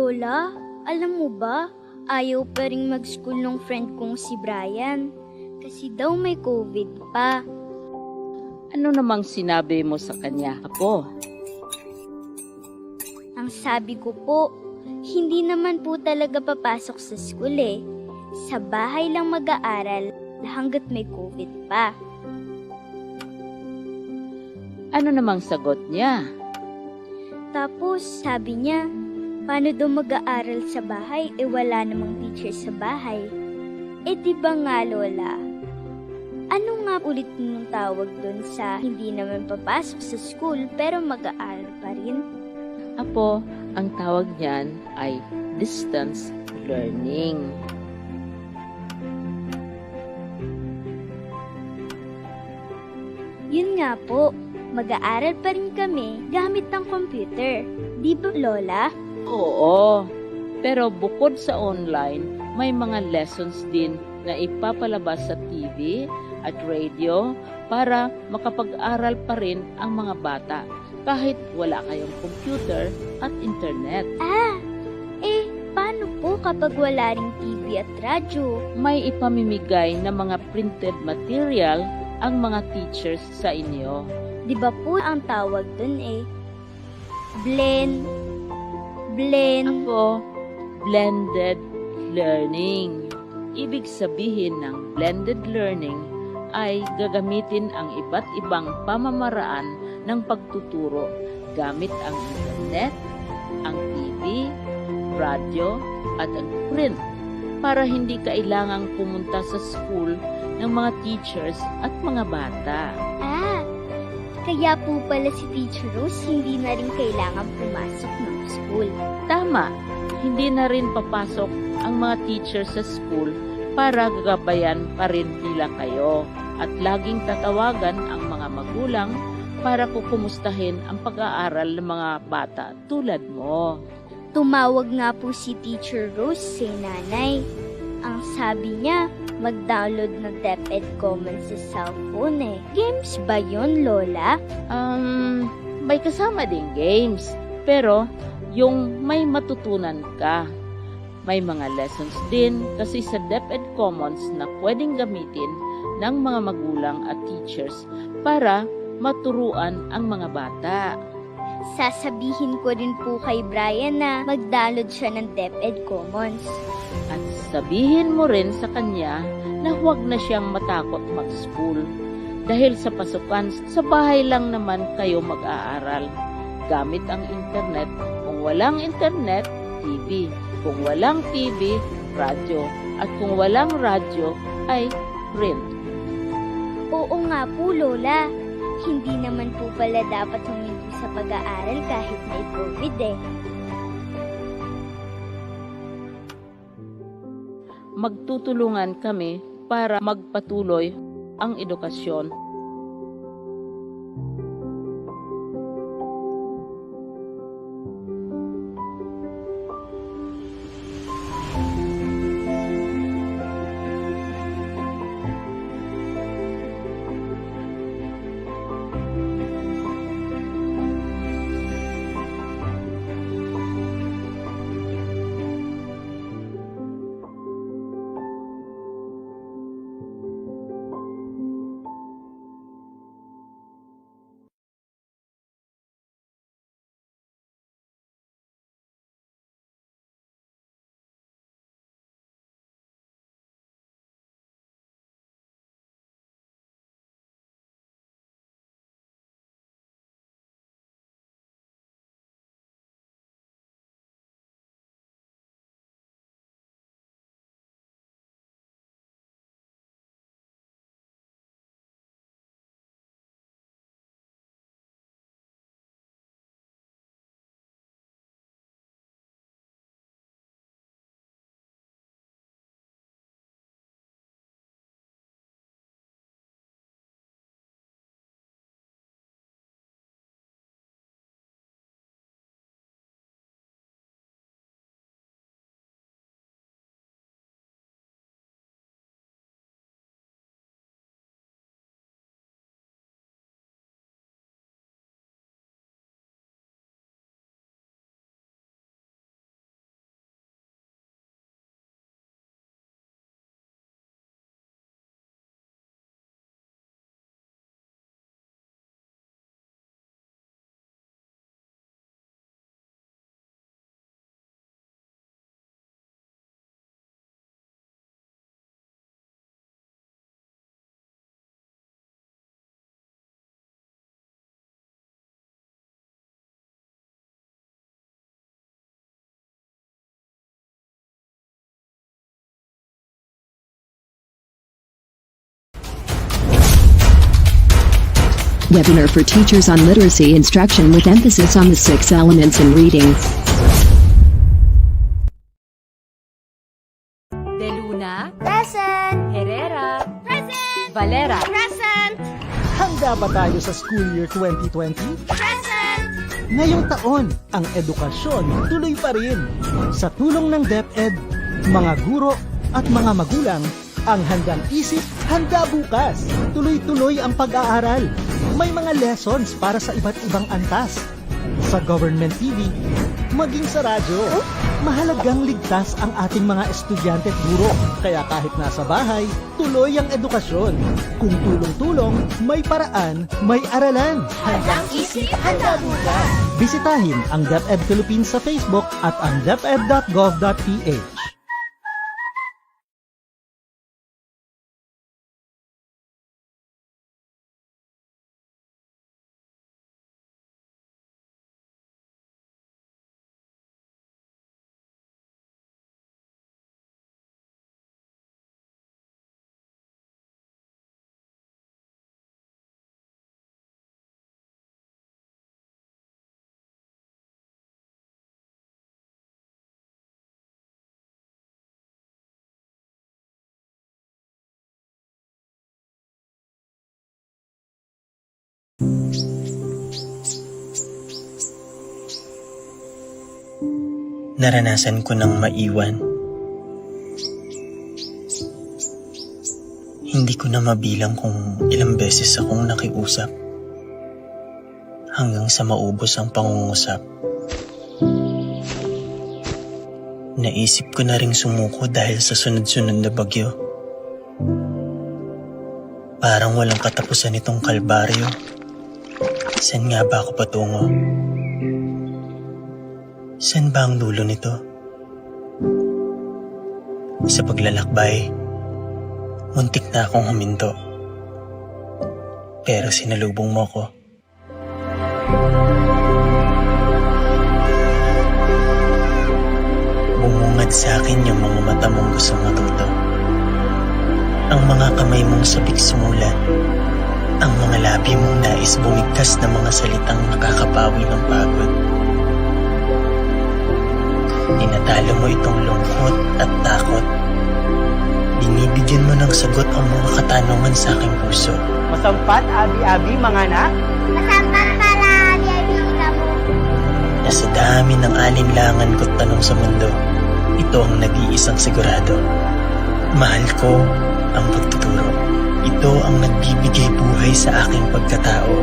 Lola, alam mo ba, ayaw pa rin mag-school ng friend kong si Brian. Kasi daw may COVID pa. Ano namang sinabi mo sa kanya, Apo? Ang sabi ko po, hindi naman po talaga papasok sa school eh. Sa bahay lang mag-aaral hanggat may COVID pa. Ano namang sagot niya? Tapos sabi niya, paano daw mag-aaral sa bahay wala namang teacher sa bahay? Di ba nga Lola? Ano nga ulit nung tawag doon sa hindi naman papasok sa school pero mag-aaral pa rin? Apo, ang tawag niyan ay distance learning. Yun nga po, mag-aaral pa rin kami gamit ng computer. Di ba Lola? Oo, pero bukod sa online, may mga lessons din na ipapalabas sa TV at radio para makapag-aral pa rin ang mga bata kahit wala kayong computer at internet. Paano po kapag wala ring TV at radyo? May ipamimigay na mga printed material ang mga teachers sa inyo. Di ba po ang tawag dun blend. Ako, blended learning. Ibig sabihin ng blended learning ay gagamitin ang iba't ibang pamamaraan ng pagtuturo gamit ang internet, ang TV, radyo, at ang print para hindi kailangang pumunta sa school ng mga teachers at mga bata. Kaya po pala si Teacher Rose hindi na rin kailangan pumasok ng school. Tama, hindi na rin papasok ang mga teachers sa school para gagabayan pa rin nila kayo at laging tatawagan ang mga magulang para kukumustahin ang pag-aaral ng mga bata tulad mo. Tumawag nga po si Teacher Rose sa nanay. Ang sabi niya, mag-download ng DepEd Commons sa cellphone Games ba yun, Lola? May kasama ding games, pero yung may matutunan ka. May mga lessons din kasi sa DepEd Commons na pwedeng gamitin ng mga magulang at teachers para maturuan ang mga bata. Sasabihin ko rin po kay Brian na mag-download siya ng DepEd Commons. At sabihin mo rin sa kanya na huwag na siyang matakot mag-school. Dahil sa pasukan, sa bahay lang naman kayo mag-aaral. Gamit ang internet. Kung walang internet, TV. Kung walang TV, radyo. At kung walang radyo, ay print. Oo nga po, Lola. Hindi naman po pala dapat huminto sa pag-aaral kahit may COVID Magtutulungan kami para magpatuloy ang edukasyon. Webinar for teachers on literacy instruction with emphasis on the 6 elements in reading. De Luna, Present! Herrera, Present! Valera, Present! Handa ba tayo sa school year 2020? Present! Ngayong taon, ang edukasyon tuloy pa rin. Sa tulong ng DepEd, mga guro at mga magulang, ang handang isip, handa bukas. Tuloy-tuloy ang pag-aaral. May mga lessons para sa iba't ibang antas. Sa government TV, maging sa radyo. Mahalagang ligtas ang ating mga estudyante at guro. Kaya kahit nasa bahay, tuloy ang edukasyon. Kung tulong-tulong, may paraan, may aralan. Handang isip, handa bukas. Bisitahin ang DepEd Philippines sa Facebook at ang deped.gov.ph. Naranasan ko ng maiwan. Hindi ko na mabilang kung ilang beses akong nakiusap hanggang sa maubos ang pangungusap. Naisip ko na ring sumuko dahil sa sunod-sunod na bagyo. Parang walang katapusan itong kalbaryo. Saan nga ba ako patungo? Saan ba ang dulo nito? Sa paglalakbay, muntik na akong huminto. Pero sinalubong mo ko. Bumungad sa akin yung mga mata mong gustong matuto. Ang mga kamay mong sabik sumulat. Ang mga labi mong nais bumigkas ng mga salitang nakakapawi ng pagod. Tinatalo mo itong lungkot at takot. Binibigyan mo ng sagot ang mga katanungan sa aking puso. Masampat, abi-abi, mga anak. Masampat pala, biyabika mo. Na sa dami ng alinlangan ko't tanong sa mundo, ito ang nag-iisang sigurado. Mahal ko ang pagtuturo. Ito ang nagbibigay buhay sa aking pagkatao.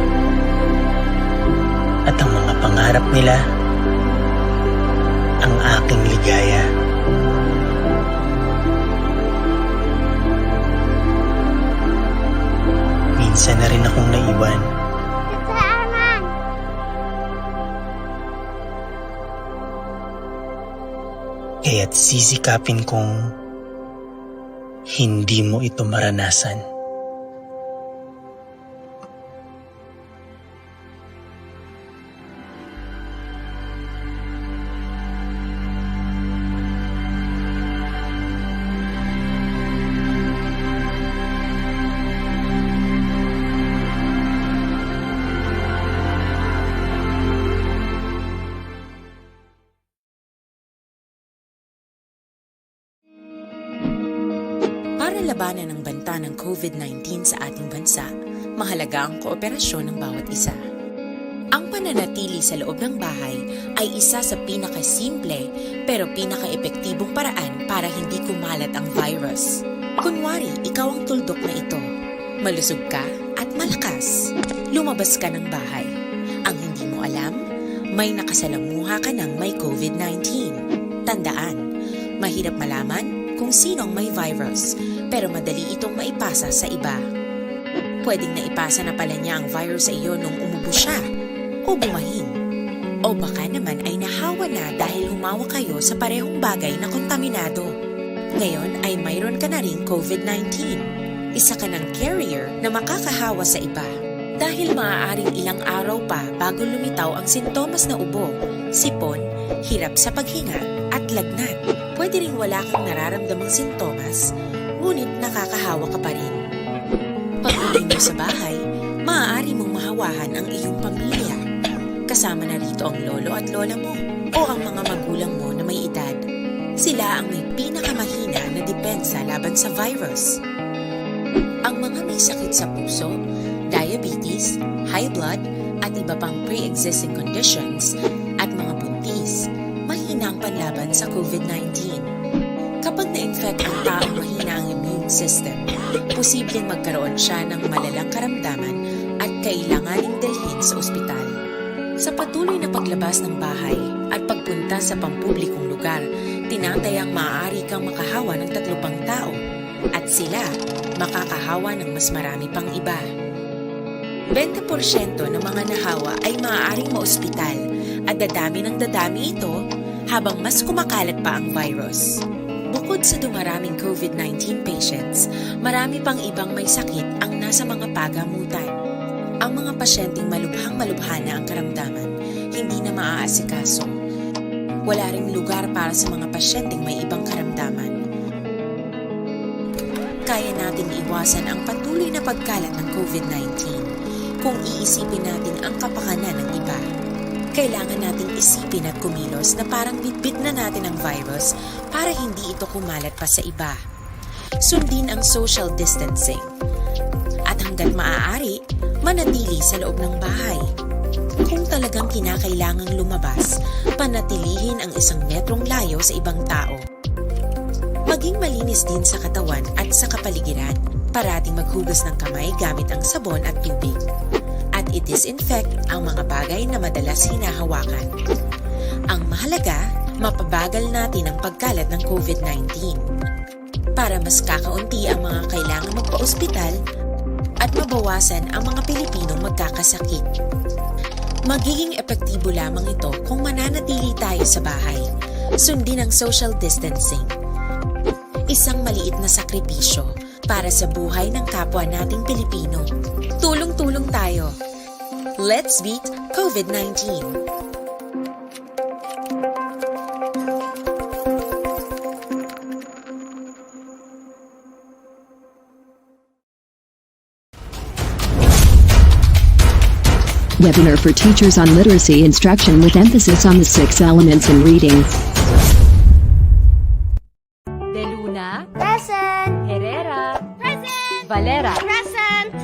At ang mga pangarap nila, ang aking ligaya. Minsan na rin akong naiwan. Kasalanan! Kaya't sisikapin kong hindi mo ito maranasan. Para labanan ang banta ng COVID-19 sa ating bansa, mahalaga ang kooperasyon ng bawat isa. Ang pananatili sa loob ng bahay ay isa sa pinakasimple pero pinaka-epektibong paraan para hindi kumalat ang virus. Kunwari, ikaw ang tuldok na ito. Malusog ka at malakas. Lumabas ka ng bahay. Ang hindi mo alam, may nakasalamuha ka ng may COVID-19. Tandaan, mahirap malaman kung sino ang may virus, pero madali itong maipasa sa iba. Pwedeng naipasa na pala niya ang virus sa iyo nung umubo siya, o bumahing. O baka naman ay nahawa na dahil humawa kayo sa parehong bagay na kontaminado. Ngayon ay mayroon ka na ring COVID-19. Isa ka ng carrier na makakahawa sa iba. Dahil maaaring ilang araw pa bago lumitaw ang sintomas na ubo, sipon, hirap sa paghinga at lagnat. Pwede ring wala kang nararamdamang sintomas, ngunit nakakahawa ka pa rin. Pag-uwi mo sa bahay, Maaari mong mahawahan ang iyong pamilya. Kasama na rito ang lolo at lola mo o ang mga magulang mo na may edad. Sila ang may pinakamahina na depensa laban sa virus. Ang mga may sakit sa puso, diabetes, high blood, at iba pang pre-existing conditions at mga buntis, mahina ang panlaban sa COVID-19. Kapag na-infect ang taong mahina ang immune system, posibleng magkaroon siya ng malalang karamdaman at kailanganing dalhin sa ospital. Sa patuloy na paglabas ng bahay at pagpunta sa pampublikong lugar, tinatayang maaari kang makahawa ng 3 pang tao at sila makakahawa ng mas marami pang iba. 20% ng mga nahawa ay maaaring maospital at dadami ng dadami ito habang mas kumakalat pa ang virus. Bukod sa dumaraming COVID-19 patients, marami pang ibang may sakit ang nasa mga pagamutan. Ang mga pasyenteng malubhang-malubha na ang karamdaman, hindi na maaasikaso. Wala ring lugar para sa mga pasyenteng may ibang karamdaman. Kaya nating iwasan ang patuloy na pagkalat ng COVID-19 kung iisipin natin ang kapakanan ng iba. Kailangan nating isipin at kumilos na parang bitbit na natin ang virus para hindi ito kumalat pa sa iba. Sundin ang social distancing. At hanggat maaari, manatili sa loob ng bahay. Kung talagang kinakailangang lumabas, panatilihin ang 1 metrong layo sa ibang tao. Maging malinis din sa katawan at sa kapaligiran. Parating maghugas ng kamay gamit ang sabon at tubig. At i-disinfect ang mga bagay na madalas hinahawakan. Ang mahalaga, mapabagal natin ang pagkalat ng COVID-19 para mas kakaunti ang mga kailangang magpa-ospital at mabawasan ang mga Pilipinong magkakasakit. Magiging epektibo lamang ito kung mananatili tayo sa bahay. Sundin ang social distancing. Isang maliit na sakripisyo para sa buhay ng kapwa nating Pilipino. Tulong-tulong tayo. Let's beat COVID-19. Webinar for teachers on literacy instruction with emphasis on the 6 elements in reading. De Luna, Present! Herrera, Present! Valera, Present!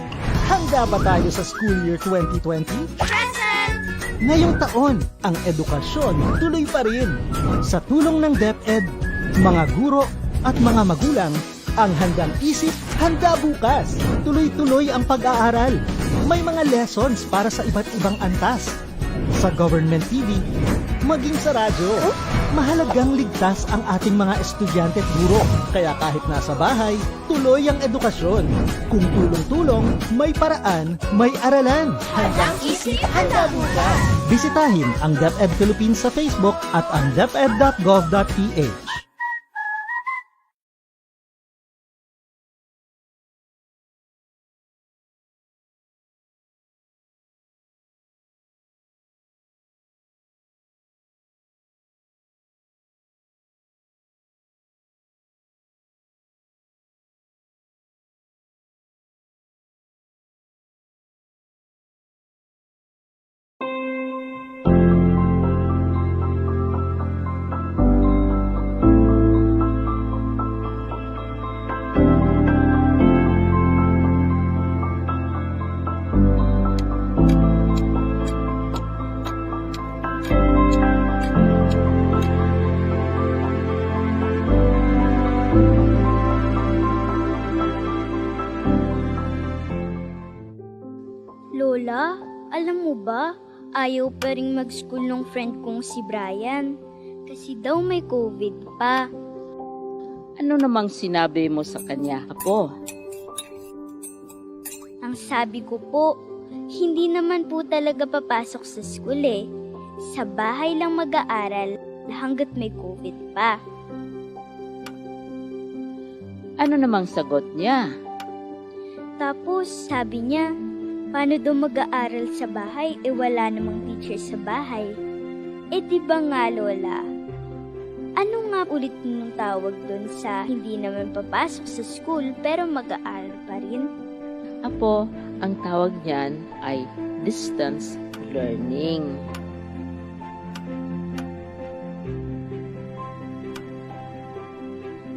Handa ba tayo sa school year 2020? Present! Ngayong taon, ang edukasyon tuloy pa rin. Sa tulong ng DepEd, mga guro at mga magulang, ang handang isip, handa bukas. Tuloy-tuloy ang pag-aaral. May mga lessons para sa iba't ibang antas. Sa government TV, maging sa radyo. Mahalagang ligtas ang ating mga estudyante at guro. Kaya kahit nasa bahay, tuloy ang edukasyon. Kung tulong-tulong, may paraan, may aralan. Handang isip, handa bukas. Bisitahin ang DepEd Philippines sa Facebook at ang deped.gov.ph. Lola, alam mo ba, ayaw pa rin mag-school ng friend kong si Brian. Kasi daw may COVID pa. Ano namang sinabi mo sa kanya, Apo? Ang sabi ko po, hindi naman po talaga papasok sa school eh. Sa bahay lang mag-aaral hanggat may COVID pa. Ano namang sagot niya? Tapos sabi niya, paano daw mag-aaral sa bahay wala namang teacher sa bahay? Di ba nga Lola? Ano nga ulit nung tawag doon sa hindi naman papasok sa school pero mag-aaral pa rin? Apo, Ang tawag niyan ay distance learning.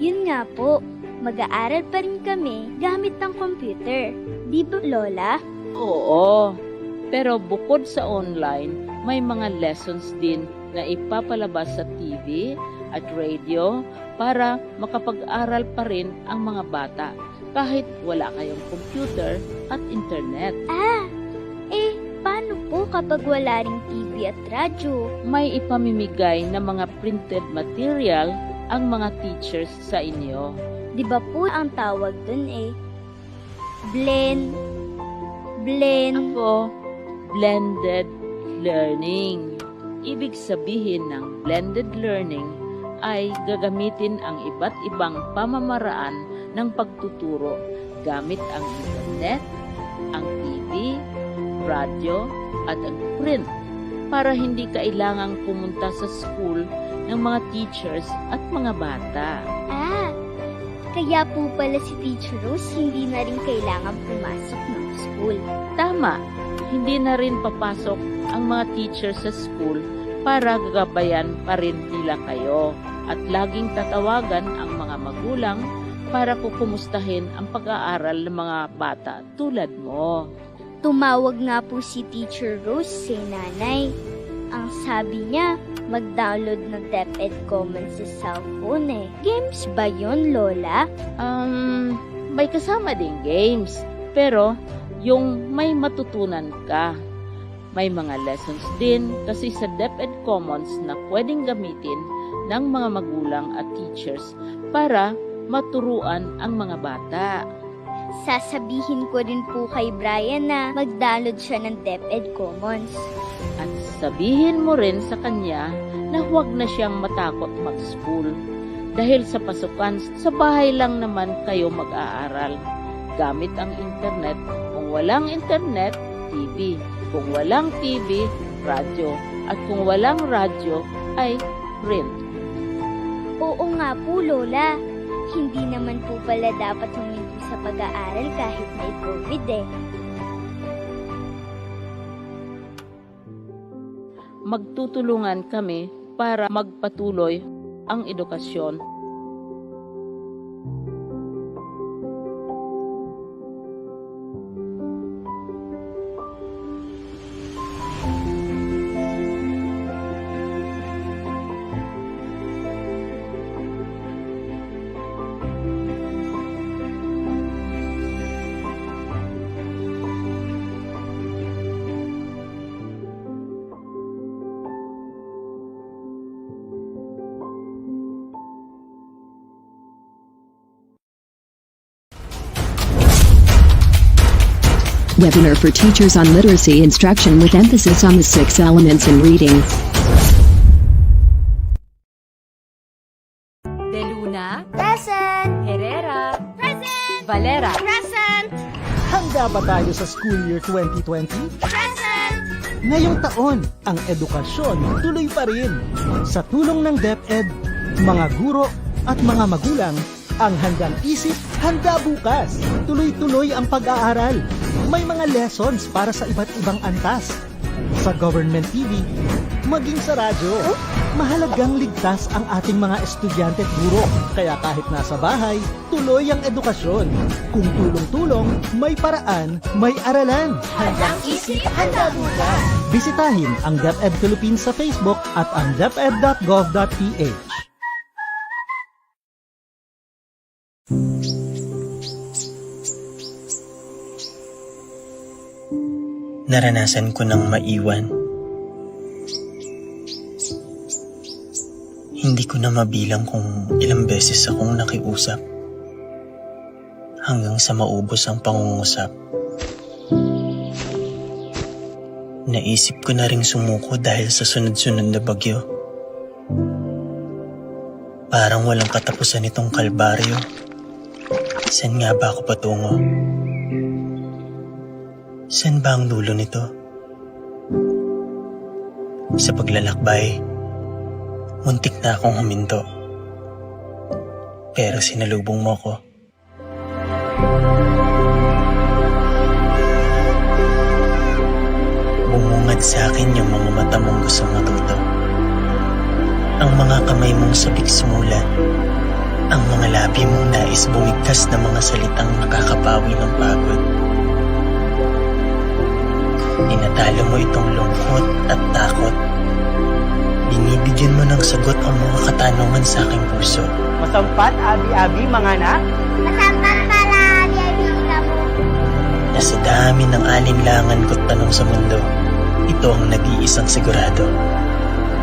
Yun nga po, mag-aaral pa rin kami gamit ng computer. Di ba, Lola? Oo, pero bukod sa online, may mga lessons din na ipapalabas sa TV at radio para makapag-aral pa rin ang mga bata kahit wala kayong computer at internet. Paano po kapag wala ring TV at radyo? May ipamimigay na mga printed material ang mga teachers sa inyo. Di ba po ang tawag dun blend? Ako, blended learning. Ibig sabihin ng blended learning ay gagamitin ang iba't ibang pamamaraan ng pagtuturo gamit ang internet, ang TV, radyo, at ang print para hindi kailangang pumunta sa school ng mga teachers at mga bata. Kaya po pala si Teacher Rose hindi na rin kailangan pumasok ng school. Tama, hindi na rin papasok ang mga teachers sa school para gagabayan pa rin nila kayo at laging tatawagan ang mga magulang para kukumustahin ang pag-aaral ng mga bata tulad mo. Tumawag nga po si Teacher Rose sa nanay. Ang sabi niya, mag-download ng DepEd Commons sa cellphone Games ba yun, Lola? May kasama ding games, pero yung may matutunan ka. May mga lessons din kasi sa DepEd Commons na pwedeng gamitin ng mga magulang at teachers para maturuan ang mga bata. Sasabihin ko rin po kay Brian na mag-download siya ng DepEd Commons. At sabihin mo rin sa kanya na huwag na siyang matakot mag-school. Dahil sa pasukan, sa bahay lang naman kayo mag-aaral. Gamit ang internet. Kung walang internet, TV. Kung walang TV, radyo. At kung walang radyo, ay print. Oo nga po, Lola. Hindi naman po pala dapat huminto sa pag-aaral kahit may COVID Magtutulungan kami para magpatuloy ang edukasyon. Webinar for teachers on literacy instruction with emphasis on the 6 elements in reading. De Luna, Present! Herrera, Present! Valera, Present! Handa ba tayo sa school year 2020? Present! Ngayong taon, ang edukasyon tuloy pa rin. Sa tulong ng DepEd, mga guro at mga magulang, ang handang isip, handa bukas. Tuloy-tuloy ang pag-aaral. May mga lessons para sa iba't ibang antas. Sa government TV, maging sa radyo. Mahalagang ligtas ang ating mga estudyante at guro. Kaya kahit nasa bahay, tuloy ang edukasyon. Kung tulong-tulong, may paraan, may aralan. Handang isip, handa bukas. Bisitahin ang DepEd Philippines sa Facebook at ang deped.gov.ph. Naranasan ko ng maiwan. Hindi ko na mabilang kung ilang beses akong nakiusap hanggang sa maubos ang pangungusap. Naisip ko na ring sumuko dahil sa sunod-sunod na bagyo. Parang walang katapusan itong kalbaryo. Saan nga ba ako patungo? Saan ba ang dulo nito? Sa paglalakbay, muntik na akong huminto. Pero sinalubong mo ko. Bumungad sa akin yung mga mata mong gustong matuto. Ang mga kamay mong sabik sumulat. Ang mga labi mong nais bumigkas na mga salitang nakakapawi ng pagod. Tinatalo mo itong lungkot at takot. Binibigyan mo ng sagot ang mga katanungan sa aking puso. Masampat, abi-abi, mga anak. Masampat pala, abi-abi ka mo. Na sa dami ng alinlangan ko't tanong sa mundo, ito ang nag-iisang sigurado.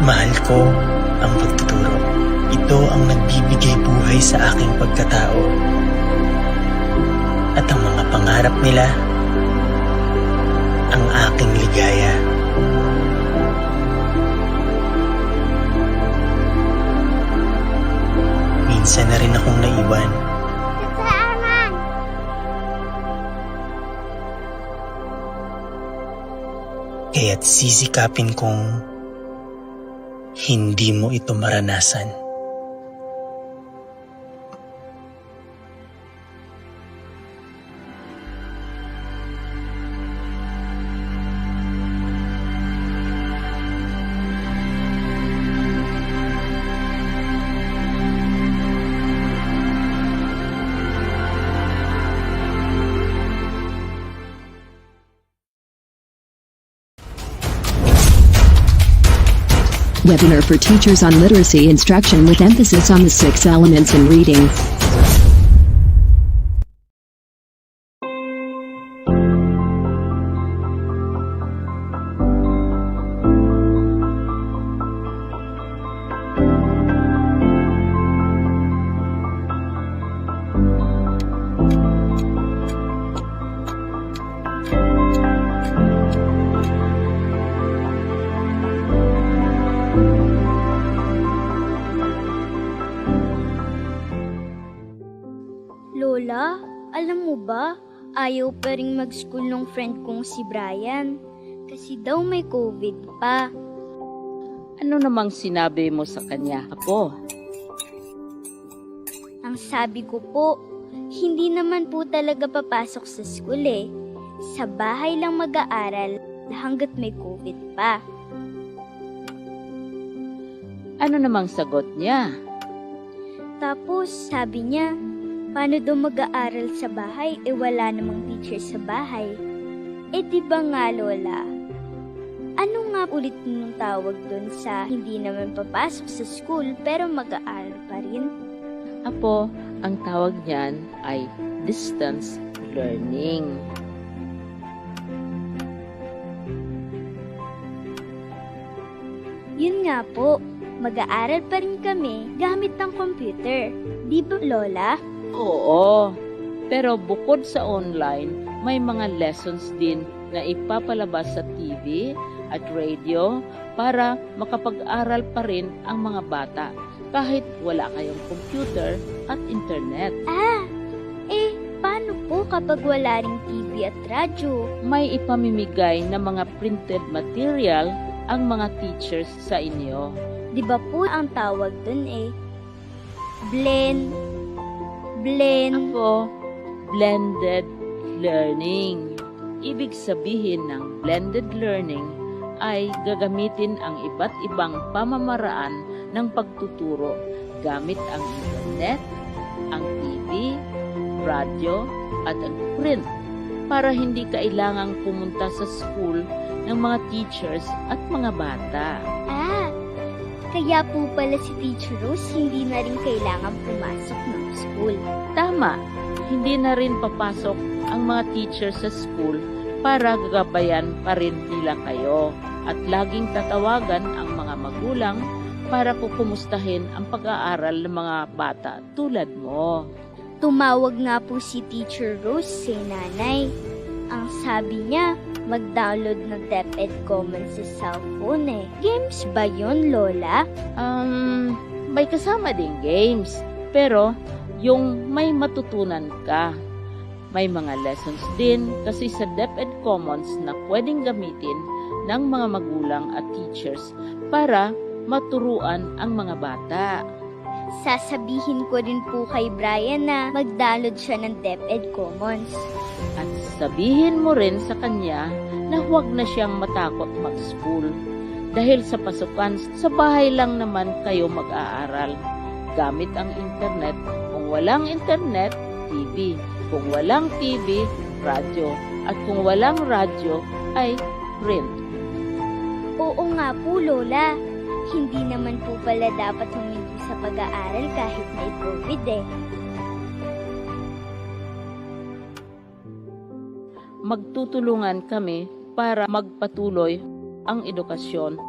Mahal ko ang pagtuturo. Ito ang nagbibigay buhay sa aking pagkatao. At ang mga pangarap nila, ang aking ligaya. Minsan na rin akong naiwan. Saan? Kaya't sisikapin kong hindi mo ito maranasan. Webinar for teachers on literacy instruction with emphasis on the 6 elements in reading. Lola, alam mo ba, ayaw pa rin mag-school nung friend kong si Brian. Kasi daw may COVID pa. Ano namang sinabi mo sa kanya, Apo? Ang sabi ko po, hindi naman po talaga papasok sa school eh. Sa bahay lang mag-aaral hanggat may COVID pa. Ano namang sagot niya? Tapos sabi niya, paano daw mag-aaral sa bahay wala namang teacher sa bahay? Di ba nga Lola? Ano nga ulit nung tawag doon sa hindi naman papasok sa school pero mag-aaral pa rin? Apo, ang tawag niyan ay distance learning. Yun nga po, mag-aaral pa rin kami gamit ng computer. Di ba Lola? Oo, pero bukod sa online, may mga lessons din na ipapalabas sa TV at radio para makapag-aral pa rin ang mga bata kahit wala kayong computer at internet. Paano po kapag wala ring TV at radyo? May ipamimigay na mga printed material ang mga teachers sa inyo. Di ba po ang tawag dun blend? Apo, blended learning. Ibig sabihin ng blended learning ay gagamitin ang iba't ibang pamamaraan ng pagtuturo gamit ang internet, ang TV, radyo at ang print para hindi kailangang pumunta sa school ng mga teachers at mga bata. Kaya po pala si Teacher Rose hindi na rin kailangan pumasok ng school. Tama, hindi na rin papasok ang mga teachers sa school para gagabayan pa rin nila kayo at laging tatawagan ang mga magulang para kukumustahin ang pag-aaral ng mga bata tulad mo. Tumawag nga po si Teacher Rose sa nanay. Ang sabi niya, mag-download ng DepEd Commons sa cellphone Games ba yun, Lola? May kasama ding games, pero yung may matutunan ka. May mga lessons din kasi sa DepEd Commons na pwedeng gamitin ng mga magulang at teachers para maturuan ang mga bata. Sasabihin ko rin po kay Brian na mag-download siya ng DepEd Commons. At sabihin mo rin sa kanya na huwag na siyang matakot mag-school. Dahil sa pasukan, sa bahay lang naman kayo mag-aaral. Gamit ang internet. Kung walang internet, TV. Kung walang TV, radyo. At kung walang radyo, ay print. Oo nga po, Lola. Hindi naman po pala dapat huminto sa pag-aaral kahit may COVID eh. Magtutulungan kami para magpatuloy ang edukasyon.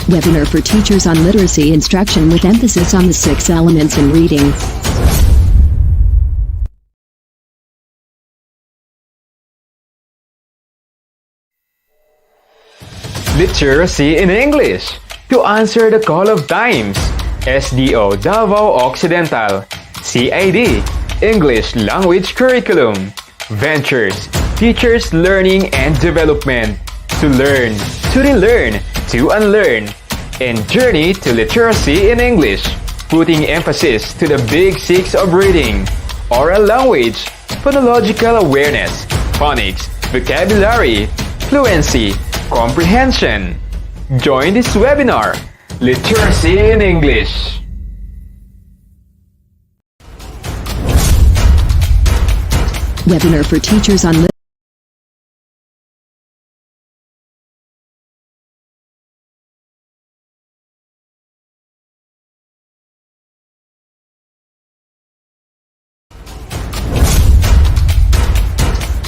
Webinar for Teachers on Literacy Instruction with emphasis on the 6 elements in reading. Literacy in English. To answer the call of times. SDO Davao Occidental. CID. English Language Curriculum. Ventures. Teachers Learning and Development. To learn, to relearn, to unlearn. And Journey to Literacy in English. Putting emphasis to the big 6 of reading. Oral language. Phonological awareness. Phonics. Vocabulary. Fluency. Comprehension. Join this webinar, Literacy in English. Webinar for Teachers on Literacy.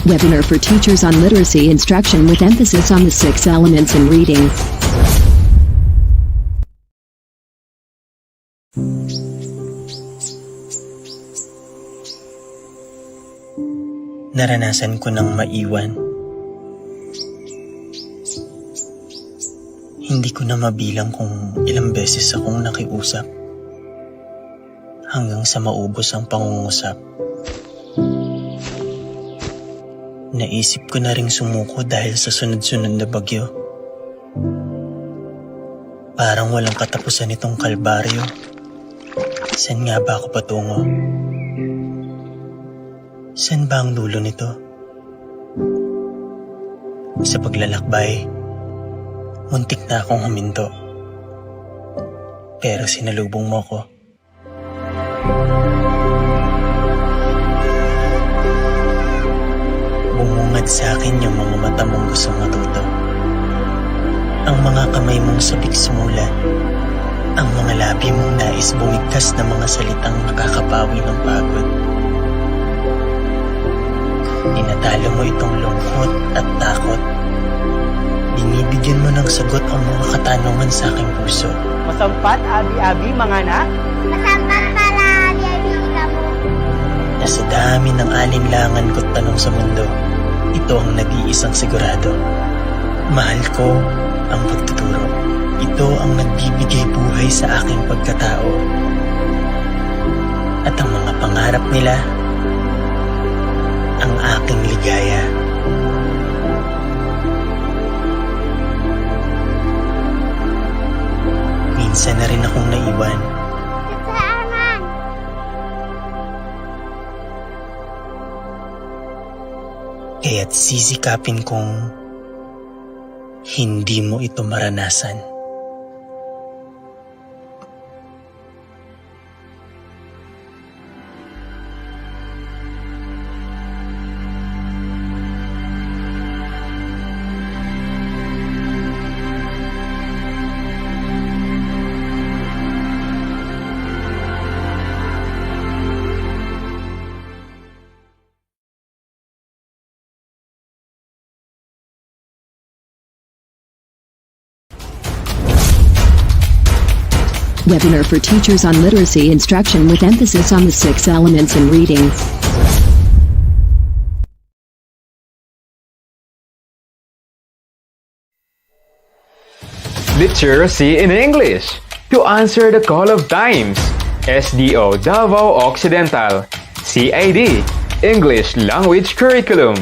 Webinar for Teachers on Literacy Instruction with emphasis on the 6 elements in reading. Naranasan ko ng maiwan. Hindi ko na mabilang kung ilang beses akong nakiusap hanggang sa maubos ang pangungusap. Naisip ko na ring sumuko dahil sa sunod-sunod na bagyo. Parang walang katapusan itong kalbaryo. Saan nga ba ako patungo? Saan ba ang dulo nito? Sa paglalakbay, muntik na akong huminto. Pero sinalubong mo ko. Bumungad sa akin yung mga mata mong gustong matuto. Ang mga kamay mong sabik sumulat. Ang mga labi mong nais bumigkas na mga salitang nakakapawi ng pagod. Tinatalo mo itong lungkot at takot. Binibigyan mo ng sagot ang mga katanungan sa aking puso. Masampat, abi-abi, mga anak. Masampat pala, abi-abi ka mo. Nasa dami ng alinlangan ko't tanong sa mundo, ito ang nag-iisang sigurado. Mahal ko ang pagtuturo. Ito ang nagbibigay buhay sa aking pagkatao. At ang mga pangarap nila, ang aking ligaya. Minsan na rin akong naiwan. Kaya't sisikapin kong hindi mo ito maranasan. Webinar for teachers on literacy instruction with emphasis on the 6 elements in reading. Literacy in English. To answer the call of times. SDO Davao Occidental. CID. English Language Curriculum.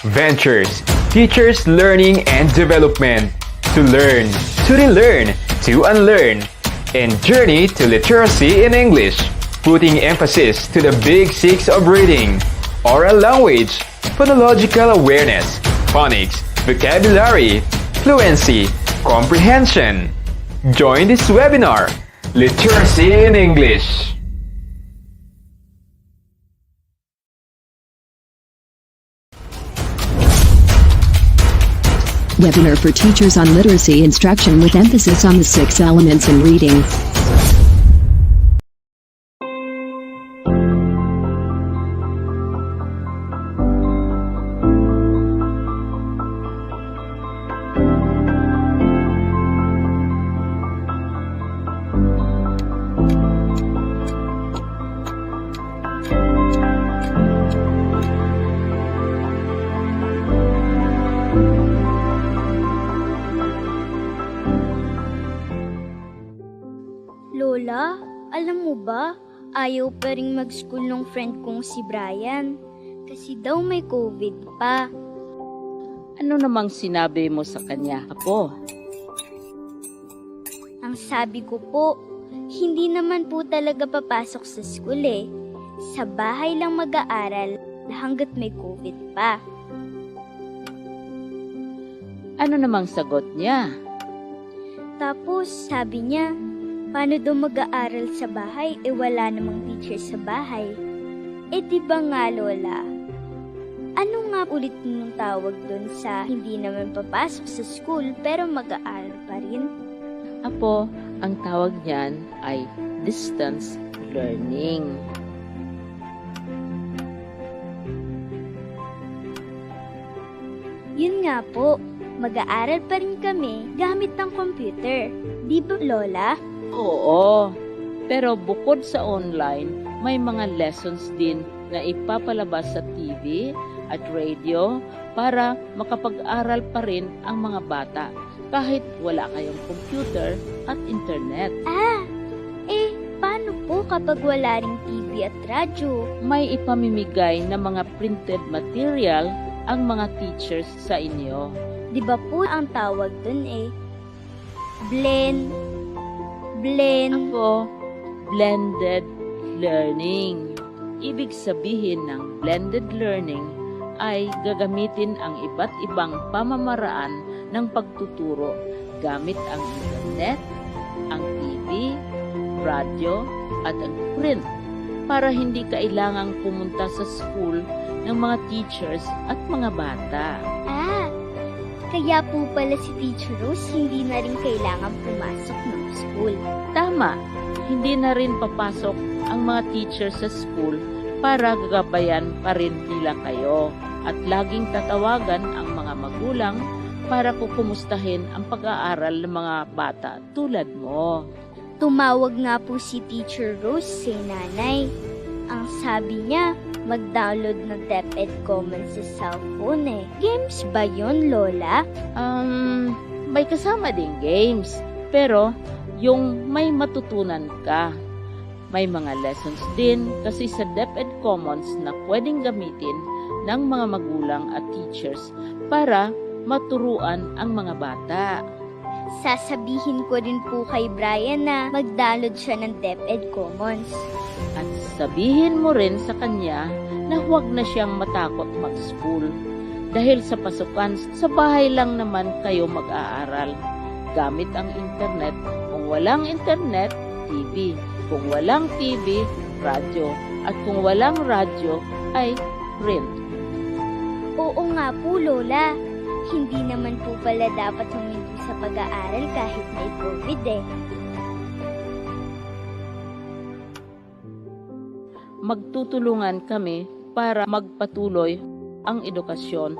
Ventures. Teachers Learning and Development. To learn, to relearn, to unlearn. And Journey to Literacy in English, putting emphasis to the big 6 of reading, oral language, phonological awareness, phonics, vocabulary, fluency, comprehension. Join this webinar, Literacy in English. Webinar for teachers on literacy instruction with emphasis on the 6 elements in reading. Lola, alam mo ba, ayaw pa rin mag-school ng friend kong si Brian. Kasi daw may COVID pa. Ano namang sinabi mo sa kanya, Apo? Ang sabi ko po, hindi naman po talaga papasok sa school eh. Sa bahay lang mag-aaral hanggat may COVID pa. Ano namang sagot niya? Tapos sabi niya, paano daw mag-aaral sa bahay wala namang teacher sa bahay? Di ba nga Lola? Ano nga ulit nung tawag doon sa hindi naman papasok sa school pero mag-aaral pa rin? Apo, ang tawag niyan ay distance learning. Yun nga po, mag-aaral pa rin kami gamit ng computer. Di ba Lola? Oo, pero bukod sa online, may mga lessons din na ipapalabas sa TV at radio para makapag-aral pa rin ang mga bata kahit wala kayong computer at internet. Paano po kapag wala ring TV at radyo? May ipamimigay na mga printed material ang mga teachers sa inyo. Di ba po ang tawag dun blend. Apo, blended learning. Ibig sabihin ng blended learning ay gagamitin ang iba't ibang pamamaraan ng pagtuturo gamit ang internet, ang TV, radyo, at ang print para hindi kailangang pumunta sa school ng mga teachers at mga bata. Kaya po pala si Teacher Rose hindi na rin kailangan pumasok ng school. Tama, hindi na rin papasok ang mga teachers sa school para gagabayan pa rin nila kayo at laging tatawagan ang mga magulang para kukumustahin ang pag-aaral ng mga bata tulad mo. Tumawag nga po si Teacher Rose sa nanay. Ang sabi niya, mag-download ng DepEd Commons sa cellphone Games ba yun, Lola? may kasama ding games, pero yung may matutunan ka. May mga lessons din kasi sa DepEd Commons na pwedeng gamitin ng mga magulang at teachers para maturuan ang mga bata. Sasabihin ko rin po kay Brian na mag-download siya ng DepEd Commons. At sabihin mo rin sa kanya na huwag na siyang matakot mag-school. Dahil sa pasukan, sa bahay lang naman kayo mag-aaral. Gamit ang internet. Kung walang internet, TV. Kung walang TV, radyo. At kung walang radyo, ay print. Oo nga po, Lola. Hindi naman po pala dapat huminto sa pag-aaral kahit may COVID eh. Magtutulungan kami para magpatuloy ang edukasyon.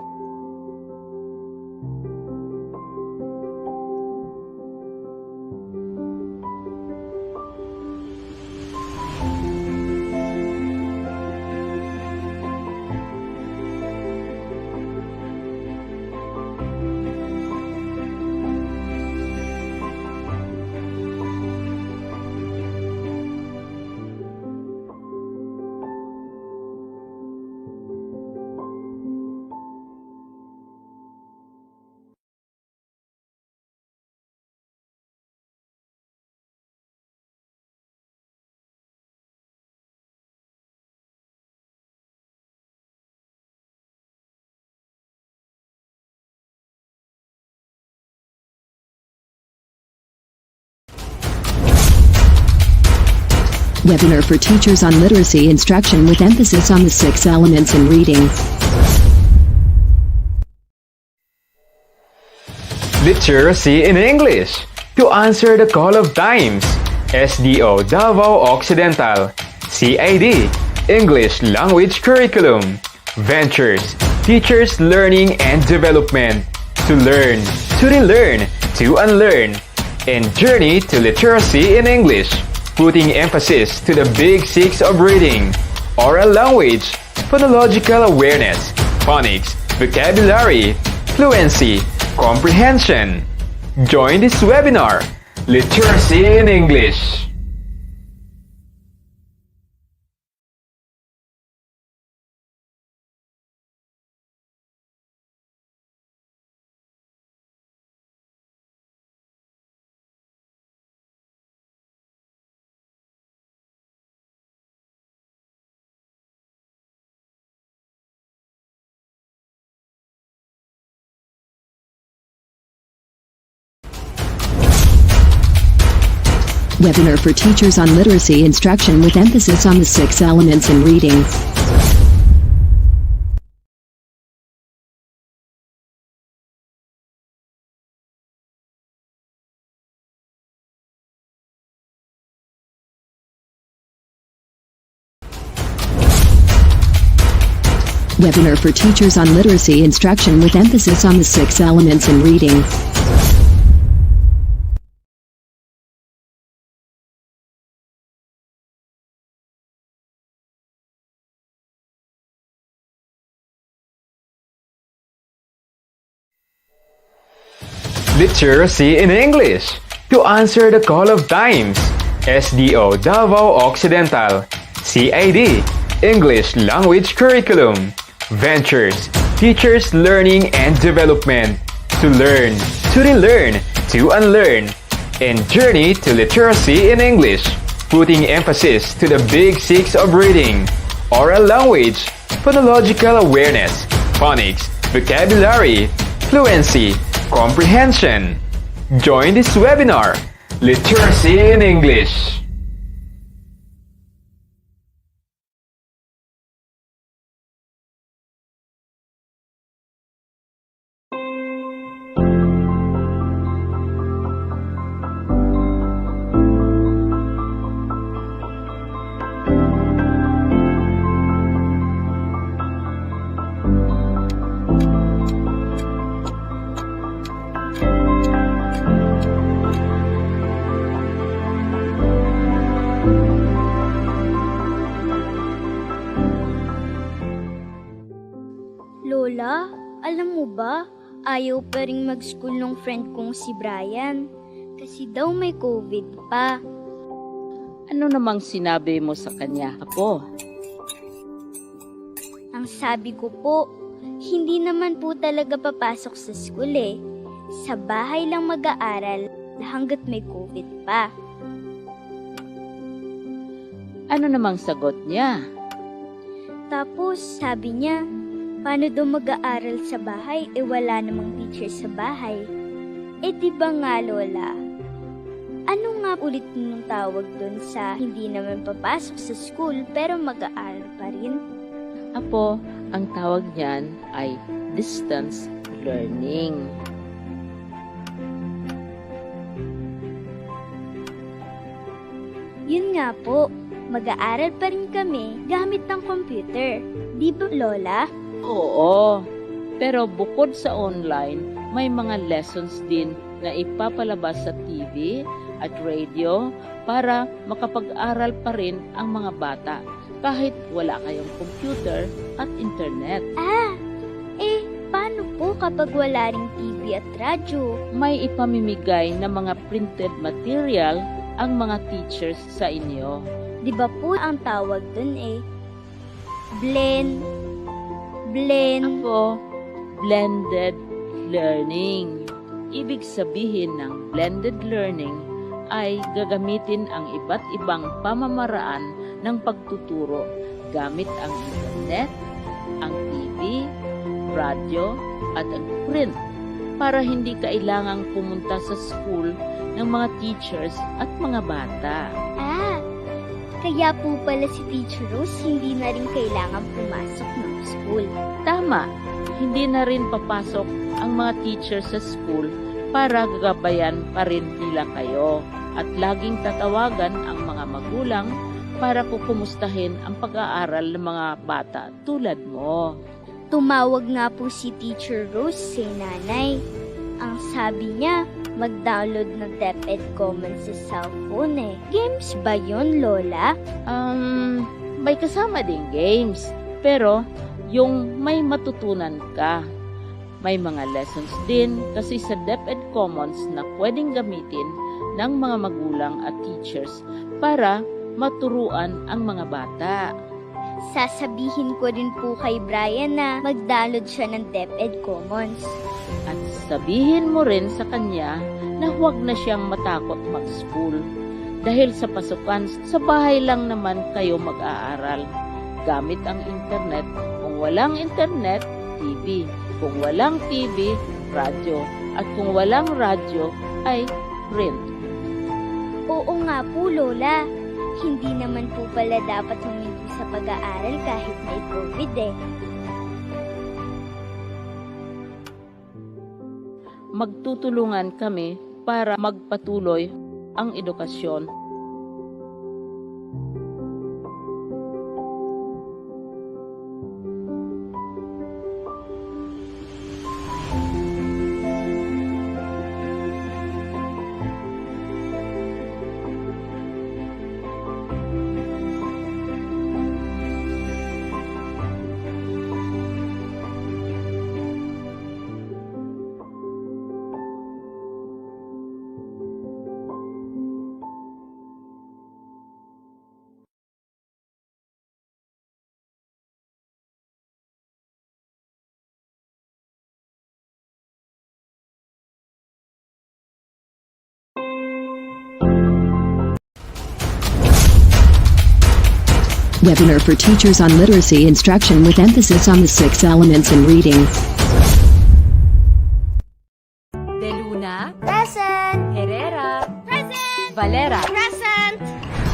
Webinar for Teachers on Literacy Instruction with emphasis on the 6 elements in reading. Literacy in English. To answer the call of times. SDO Davao Occidental. CID. English Language Curriculum. Ventures. Teachers Learning and Development. To learn, to relearn, to unlearn. And Journey to Literacy in English. Putting emphasis to the big 6 of reading, oral language, phonological awareness, phonics, vocabulary, fluency, comprehension. Join this webinar, Literacy in English. Webinar for Teachers on Literacy Instruction with emphasis on the 6 elements in reading. Webinar for Teachers on Literacy Instruction with emphasis on the 6 elements in reading. Literacy in English. To answer the call of times. SDO Davao Occidental. CID. English Language Curriculum. Ventures. Teachers Learning and Development. To learn, to relearn, to unlearn. And Journey to Literacy in English. Putting emphasis to the big 6 of reading, oral language, phonological awareness, phonics, vocabulary, fluency, comprehension. Join this webinar, Literacy in English. Lola, alam mo ba, Ayaw pa rin mag-school ng friend kong si Brian. Kasi daw may COVID pa. Ano namang sinabi mo sa kanya, Apo? Ang sabi ko po, hindi naman po talaga papasok sa school eh. Sa bahay lang mag-aaral hanggat may COVID pa. Ano namang sagot niya? Tapos sabi niya, paano daw mag-aaral sa bahay wala namang teacher sa bahay? Di ba nga Lola? Ano nga ulit nung tawag doon sa hindi naman papasok sa school pero mag-aaral pa rin? Apo, ang tawag niyan ay distance learning. Yun nga po, mag-aaral pa rin kami gamit ng computer. Di ba Lola? Oo, pero bukod sa online, may mga lessons din na ipapalabas sa TV at radio para makapag-aral pa rin ang mga bata kahit wala kayong computer at internet. Paano po kapag wala ring TV at radyo? May ipamimigay na mga printed material ang mga teachers sa inyo. Di ba po ang tawag dun blend. Apo, blended learning. Ibig sabihin ng blended learning ay gagamitin ang iba't ibang pamamaraan ng pagtuturo gamit ang internet, ang TV, radyo, at ang print para hindi kailangang pumunta sa school ng mga teachers at mga bata. Kaya po pala si Teacher Rose hindi na rin kailangan pumasok ng school. Tama, hindi na rin papasok ang mga teachers sa school para gagabayan pa rin nila kayo at laging tatawagan ang mga magulang para kukumustahin ang pag-aaral ng mga bata tulad mo. Tumawag nga po si Teacher Rose sa nanay. Ang sabi niya, mag-download ng DepEd Commons sa cellphone Games ba yun, Lola? May kasama ding games, pero yung may matutunan ka. May mga lessons din kasi sa DepEd Commons na pwedeng gamitin ng mga magulang at teachers para maturuan ang mga bata. Sasabihin ko rin po kay Brian na mag-download siya ng DepEd Commons. At sabihin mo rin sa kanya na huwag na siyang matakot mag-school. Dahil sa pasukan, sa bahay lang naman kayo mag-aaral. Gamit ang internet. Kung walang internet, TV. Kung walang TV, radyo. At kung walang radyo, ay print. Oo nga po, Lola. Hindi naman po pala dapat huminto sa pag-aaral kahit may COVID Magtutulungan kami para magpatuloy ang edukasyon. Webinar for teachers on literacy instruction with emphasis on the 6 elements in reading. De Luna, Present! Herrera, Present! Valera, Present!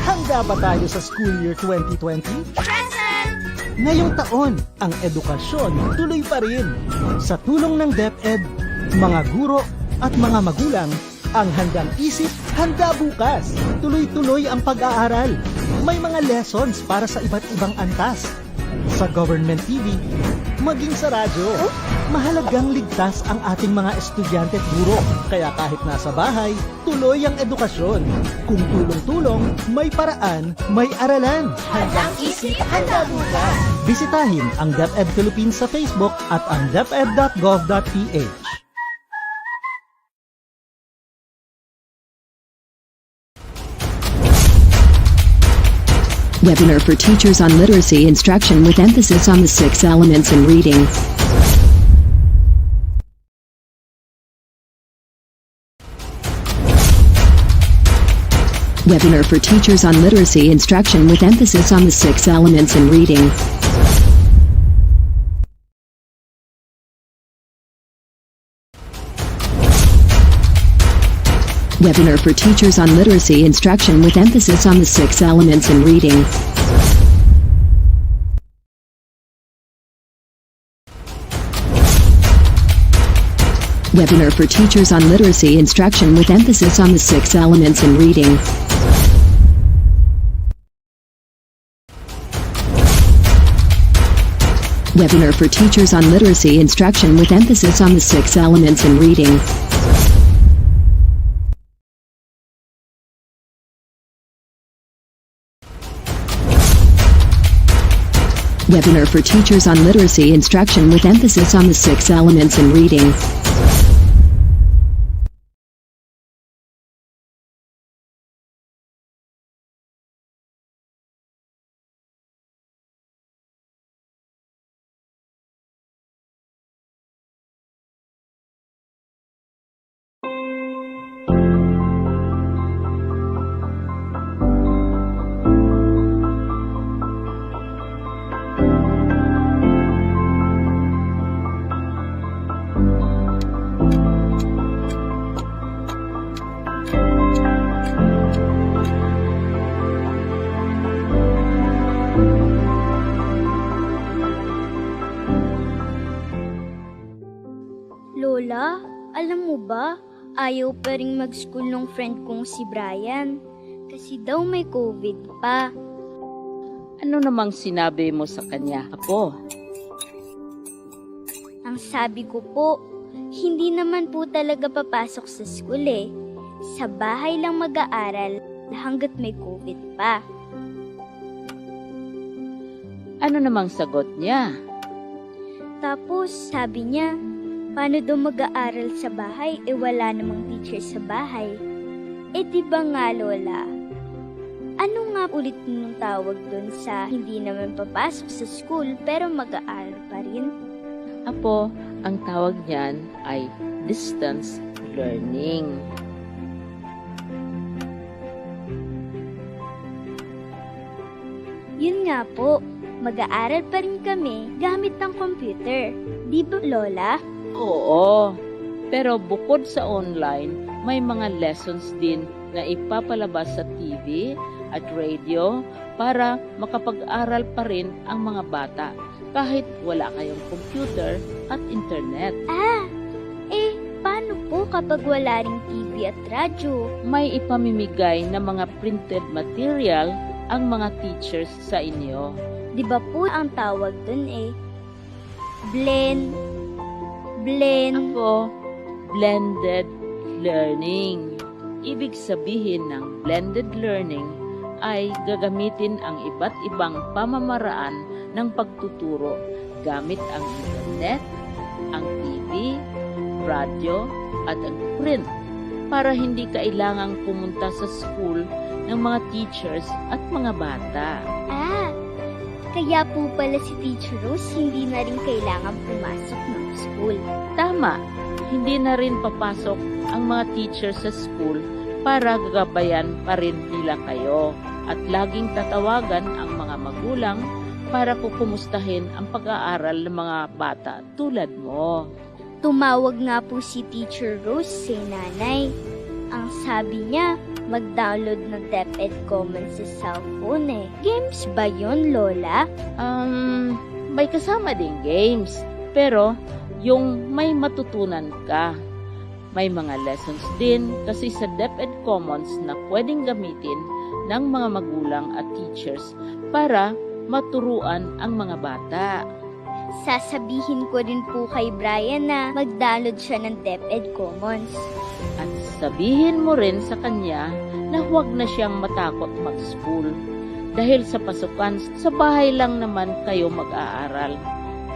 Handa ba tayo sa school year 2020? Present! Ngayong taon, ang edukasyon tuloy pa rin. Sa tulong ng DepEd, mga guro at mga magulang, ang handang isip, handa bukas. Tuloy-tuloy ang pag-aaral. May mga lessons para sa iba't ibang antas. Sa government TV, maging sa radyo. Mahalagang ligtas ang ating mga estudyante at guro. Kaya kahit nasa bahay, tuloy ang edukasyon. Kung tulong-tulong, may paraan, may aralan. Handang isip, handa bukas. Bisitahin ang DepEd Philippines sa Facebook at ang deped.gov.ph. Webinar for teachers on literacy instruction with emphasis on the 6 elements in reading. Webinar for teachers on literacy instruction with emphasis on the 6 elements in reading. Webinar for teachers on literacy instruction with emphasis on the 6 elements in reading. Webinar for teachers on literacy instruction with emphasis on the 6 elements in reading. Webinar for teachers on literacy instruction with emphasis on the 6 elements in reading. Webinar for teachers on literacy instruction with emphasis on the 6 elements in reading. Lola, alam mo ba, ayaw pa rin mag-school ng friend kong si Brian. Kasi daw may COVID pa. Ano namang sinabi mo sa kanya, Apo? Ang sabi ko po, hindi naman po talaga papasok sa school eh. Sa bahay lang mag-aaral hanggat may COVID pa. Ano namang sagot niya? Tapos sabi niya, paano daw mag-aaral sa bahay wala namang teacher sa bahay? Di ba nga Lola? Ano nga ulit nung tawag dun sa hindi naman papasok sa school pero mag-aaral pa rin? Apo, ang tawag niyan ay distance learning. Yun nga po, mag-aaral pa rin kami gamit ng computer. Di ba Lola? Oo, pero bukod sa online, may mga lessons din na ipapalabas sa TV at radio para makapag-aral pa rin ang mga bata kahit wala kayong computer at internet. Paano po kapag wala ring TV at radyo? May ipamimigay na mga printed material ang mga teachers sa inyo. Di ba po ang tawag dun blend? Apo, blended learning. Ibig sabihin ng blended learning ay gagamitin ang iba't ibang pamamaraan ng pagtuturo gamit ang internet, ang TV, radyo, at ang print para hindi kailangang pumunta sa school ng mga teachers at mga bata. Kaya po pala si Teacher Rose hindi na rin kailangan pumasok ng school. Tama, hindi na rin papasok ang mga teachers sa school para gagabayan pa rin nila kayo at laging tatawagan ang mga magulang para kukumustahin ang pag-aaral ng mga bata tulad mo. Tumawag nga po si Teacher Rose sa nanay. Ang sabi niya, mag-download ng DepEd Commons sa cellphone Games ba yun, Lola? May kasama ding games, pero yung may matutunan ka. May mga lessons din kasi sa DepEd Commons na pwedeng gamitin ng mga magulang at teachers para maturuan ang mga bata. Sasabihin ko rin po kay Brian na mag-download siya ng DepEd Commons. At sabihin mo rin sa kanya na huwag na siyang matakot mag-school. Dahil sa pasukan, sa bahay lang naman kayo mag-aaral.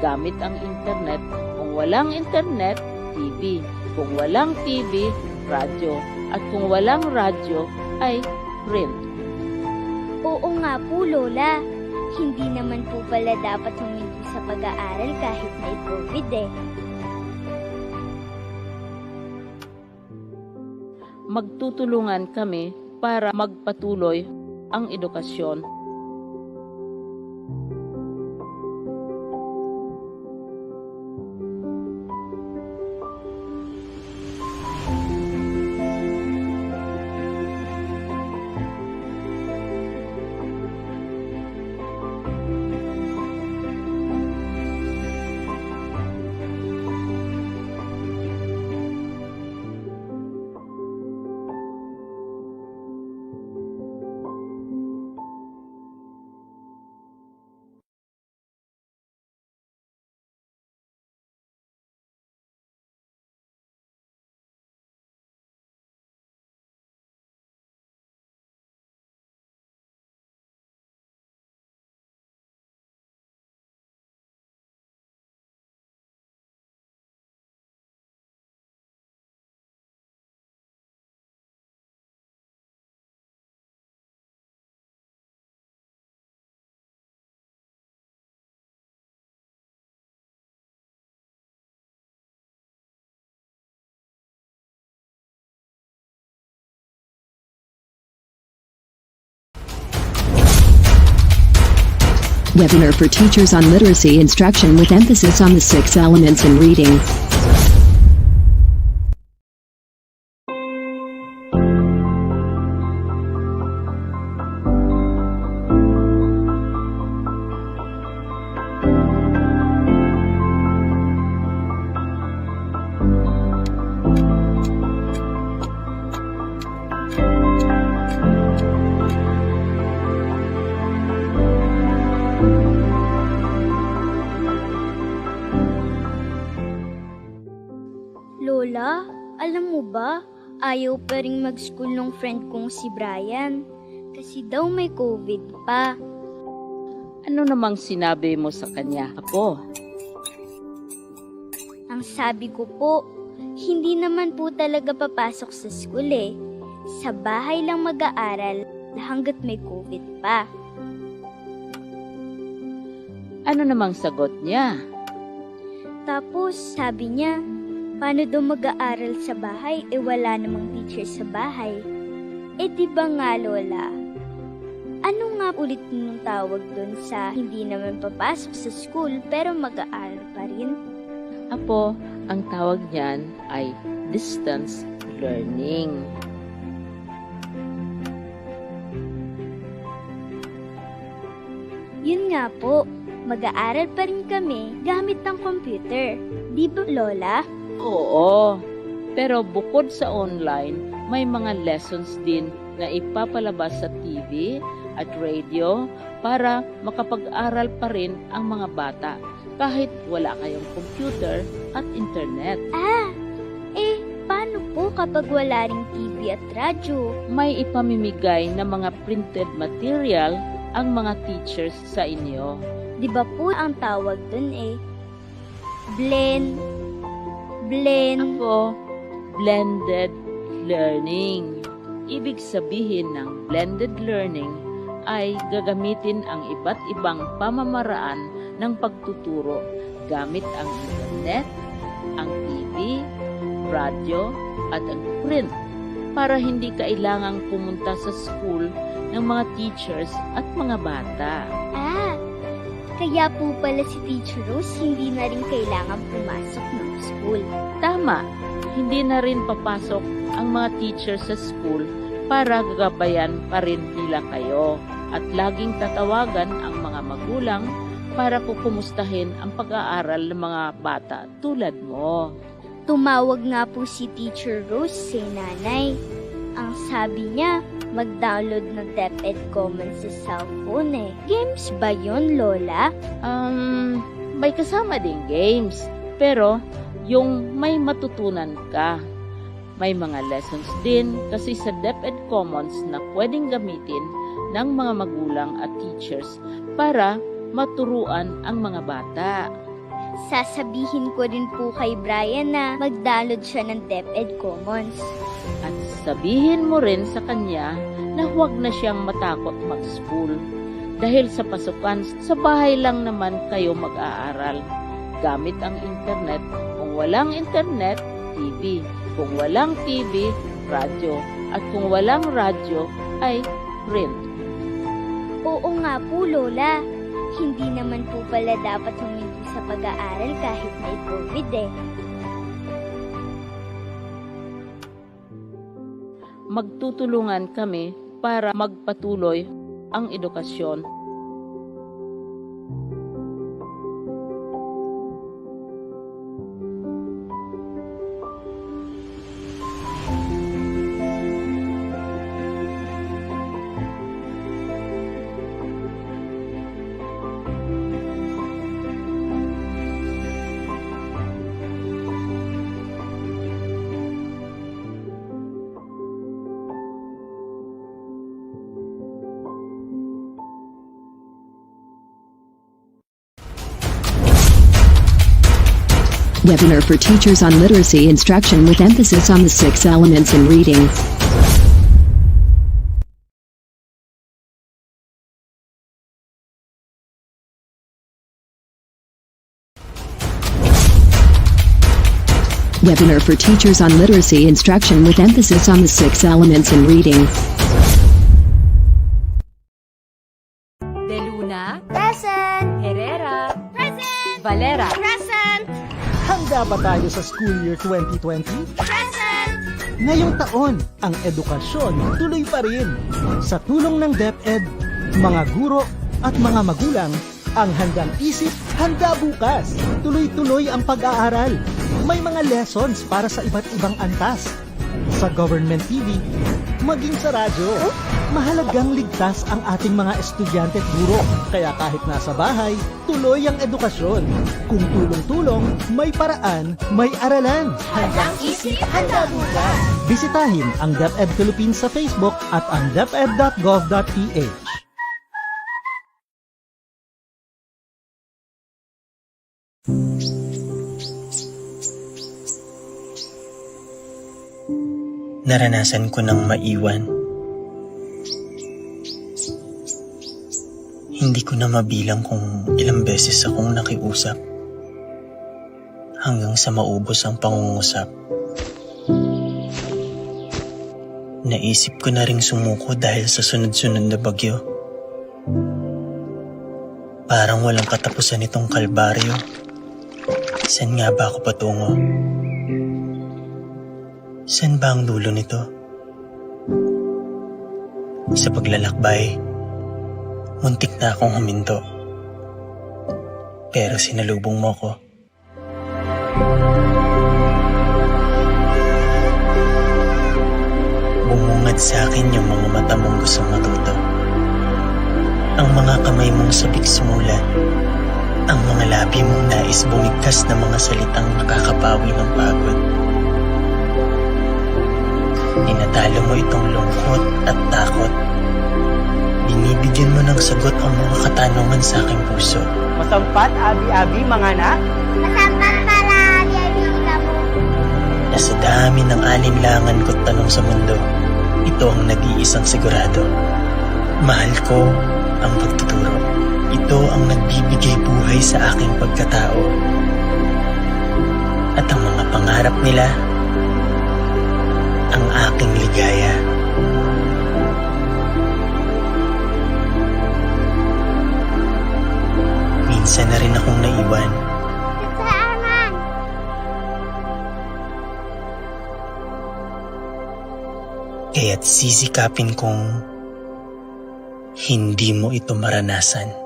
Gamit ang internet. Kung walang internet, TV. Kung walang TV, radyo. At kung walang radyo, ay print. Oo nga po, Lola. Hindi naman po pala dapat humindi sa pag-aaral kahit may COVID eh. Magtutulungan kami para magpatuloy ang edukasyon. Webinar for Teachers on Literacy Instruction with emphasis on the 6 elements in reading. Lola, alam mo ba, ayaw pa rin mag-school nung friend kong si Brian. Kasi daw may COVID pa. Ano namang sinabi mo sa kanya, Apo? Ang sabi ko po, hindi naman po talaga papasok sa school eh. Sa bahay lang mag-aaral hanggat may COVID pa. Ano namang sagot niya? Tapos sabi niya, paano daw mag-aaral sa bahay wala namang teacher sa bahay? Di ba nga, Lola? Ano nga ulit nung tawag dun sa hindi naman papasok sa school pero mag-aaral pa rin? Apo, ang tawag niyan ay distance learning. Yun nga po, mag-aaral pa rin kami gamit ng computer. Di ba, Lola? Oo, pero bukod sa online, may mga lessons din na ipapalabas sa TV at radio para makapag-aral pa rin ang mga bata kahit wala kayong computer at internet. Paano po kapag wala ring TV at radyo? May ipamimigay na mga printed material ang mga teachers sa inyo. Di ba po ang tawag dun blend? Ako, blended learning. Ibig sabihin ng blended learning ay gagamitin ang iba't ibang pamamaraan ng pagtuturo gamit ang internet, ang TV, radyo, at ang print para hindi kailangang pumunta sa school ng mga teachers at mga bata. Kaya po pala si Teacher Rose hindi na rin kailangan pumasok ng school. Tama, hindi na rin papasok ang mga teachers sa school para gagabayan pa rin nila kayo at laging tatawagan ang mga magulang para kukumustahin ang pag-aaral ng mga bata tulad mo. Tumawag nga po si Teacher Rose si nanay. Ang sabi niya, mag-download ng DepEd Commons sa cellphone Games ba yun, Lola? May kasama ding games, pero yung may matutunan ka. May mga lessons din kasi sa DepEd Commons na pwedeng gamitin ng mga magulang at teachers para maturuan ang mga bata. Sasabihin ko rin po kay Brian na mag-download siya ng DepEd Commons. At sabihin mo rin sa kanya na huwag na siyang matakot mag-school. Dahil sa pasukan, sa bahay lang naman kayo mag-aaral. Gamit ang internet. Kung walang internet, TV. Kung walang TV, radyo. At kung walang radyo, ay print. Oo nga po, Lola. Hindi naman po pala dapat huminto sa pag-aaral kahit may COVID eh. Magtutulungan kami para magpatuloy ang edukasyon. Webinar for teachers on literacy instruction with emphasis on the 6 elements in reading. Webinar for teachers on literacy instruction with emphasis on the 6 elements in reading. De Luna, Present! Herrera, Present! Valera, Present! Handa ba tayo sa school year 2020? Present! Ngayong taon, ang edukasyon tuloy pa rin. Sa tulong ng DepEd, mga guro at mga magulang, ang handang isip, handa bukas. Tuloy-tuloy ang pag-aaral. May mga lessons para sa iba't ibang antas. Sa government TV, maging sa radyo. Mahalagang ligtas ang ating mga estudyante at guro. Kaya kahit nasa bahay, tuloy ang edukasyon. Kung tulong-tulong, may paraan, may aralan. Handang isip, handa bukas. Bisitahin ang DepEd Philippines sa Facebook at ang deped.gov.ph. Naranasan ko ng maiwan. Hindi ko na mabilang kung ilang beses akong nakiusap hanggang sa maubos ang pangungusap. Naisip ko na ring sumuko dahil sa sunod-sunod na bagyo. Parang walang katapusan itong kalbaryo. Saan nga ba ako patungo? Saan ba ang dulo nito? Sa paglalakbay, muntik na akong huminto. Pero sinalubong mo ko. Bumungad sa akin yung mga mata mong gustong matuto. Ang mga kamay mong sabik sumulat. Ang mga labi mong nais bumigkas na mga salitang nakakapawi ng pagod. Tinatalo mo itong lungkot at takot. Binibigyan mo ng sagot ang mga katanungan sa aking puso. Masampat, abi-abi, mga anak. Masampat pala, Biabita mo. Na sa dami ng alinlangan ko't tanong sa mundo, ito ang nag-iisang sigurado. Mahal ko ang pagtuturo. Ito ang nagbibigay buhay sa aking pagkatao. At ang mga pangarap nila, ang aking ligaya. Minsan na rin akong naiwan. Nagsaarangan! Kaya't sisikapin kong hindi mo ito maranasan.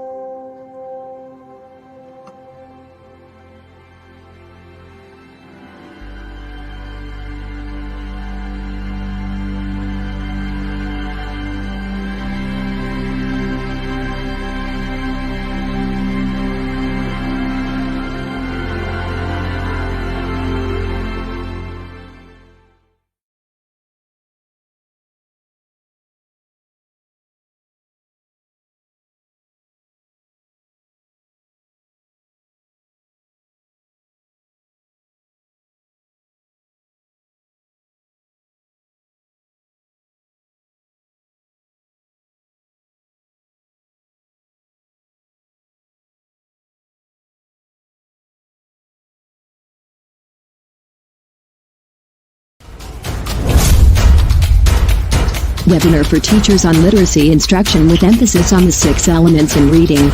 Webinar for teachers on literacy instruction with emphasis on the 6 elements in reading.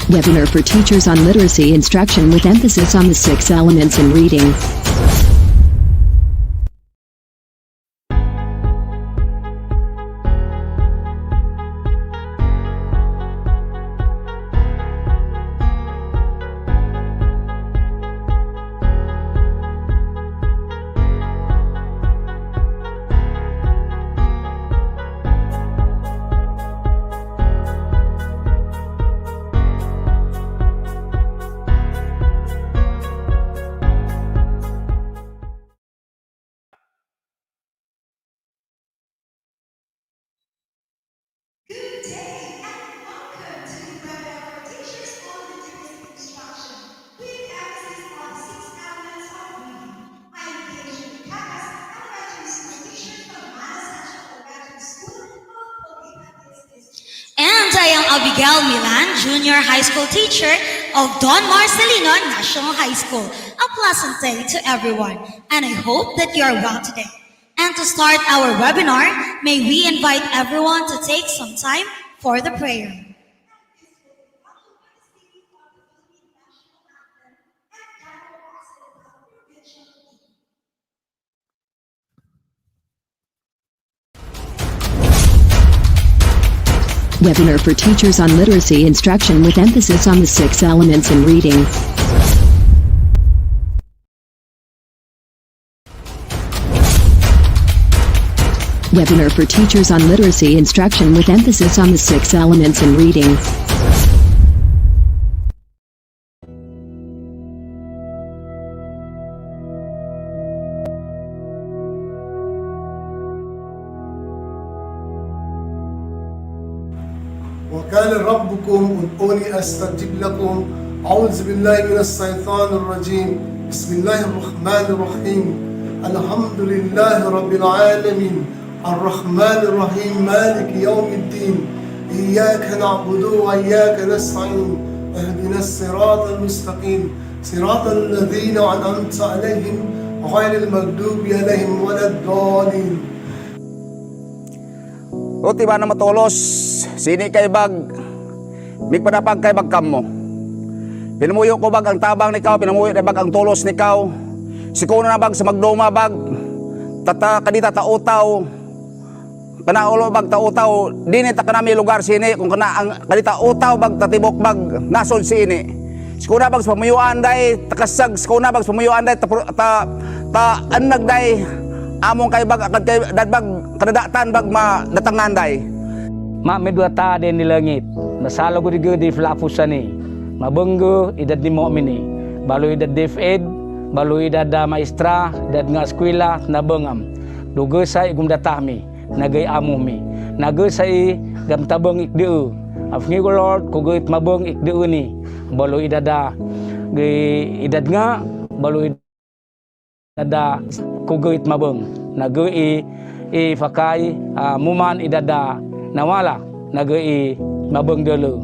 Webinar for teachers on literacy instruction with emphasis on the 6 elements in reading. Good day and welcome to the webinar for teachers on literacy instruction with emphasis on the 6 elements of reading. I am Keisha Kakas, elementary school teacher from Mana Central Elementary School of Pocahontas District. And I am Abigail Milan, junior high school teacher of Don Marcelino National High School. A pleasant day to everyone, and I hope that you are well today. And to start our webinar, may we invite everyone to take some time for the prayer. Webinar for teachers on literacy instruction with emphasis on the 6 elements in reading. Webinar for teachers on literacy instruction with emphasis on the 6 elements in reading. وقال ربكم ادعوني استجب لكم اعوذ بالله من الشيطان الرجيم بسم الله الرحمن الرحيم الحمد لله رب العالمين الرحمن الرحيم مالك يوم الدين إياك نعبد وإياك نستعين اهدنا الصراط المستقيم صراط الذين أنعمت عليهم غير المغضوب عليهم ولا الضالين. O tiba na matulos, sini kay bag, mig padapag kay bag mo. Pinamuyo ko bag ang tabang ni kau, pinamuyo kay bag ang tulos ni kau. Siko na bag sa magdoma bag, kadita tautaw, panaulo bag tautaw, dini ta kanami lugar sini, kung kana ang kadita utaw bag tatibok bag nasod sini. Siko na bag sa pamuyuan day, takasag, siko na bag sa pamuyuan day, ta anag day, among kay bag akad kay dadbag kadadatan bag ma datangan day. Ma medua ta den di langit. Nasalo ko di flapusan ni. Mabenggo idad ni mu'mini. Balu idad DepEd, balu idad maestra, idad nga eskwela na bengam. Dugo sa igum datami, nagay amu mi. Nago sa gam tabeng ikdeu. Afngi ko Lord ko gait mabeng ikdeu ni. Balu idada idad nga balu idada kugait mabeng nagui fakay muman idada nawala nagui mabeng dulu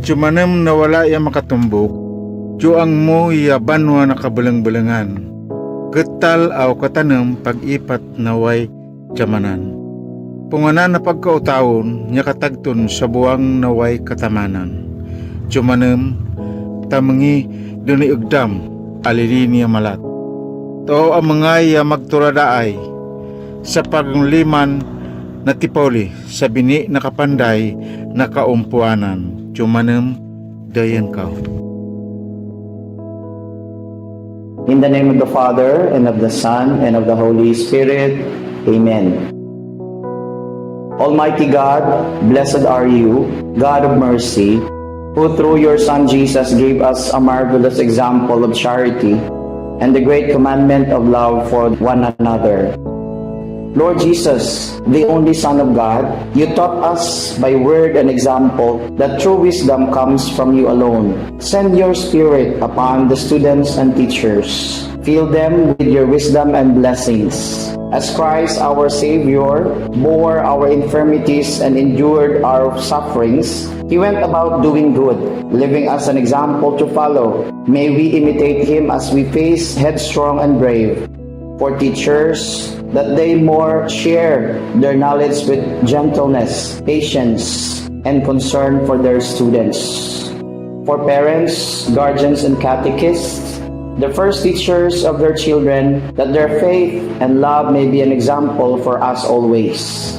cumanem nawala ya makatumbok juang mo ya banwa nakabelang-belengan getal aw katanem pag-ipat naway jamanan punganan na pagkautaon nya katagton sa buwang naway katamanan cumanem tamengi duni ugdam alilini malat to ang mga magturadaay sa pagliman na tipoli sa bini nakapanday na kaumpuanan cumanem dayan kao. In the name of the Father and of the Son and of the Holy Spirit, Amen. Almighty God, blessed are you, God of mercy, who through your Son Jesus gave us a marvelous example of charity and the great commandment of love for one another. Lord Jesus, the only Son of God, you taught us by word and example that true wisdom comes from you alone. Send your Spirit upon the students and teachers. Fill them with your wisdom and blessings. As Christ our Savior bore our infirmities and endured our sufferings, He went about doing good, living as an example to follow. May we imitate Him as we face headstrong and brave. For teachers, that they more share their knowledge with gentleness, patience, and concern for their students. For parents, guardians, and catechists, the first teachers of their children, that their faith and love may be an example for us always.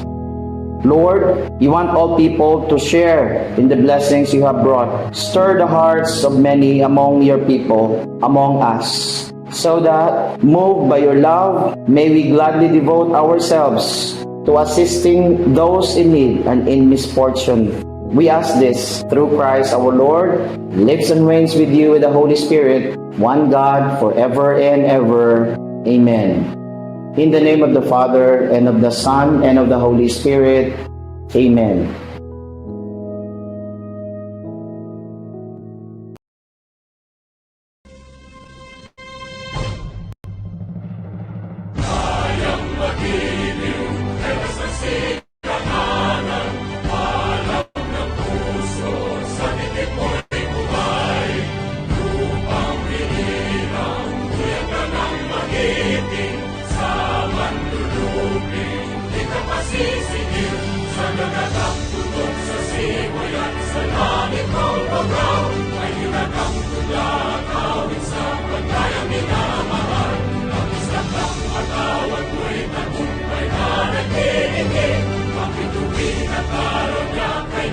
Lord, you want all people to share in the blessings you have brought. Stir the hearts of many among your people, among us, so that, moved by your love, may we gladly devote ourselves to assisting those in need and in misfortune. We ask this through Christ our Lord, who lives and reigns with you with the Holy Spirit, one God, forever and ever. Amen. In the name of the Father, and of the Son, and of the Holy Spirit. Amen. Kay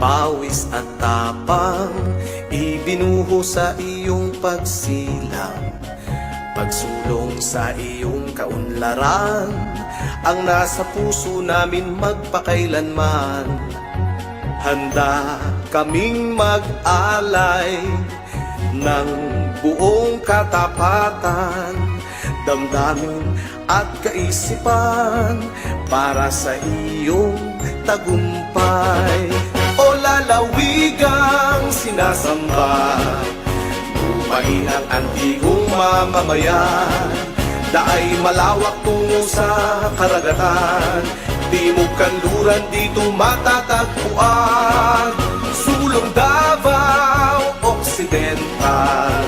pawis at tapang, ibinuho sa iyong pagsilang. Pagsulong sa iyong kaunlaran, ang nasa puso namin magpakailanman. Handa kaming mag-alay ng buong katapatan, damdamin at kaisipan para sa iyong tagumpay. O lalawigang sinasamba, lupain ang antigong mamamayan, daay malawak tungo sa karagatan, timog kanluran dito matatagpuan. Sulong Davao Occidental,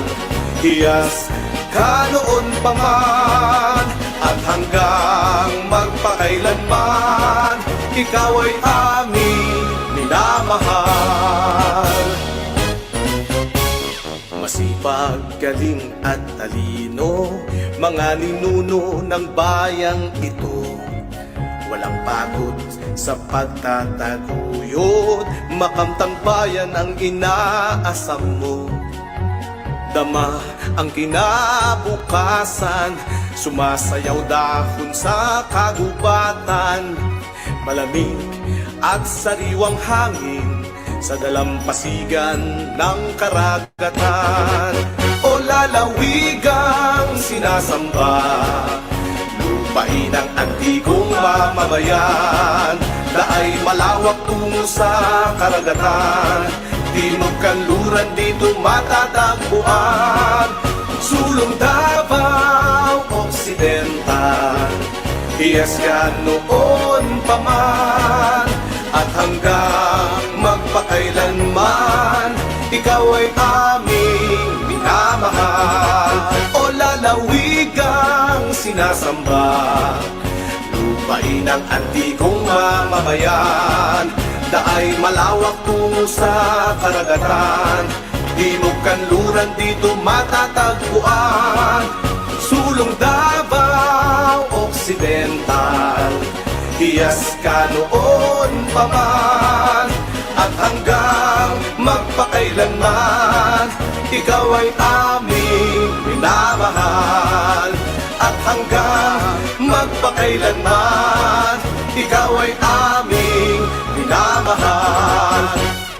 hiyas ka noon pa man, at hanggang magpakailanman, ikaw ay aming minamahal. Masipag, galing at talino, mga ninuno ng bayang ito. Walang pagod sa pagtataguyod, makamtang bayan ang inaasam mo. Dama ang kinabukasan, sumasayaw dahon sa kagubatan. Malamig at sariwang hangin sa dalampasigan ng karagatan. O lalawigang sinasamba, lupain ang antigong mamamayan, daay malawak tungo sa karagatan, timog kanluran dito matatagpuan. Sulong Davao Occidental, hiyas ka noon pa man, at hanggang magpakailanman, ikaw ay aming minamahal. O lalawigang sinasamba, lupain ang antigong mamamayan, daay malawak tungo sa karagatan, timog kanluran dito matatagpuan. Sulong Davao Occidental, hiyas ka noon pa man, at hanggang magpakailanman, ikaw ay aming minamahal. At hanggang magpakailanman, ikaw ay aming minamahal.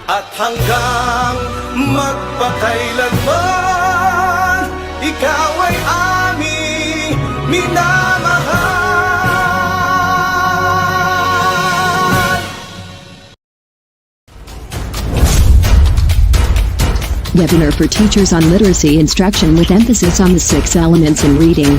At hanggang magpakailanman, ikaw ay aming minamahal. Webinar for teachers on literacy instruction with emphasis on the 6 elements in reading.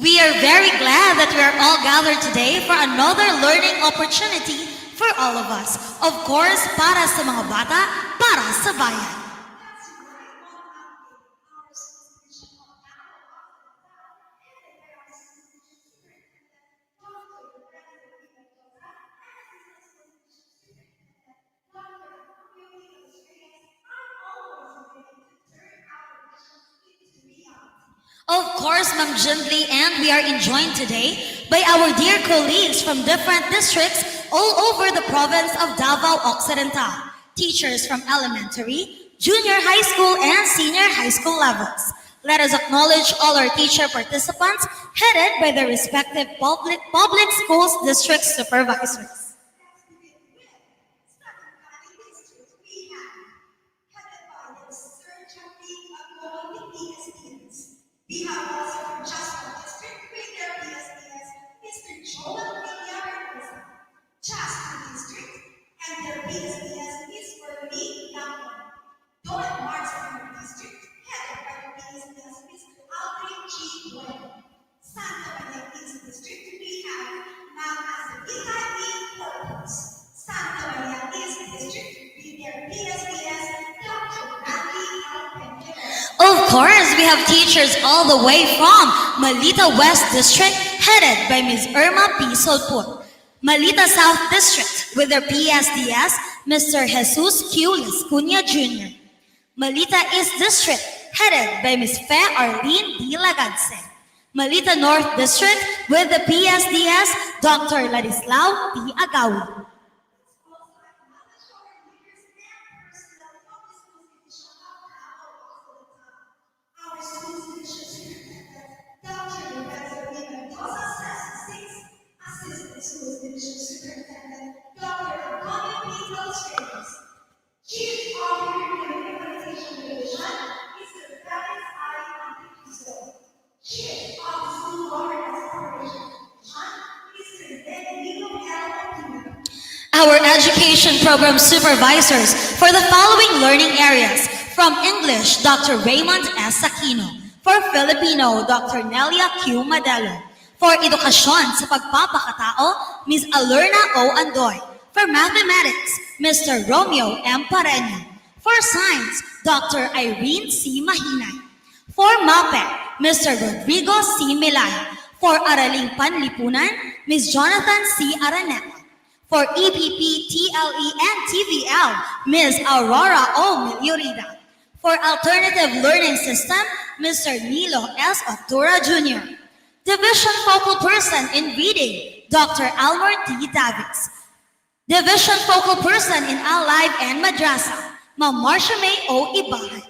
We are very glad that we are all gathered today for another learning opportunity for all of us. Of course, para sa mga bata, para sa bayan. Of course, Ma'am Jindli, and we are joined today by our dear colleagues from different districts all over the province of Davao Occidental. Teachers from elementary, junior high school, and senior high school levels. Let us acknowledge all our teacher participants headed by their respective public schools district supervisors. We have also from Jasper District with their PSPS, Mr. Joel Villarreal, Jasper District, and their PSPS, Ms. Bernie Gamble. Don Martin District, headed by the PSPS, Mr. Aldrin G. Bueno. Santa Maria East District, we have now as the BIE Corpus. Santa Maria East District with their PSPS, Dr. Randy Alpengero. Of course, we have teachers all the way from Malita West District, headed by Ms. Irma P. Sodpur. Malita South District, with their PSDS, Mr. Jesus Q. Lascuña Jr. Malita East District, headed by Ms. Fe Arlene D. Lagadse. Malita North District with the PSDS, Dr. Ladislao P. Agaw. Our education program supervisors for the following learning areas. From English, Dr. Raymond S. Aquino. For Filipino, Dr. Nelia Q. Madelo. For Edukasyon sa Pagpapakatao, Ms. Alerna O. Andoy. For Mathematics, Mr. Romeo M. Pareño. For Science, Dr. Irene C. Mahinay. For MAPE, Mr. Rodrigo C. Milay. For Araling Panlipunan, Ms. Jonathan C. Araneta. For EPP, TLE, and TVL, Ms. Aurora O. Miliorida. For Alternative Learning System, Mr. Nilo S. Octura Jr. Division Focal Person in Reading, Dr. Almer T. Davids. Division Focal Person in Alive and Madrasa, Ma'am Marcia May O. Ibahay.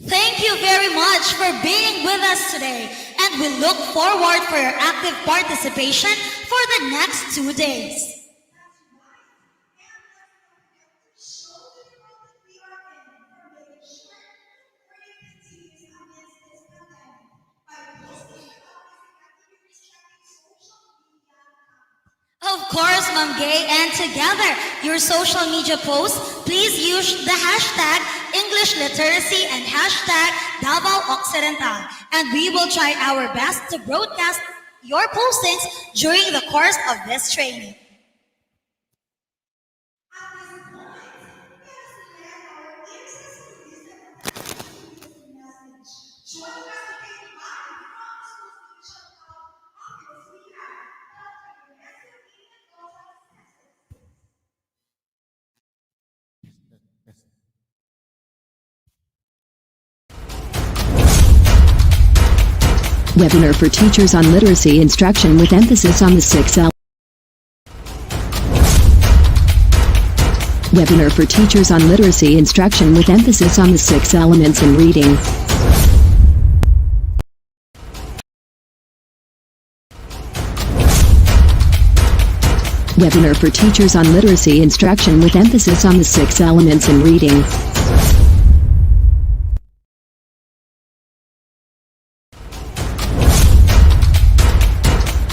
Thank you very much for being with us today, and we look forward for your active participation for the next 2 days. Of course, Ma'am Gay, and together, your social media posts, please use the hashtag English Literacy and hashtag Davao Occidental, and we will try our best to broadcast your postings during the course of this training. Webinar for teachers on literacy instruction with emphasis on the 6L. Webinar for teachers on literacy instruction with emphasis on the 6 elements in reading. Webinar for teachers on literacy instruction with emphasis on the 6 elements in reading.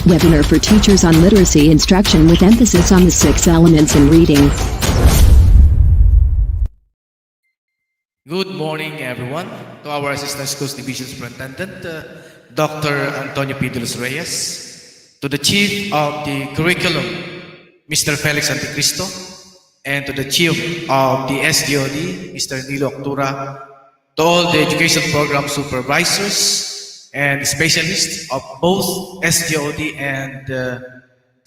Webinar for teachers on literacy instruction with emphasis on the 6 elements in reading. Good morning, everyone. To our Assistant Schools Division Superintendent, Dr. Antonio P. De Los Reyes, to the Chief of the Curriculum, Mr. Felix Anticristo, and to the Chief of the SDOD, Mr. Nilo Octura, to all the Education Program Supervisors and specialists of both SDOD and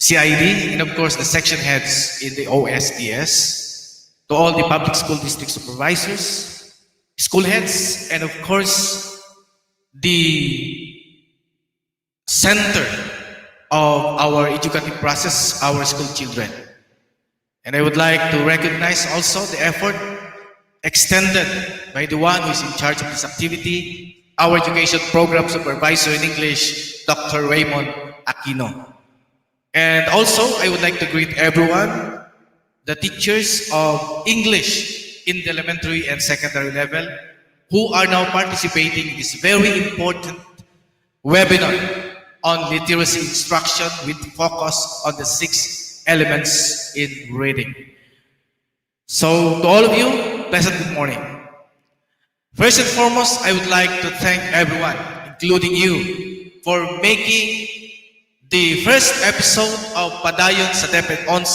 CID, and of course the section heads in the OSDS, to all the public school district supervisors, school heads, and of course the center of our educative process, our school children. And I would like to recognize also the effort extended by the one who is in charge of this activity, our Education Program Supervisor in English, Dr. Raymond Aquino. And also, I would like to greet everyone, the teachers of English in the elementary and secondary level, who are now participating in this very important webinar on literacy instruction with focus on the 6 elements in reading. So, to all of you, pleasant good morning. First and foremost, I would like to thank everyone, including you, for making the first episode of Padayon sa DepEd 11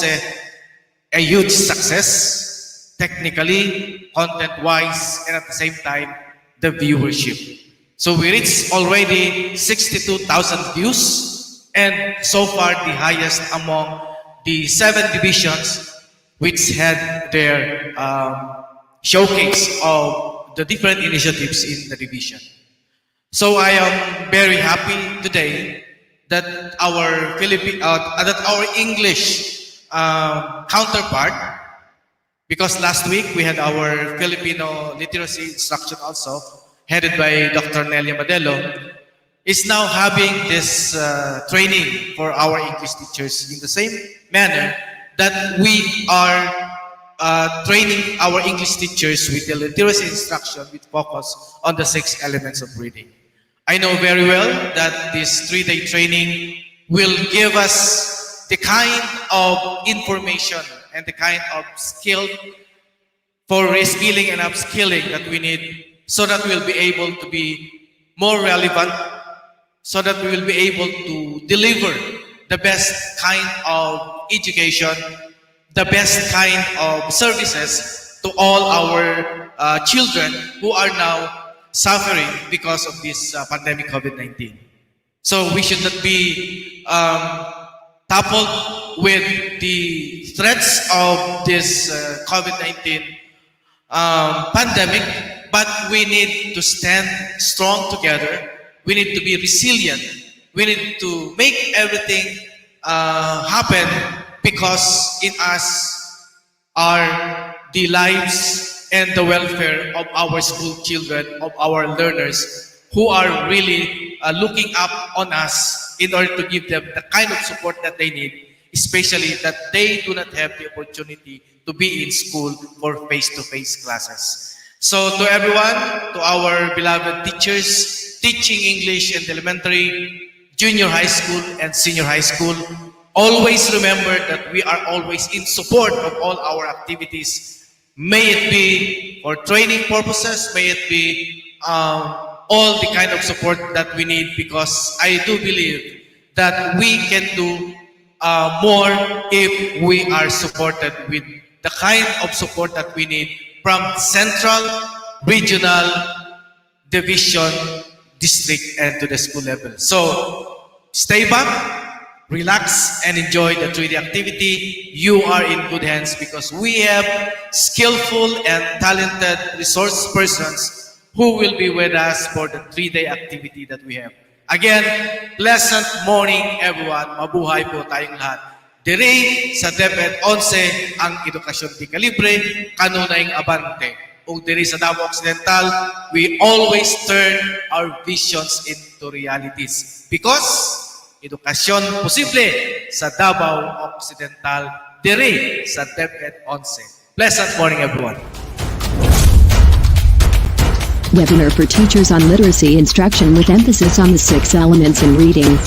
a huge success, technically, content-wise, and at the same time, the viewership. So we reached already 62,000 views, and so far the highest among the 7 divisions which had their showcase of the different initiatives in the division. So I am very happy today that our English counterpart, because last week we had our Filipino literacy instruction also, headed by Dr. Nelia Madelo, is now having this training for our English teachers in the same manner that we are training our English teachers with the literacy instruction with focus on the 6 elements of reading. I know very well that this 3-day training will give us the kind of information and the kind of skill for reskilling and upskilling that we need, so that we'll be able to be more relevant, so that we will be able to deliver the best kind of education, the best kind of services to all our children who are now suffering because of this pandemic COVID-19. So we should not be toppled with the threats of this COVID-19 pandemic, but we need to stand strong together. We need to be resilient. We need to make everything happen, because in us are the lives and the welfare of our school children, of our learners, who are really looking up on us in order to give them the kind of support that they need, especially that they do not have the opportunity to be in school for face-to-face classes. So to everyone, to our beloved teachers teaching English in elementary, junior high school, and senior high school, always remember that we are always in support of all our activities. May it be for training purposes, may it be all the kind of support that we need, because I do believe that we can do more if we are supported with the kind of support that we need from central, regional, division, district, and to the school level. So stay back, relax, and enjoy the 3D activity. You are in good hands, because we have skillful and talented resource persons who will be with us for the 3-day activity that we have. Again, pleasant morning everyone. Mabuhay po tayong lahat. Diri sa DepEd 11 ang edukasyon di kalibre, kanunay abante. Ug diri sa Davao Occidental, we always turn our visions into realities, because edukasyon posible sa Davao Occidental, diri sa DepEd 11. Pleasant morning everyone. Webinar for teachers on literacy instruction with emphasis on the 6 elements in reading.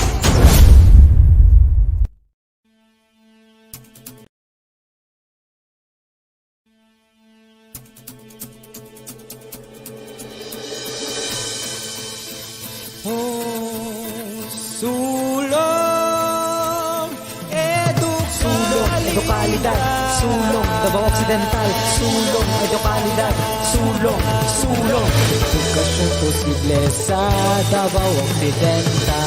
Edukalidad, sulong, Davao Occidental, sulong, edukalidad, sulong, sulong, edukasyon posible sa Davao Occidental.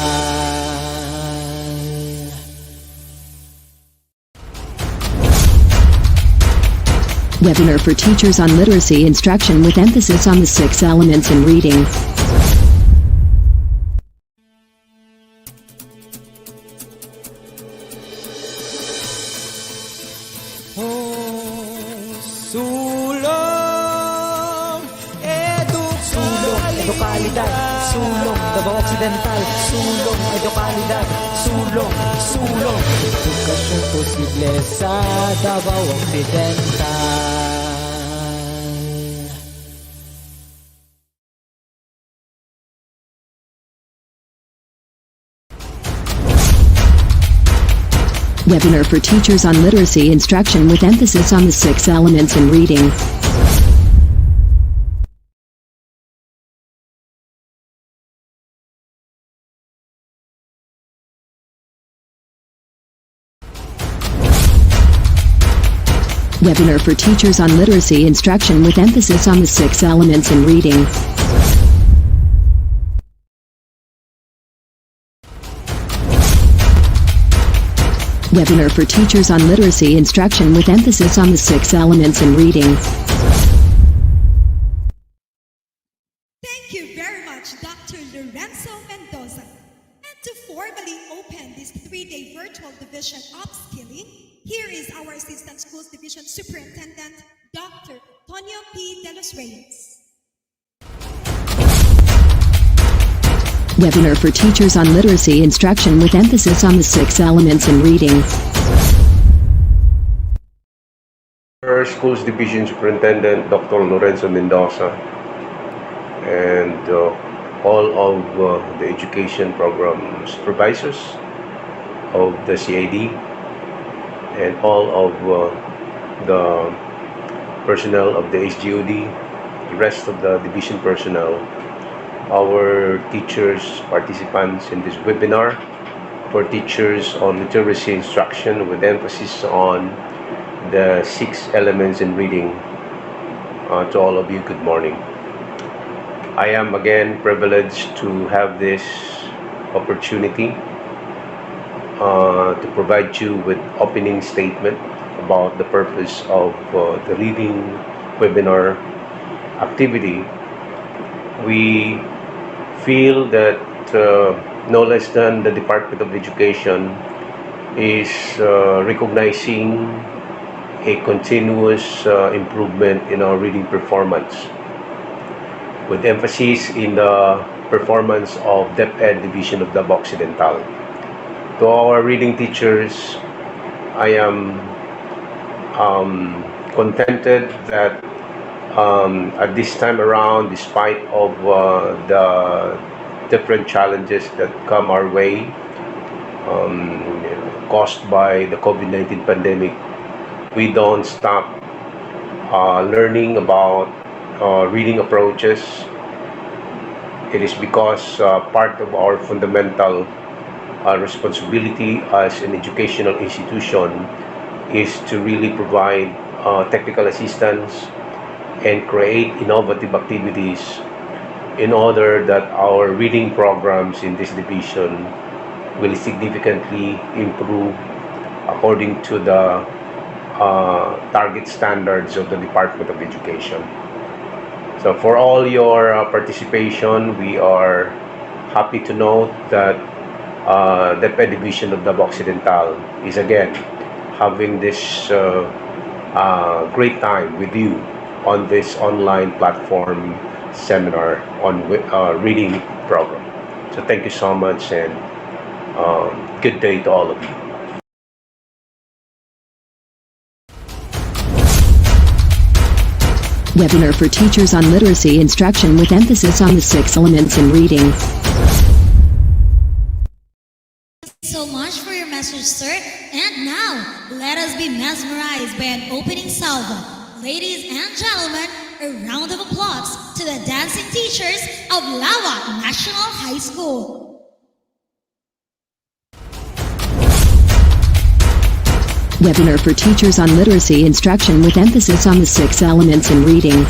Webinar for teachers on literacy instruction with emphasis on the 6 elements in reading. Edukalidad, sulong, Davao Occidental, sulong, edukalidad, sulong, sulong, edukasyon posible sa Davao Occidental. Webinar for teachers on literacy instruction with emphasis on the 6 elements in reading. Webinar for teachers on literacy instruction with emphasis on the 6 elements in reading. Webinar for teachers on literacy instruction with emphasis on the 6 elements in reading. Thank you very much, Dr. Lorenzo Mendoza. And to formally open this 3-day virtual division upskilling, here is our Assistant Schools Division Superintendent, Dr. Tonio P. De Los Reyes. Webinar for teachers on literacy instruction with emphasis on the 6 elements in reading. Our Schools Division Superintendent, Dr. Lorenzo Mendoza, and all of the education program supervisors of the CID, and all of the personnel of the HGOD, the rest of the division personnel, our teachers, participants in this webinar for teachers on literacy instruction with emphasis on the 6 elements in reading. To all of you, good morning. I am again privileged to have this opportunity to provide you with opening statement about the purpose of the reading webinar activity. We feel that no less than the Department of Education is recognizing a continuous improvement in our reading performance, with emphasis in the performance of DepEd Division of Davao Occidental. To our reading teachers, I am contented that at this time around, despite of the different challenges that come our way caused by the COVID-19 pandemic, we don't stop learning about reading approaches. It is because part of our fundamental responsibility as an educational institution is to really provide technical assistance and create innovative activities in order that our reading programs in this division will significantly improve according to the target standards of the Department of Education. So for all your participation, we are happy to note that the DepEd Division of Davao Occidental is again having this great time with you on this online platform seminar on reading program. So thank you so much, and good day to all of you. Webinar for teachers on literacy instruction with emphasis on the 6 elements in reading. So much for your message, sir. And now, let us be mesmerized by an opening salvo. Ladies and gentlemen, a round of applause to the dancing teachers of Lawa National High School. Webinar for teachers on literacy instruction with emphasis on the 6 elements in reading.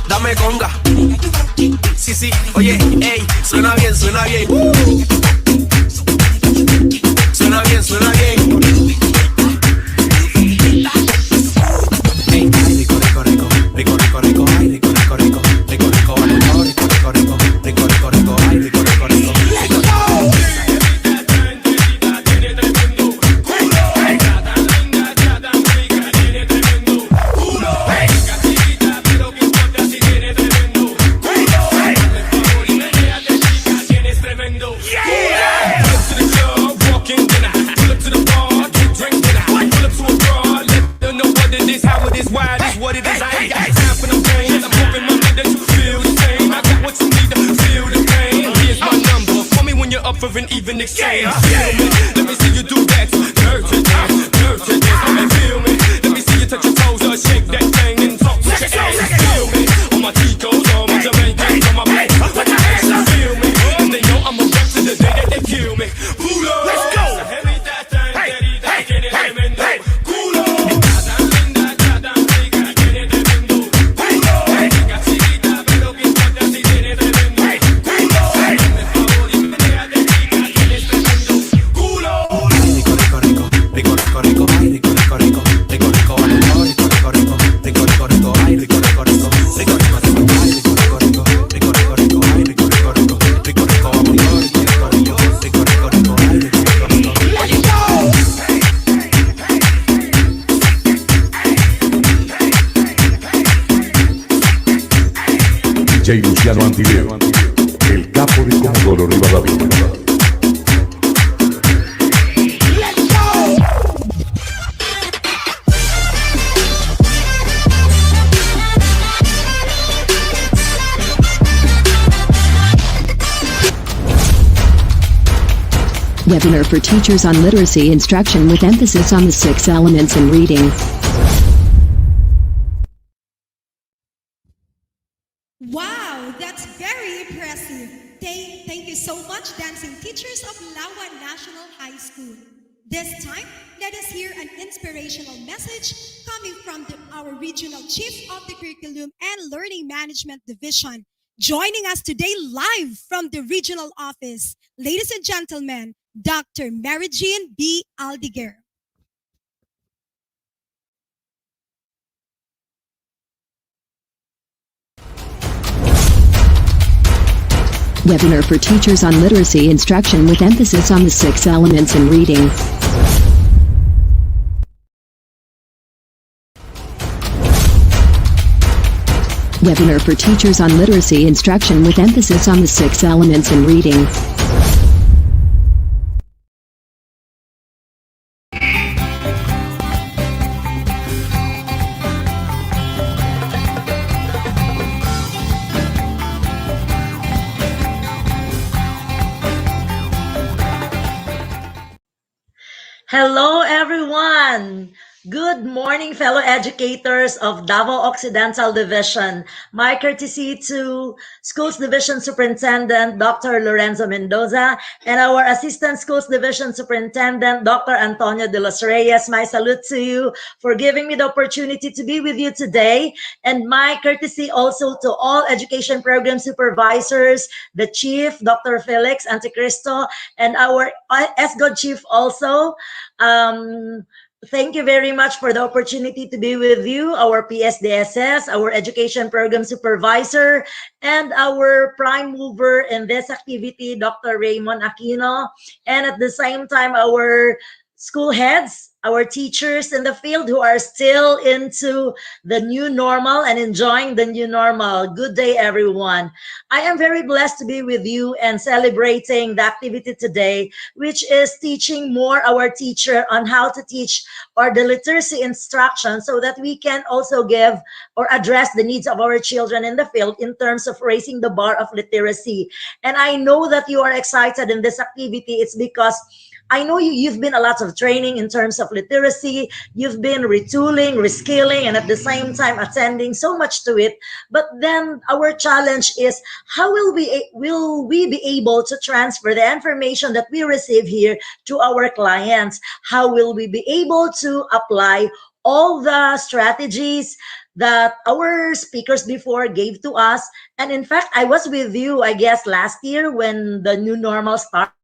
Dame conga. Sí, sí, oye, ey, suena bien, suena bien. Suena bien, suena bien. Ey, rico, rico, rico, rico, rico, rico, ay, rico, rico, rico, rico, rico, rico, rico, rico, rico, rico, rico, ay, rico, rico, rico. you're up for an even exchange. Feel me? Let me see you do that. Dirty dance, dirty dance. Hey, feel me? Let me see you touch your toes or shake that thing and talk with your ass. Feel me? On my Ticos, on my Jamaicans, on my black. Put your hands up. Feel me? And they know I'm a rep to the day that they kill me. Pull up. Let's go. Hey, hey, hey, hey. Culo. DJ Luciano Antileo, el capo de Comodoro Rivadavia. Webinar for teachers on literacy instruction with emphasis on the 6 elements in reading. Wow, that's very impressive. Thank you so much, dancing teachers of Lawa National High School. This time, let us hear an inspirational message coming from our Regional Chief of the Curriculum and Learning Management Division. Joining us today live from the regional office, ladies and gentlemen, Dr. Mary Jean B. Aldiger. Webinar for teachers on literacy instruction with emphasis on the 6 elements in reading. Webinar for teachers on literacy instruction with emphasis on the 6 elements in reading. Hello, everyone. Good morning, fellow educators of Davao Occidental Division. My courtesy to Schools Division Superintendent Dr. Lorenzo Mendoza and our Assistant Schools Division Superintendent Dr. Antonio de los Reyes. My salute to you for giving me the opportunity to be with you today. And my courtesy also to all education program supervisors, the Chief, Dr. Felix Anticristo, and our SGOD Chief also. Thank you very much for the opportunity to be with you, our PSDSS, our Education Program Supervisor, and our prime mover in this activity, Dr. Raymond Aquino, and at the same time, our school heads, our teachers in the field who are still into the new normal and enjoying the new normal. Good day, everyone. I am very blessed to be with you and celebrating the activity today, which is teaching more our teacher on how to teach or the literacy instruction so that we can also give or address the needs of our children in the field in terms of raising the bar of literacy. And I know that you are excited in this activity. It's because I know you've been a lot of training in terms of literacy. You've been retooling, reskilling, and at the same time attending so much to it. But then our challenge is how will we be able to transfer the information that we receive here to our clients? How will we be able to apply all the strategies that our speakers before gave to us? And in fact, I was with you, I guess, last year when the new normal started.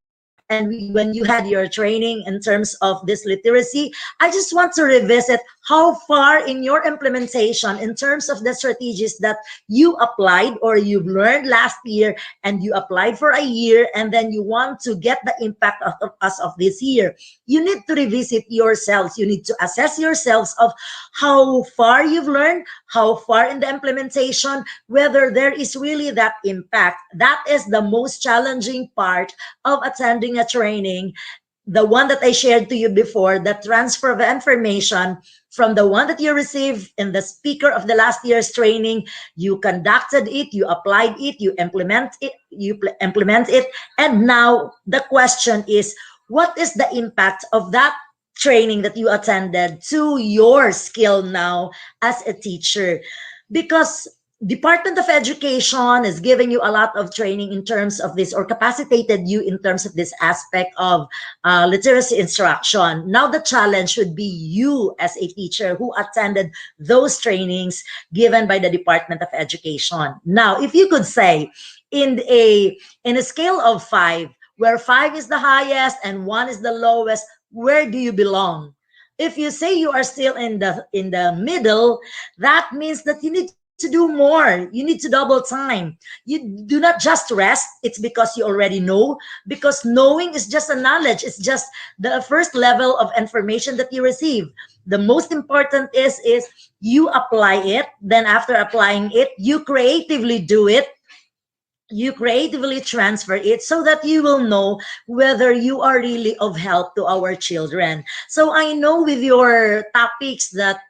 And when you had your training in terms of this literacy, I just want to revisit how far in your implementation in terms of the strategies that you applied or you've learned last year and you applied for a year and then you want to get the impact of this year. You need to revisit yourselves. You need to assess yourselves of how far you've learned, how far in the implementation, whether there is really that impact. That is the most challenging part of attending a training. the one that I shared to you before, the transfer of information from the one that you received in the speaker of the last year's training, you conducted it, you applied it, you implement it, and now the question is, what is the impact of that training that you attended to your skill now as a teacher? Because Department of Education is giving you a lot of training in terms of this, or capacitated you in terms of this aspect of literacy instruction. Now the challenge should be you as a teacher who attended those trainings given by the Department of Education. Now, if you could say in a scale of 5, where 5 is the highest and 1 is the lowest, where do you belong? If you say you are still in the middle, that means that you need to do more. You need to double time. You do not just rest. It's because you already know, because knowing is just a knowledge. It's just the first level of information that you receive. The most important is you apply it. Then after applying it, you creatively do it. You creatively transfer it so that you will know whether you are really of help to our children. So I know with your topics that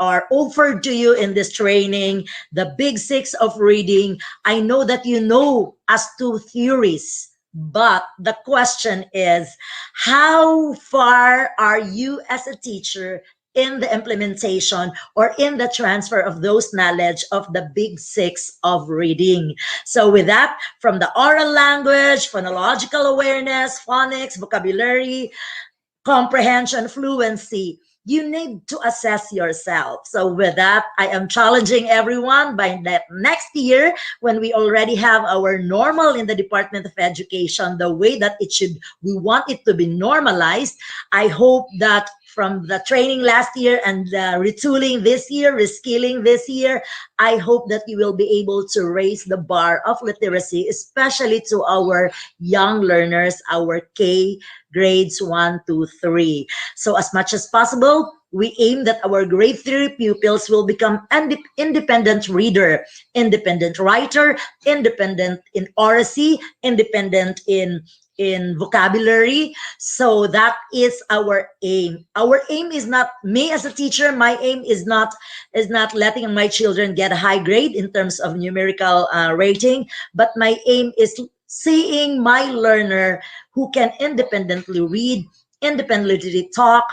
are offered to you in this training, the big 6 of reading, I know that you know as to theories, but the question is, how far are you as a teacher in the implementation or in the transfer of those knowledge of the big 6 of reading? So with that, from the oral language, phonological awareness, phonics, vocabulary, comprehension, fluency, you need to assess yourself. So with that, I am challenging everyone by that next year, when we already have our normal in the Department of Education, the way that we want it to be normalized. I hope that from the training last year and the retooling this year, reskilling this year, I hope that you will be able to raise the bar of literacy, especially to our young learners, our K grades 1, 2, 3. So as much as possible, we aim that our grade 3 pupils will become independent reader, independent writer, independent in oracy, independent in vocabulary. So that is our aim. Our aim is not, me as a teacher, my aim is not letting my children get a high grade in terms of numerical rating, but my aim is seeing my learner who can independently read, independently talk,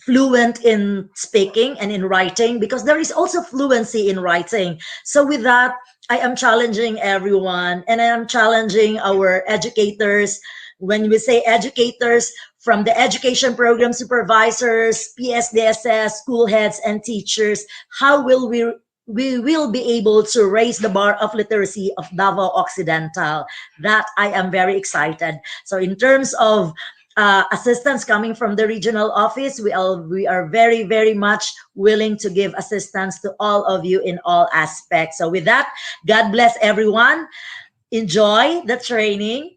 fluent in speaking and in writing, because there is also fluency in writing. So with that, I am challenging everyone, and I am challenging our educators. When we say educators, from the education program supervisors, PSDSS, school heads, and teachers, how will we will be able to raise the bar of literacy of Davao Occidental? That I am very excited. So in terms of assistance coming from the regional office, we are very, very much willing to give assistance to all of you in all aspects. So with that, God bless everyone. Enjoy the training.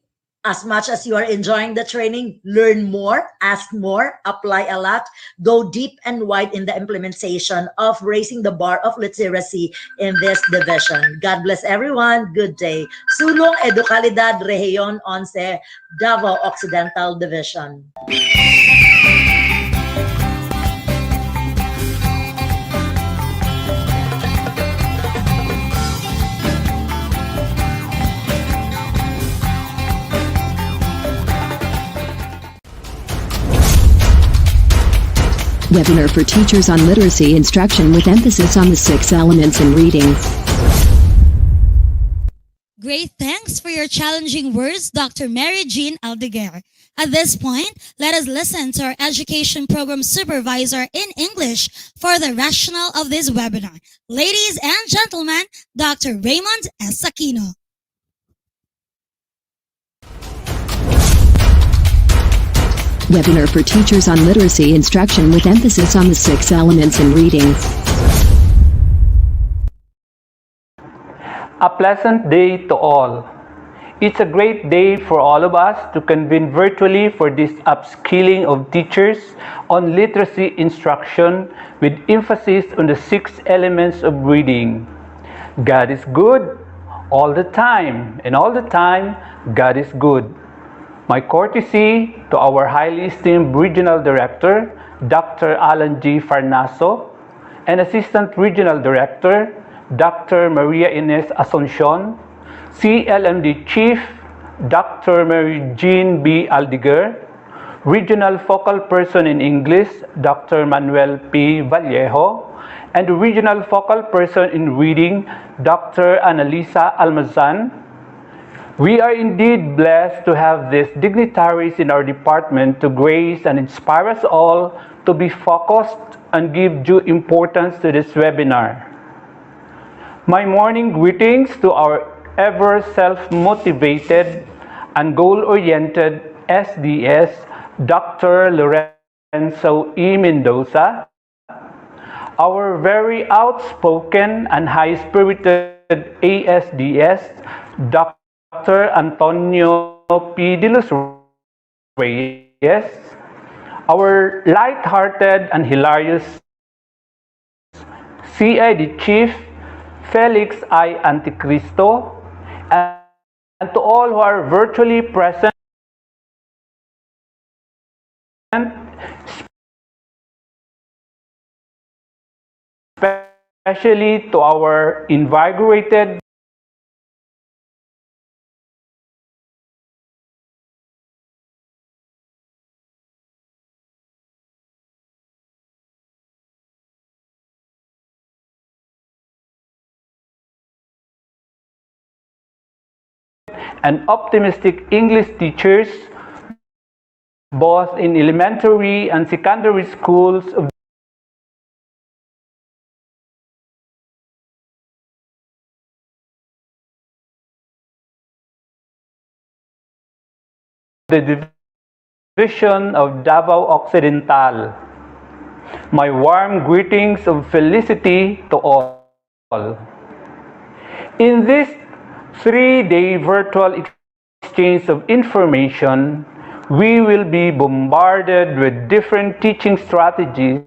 As much as you are enjoying the training, learn more, ask more, apply a lot, go deep and wide in the implementation of raising the bar of literacy in this division. God bless everyone. Good day. Sulong Educalidad, Rehiyon 11, Davao Occidental Division. Webinar for teachers on literacy instruction with emphasis on the 6 elements in reading. Great thanks for your challenging words, Dr. Mary Jean Aldeguer. At this point, let us listen to our education program supervisor in English for the rationale of this webinar. Ladies and gentlemen, Dr. Raymond S. Aquino. Webinar for teachers on literacy instruction with emphasis on the 6 elements in reading. A pleasant day to all. It's a great day for all of us to convene virtually for this upskilling of teachers on literacy instruction with emphasis on the 6 elements of reading. God is good all the time, and all the time, God is good. My courtesy to our highly esteemed Regional Director, Dr. Alan G. Farnaso, and Assistant Regional Director, Dr. Maria Ines Asuncion, CLMD Chief, Dr. Mary Jean B. Aldiger, Regional Focal Person in English, Dr. Manuel P. Vallejo, and the Regional Focal Person in Reading, Dr. Annalisa Almazan. We are indeed blessed to have these dignitaries in our department to grace and inspire us all to be focused and give due importance to this webinar. My morning greetings to our ever self-motivated and goal-oriented SDS, Dr. Lorenzo E. Mendoza, our very outspoken and high-spirited ASDS, Dr. Antonio P. De Los Reyes, our light-hearted and hilarious CID Chief, Felix I. Anticristo, and to all who are virtually present, especially to our invigorated and optimistic English teachers, both in elementary and secondary schools of the Division of Davao Occidental. My warm greetings of felicity to all. In this 3-day virtual exchange of information, we will be bombarded with different teaching strategies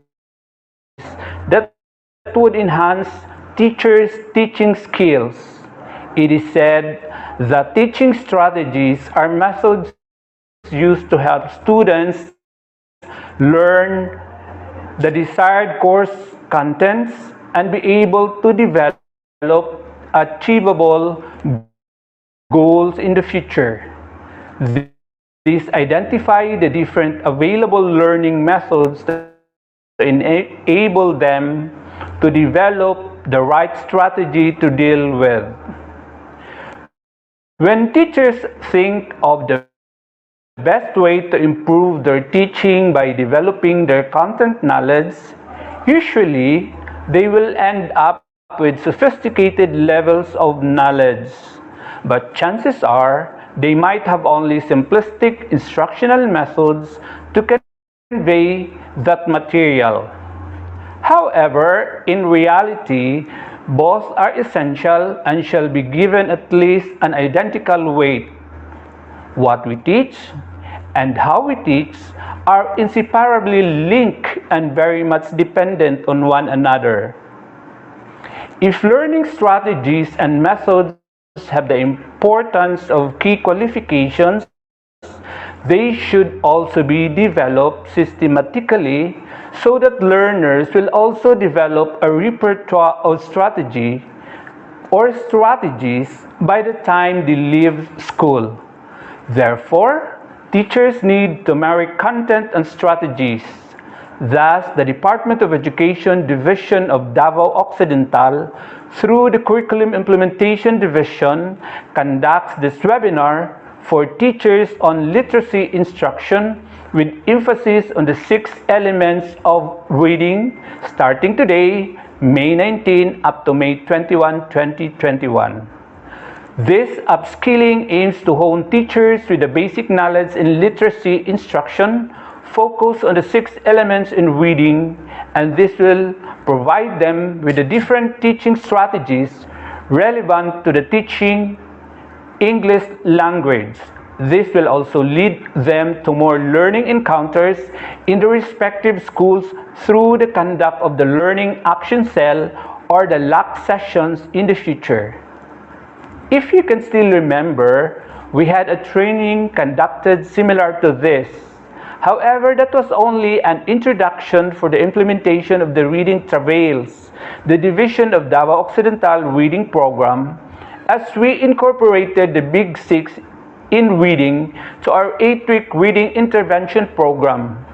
that would enhance teachers' teaching skills. It is said that teaching strategies are methods used to help students learn the desired course contents and be able to develop achievable goals in the future. These identify the different available learning methods to enable them to develop the right strategy to deal with. When teachers think of the best way to improve their teaching by developing their content knowledge, usually they will end up with sophisticated levels of knowledge. But chances are they might have only simplistic instructional methods to convey that material. However, in reality, both are essential and shall be given at least an identical weight. What we teach and how we teach are inseparably linked and very much dependent on one another. If learning strategies and methods have the importance of key qualifications, they should also be developed systematically so that learners will also develop a repertoire of strategy or strategies by the time they leave school. Therefore, teachers need to marry content and strategies. Thus, the Department of Education Division of Davao Occidental, through the Curriculum Implementation Division, conducts this webinar for teachers on literacy instruction with emphasis on the 6 elements of reading starting today, May 19 up to May 21, 2021. This upskilling aims to hone teachers with the basic knowledge in literacy instruction, focus on the 6 elements in reading, and this will provide them with the different teaching strategies relevant to the teaching English language. This will also lead them to more learning encounters in the respective schools through the conduct of the Learning Action Cell or the LAC sessions in the future. If you can still remember, we had a training conducted similar to this. However, that was only an introduction for the implementation of the Reading Travails, the division of Davao Occidental Reading Program, as we incorporated the Big Six in reading to our 8-week reading intervention program.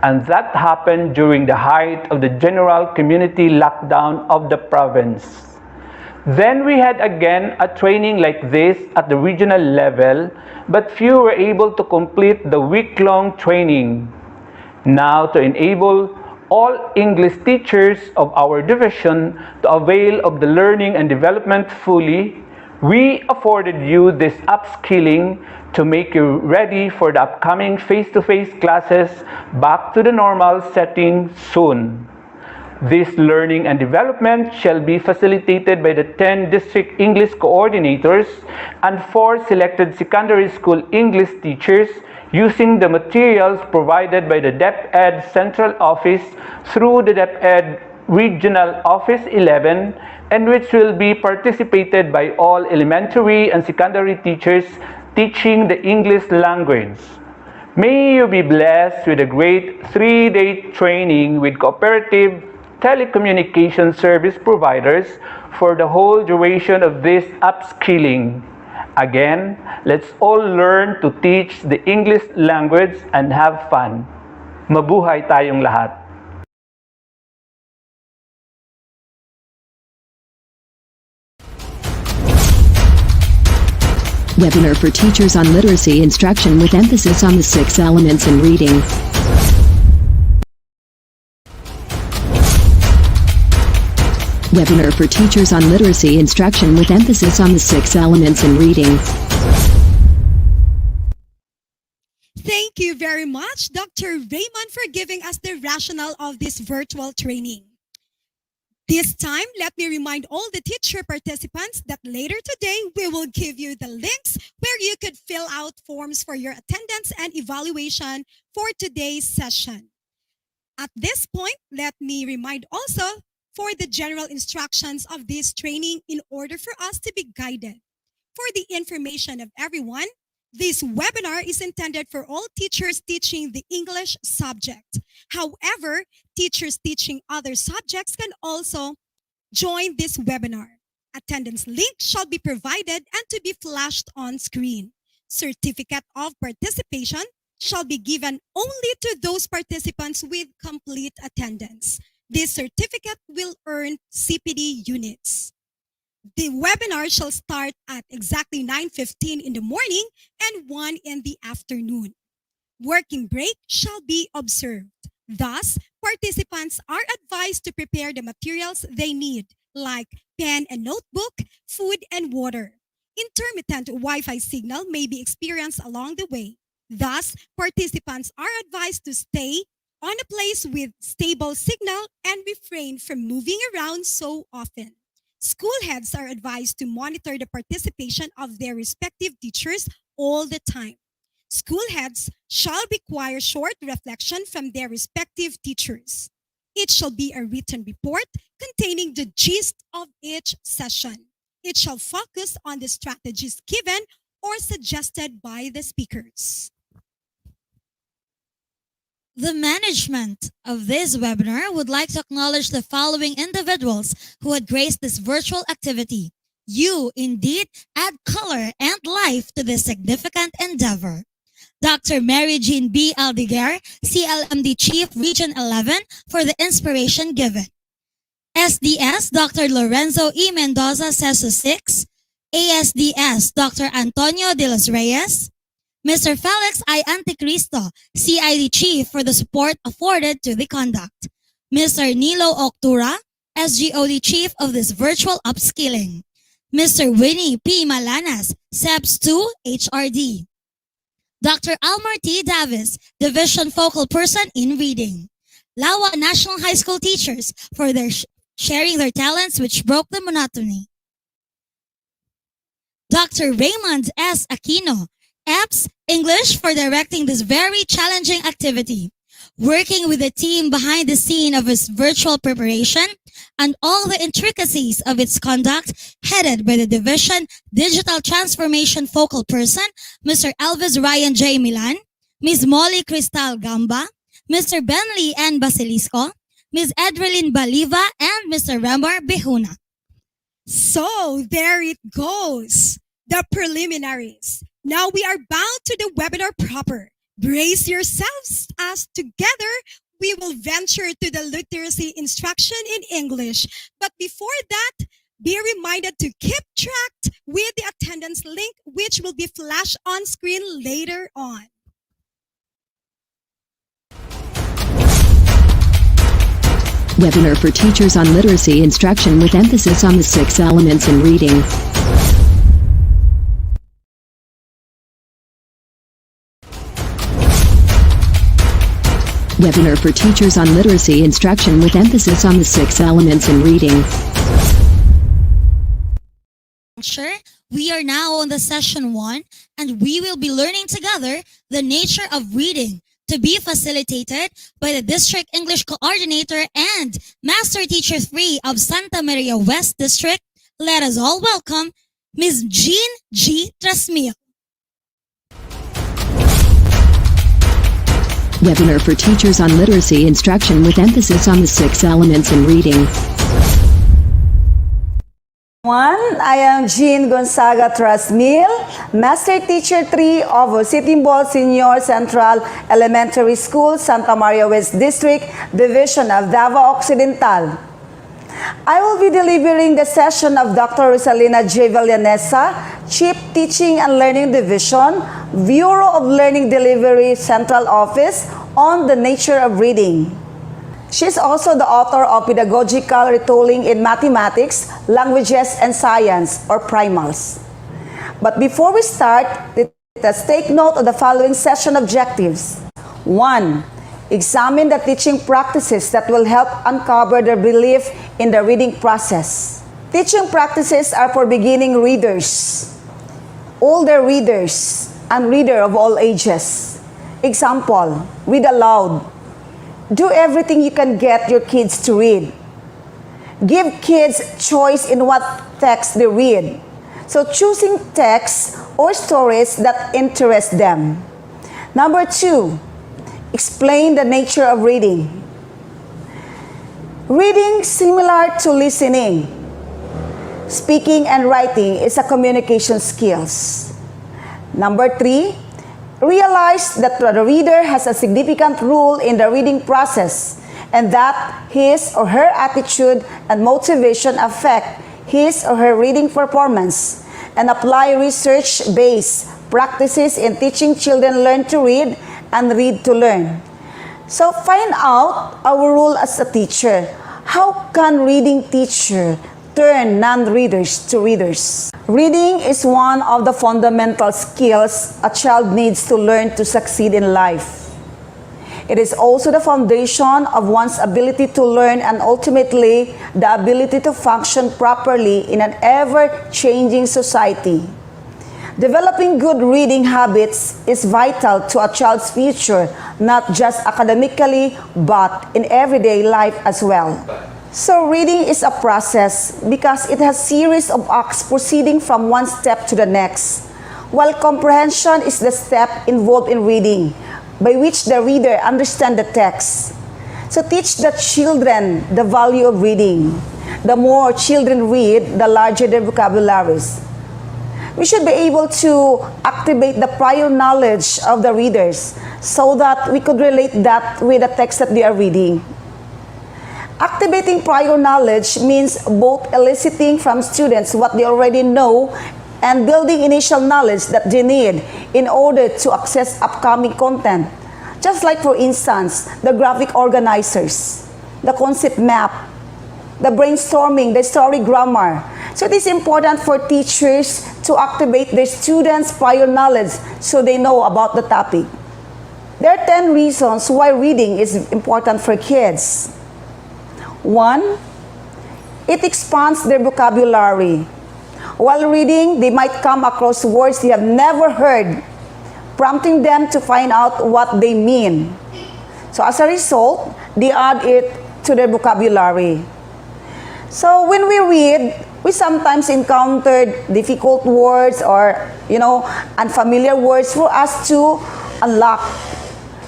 And that happened during the height of the general community lockdown of the province. Then we had again a training like this at the regional level, but few were able to complete the week-long training. Now, to enable all English teachers of our division to avail of the learning and development fully, we afforded you this upskilling to make you ready for the upcoming face-to-face classes back to the normal setting soon. This learning and development shall be facilitated by the 10 district English coordinators and 4 selected secondary school English teachers using the materials provided by the DepEd Central Office through the DepEd Regional Office 11, and which will be participated by all elementary and secondary teachers teaching the English language. May you be blessed with a great 3-day training with cooperative telecommunication service providers for the whole duration of this upskilling. Again, let's all learn to teach the English language and have fun. Mabuhay tayong lahat. Webinar for teachers on literacy instruction with emphasis on the 6 elements in reading. Webinar for teachers on literacy instruction with emphasis on the 6 elements in reading. Thank you very much, Dr. Raymond, for giving us the rationale of this virtual training. This time, let me remind all the teacher participants that later today, we will give you the links where you could fill out forms for your attendance and evaluation for today's session. At this point, let me remind also for the general instructions of this training in order for us to be guided. For the information of everyone, this webinar is intended for all teachers teaching the English subject. However, teachers teaching other subjects can also join this webinar. Attendance link shall be provided and to be flashed on screen. Certificate of participation shall be given only to those participants with complete attendance. This certificate will earn CPD units. The webinar shall start at exactly 9:15 in the morning and 1 in the afternoon. Working break shall be observed. Thus, participants are advised to prepare the materials they need, like pen and notebook, food and water. Intermittent Wi-Fi signal may be experienced along the way. Thus, participants are advised to stay on a place with stable signal and refrain from moving around so often. School heads are advised to monitor the participation of their respective teachers all the time. School heads shall require short reflection from their respective teachers. It shall be a written report containing the gist of each session. It shall focus on the strategies given or suggested by the speakers. The management of this webinar would like to acknowledge the following individuals who had graced this virtual activity. You indeed add color and life to this significant endeavor. Dr. Mary Jean B. Aldeguer, CLMD Chief, Region 11, for the inspiration given. SDS, Dr. Lorenzo E. Mendoza, CESU 6. ASDS, Dr. Antonio de los Reyes. Mr. Felix I. Anticristo, CID Chief, for the support afforded to the conduct. Mr. Nilo Octura, SGOD Chief of this virtual upskilling. Mr. Winnie P. Malanas, SEBS 2 HRD. Dr. Almar T. Davis, Division Focal Person in Reading. Lawa National High School teachers for their sharing their talents which broke the monotony. Dr. Raymond S. Aquino, EPS English, for directing this very challenging activity. working with the team behind the scene of its virtual preparation and all the intricacies of its conduct, headed by the Division Digital Transformation Focal Person, Mr. Elvis Ryan J. Milan, Ms. Molly Cristal Gamba, Mr. Benley N. Basilisco, Ms. Edrelyn Baliva, and Mr. Remar Behuna. So there it goes, the preliminaries. Now we are bound to the webinar proper. Brace yourselves as together we will venture to the literacy instruction in English. But before that, be reminded to keep track with the attendance link, which will be flashed on screen later on. Webinar for teachers on literacy instruction with emphasis on the 6 elements in reading. Webinar for teachers on literacy instruction with emphasis on the 6 elements in reading. We are now on the session 1, and we will be learning together the nature of reading, to be facilitated by the District English Coordinator and Master Teacher 3 of Santa Maria West District. Let us all welcome Ms. Jean G. Trasmil. Webinar for teachers on literacy instruction with emphasis on the 6 elements in reading. I am Jean Gonzaga Trasmil, Master Teacher 3 of Sitting Bull Senior Central Elementary School, Santa Maria West District, Division of Davao Occidental. I will be delivering the session of Dr. Rosalina J. Villanesa, Chief Teaching and Learning Division, Bureau of Learning Delivery Central Office, on the nature of reading. She is also the author of Pedagogical Retooling in Mathematics, Languages, and Science, or PRIMALS. But before we start, let us take note of the following session objectives. 1. Examine the teaching practices that will help uncover the belief in the reading process. Teaching practices are for beginning readers, older readers, and reader of all ages. Example, read aloud. Do everything you can get your kids to read. Give kids choice in what text they read. So choosing texts or stories that interest them. Number 2, explain the nature of reading. Reading, similar to listening, speaking and writing, is a communication skills. Number 3, realize that the reader has a significant role in the reading process and that his or her attitude and motivation affect his or her reading performance, and apply research-based practices in teaching children learn to read and read to learn. So find out our role as a teacher. How can reading teacher turn non-readers to readers? Reading is one of the fundamental skills a child needs to learn to succeed in life. It is also the foundation of one's ability to learn and ultimately the ability to function properly in an ever-changing society. Developing good reading habits is vital to a child's future, not just academically, but in everyday life as well. So reading is a process because it has series of acts proceeding from one step to the next, while comprehension is the step involved in reading, by which the reader understands the text. So teach the children the value of reading. The more children read, the larger their vocabularies. We should be able to activate the prior knowledge of the readers so that we could relate that with the text that they are reading. Activating prior knowledge means both eliciting from students what they already know and building initial knowledge that they need in order to access upcoming content. Just like, for instance, the graphic organizers, the concept map, the brainstorming, the story grammar. So it is important for teachers to activate their students' prior knowledge so they know about the topic. There are 10 reasons why reading is important for kids. 1, it expands their vocabulary. While reading, they might come across words they have never heard, prompting them to find out what they mean. So as a result, they add it to their vocabulary. So when we read, we sometimes encountered difficult words or, unfamiliar words for us to unlock.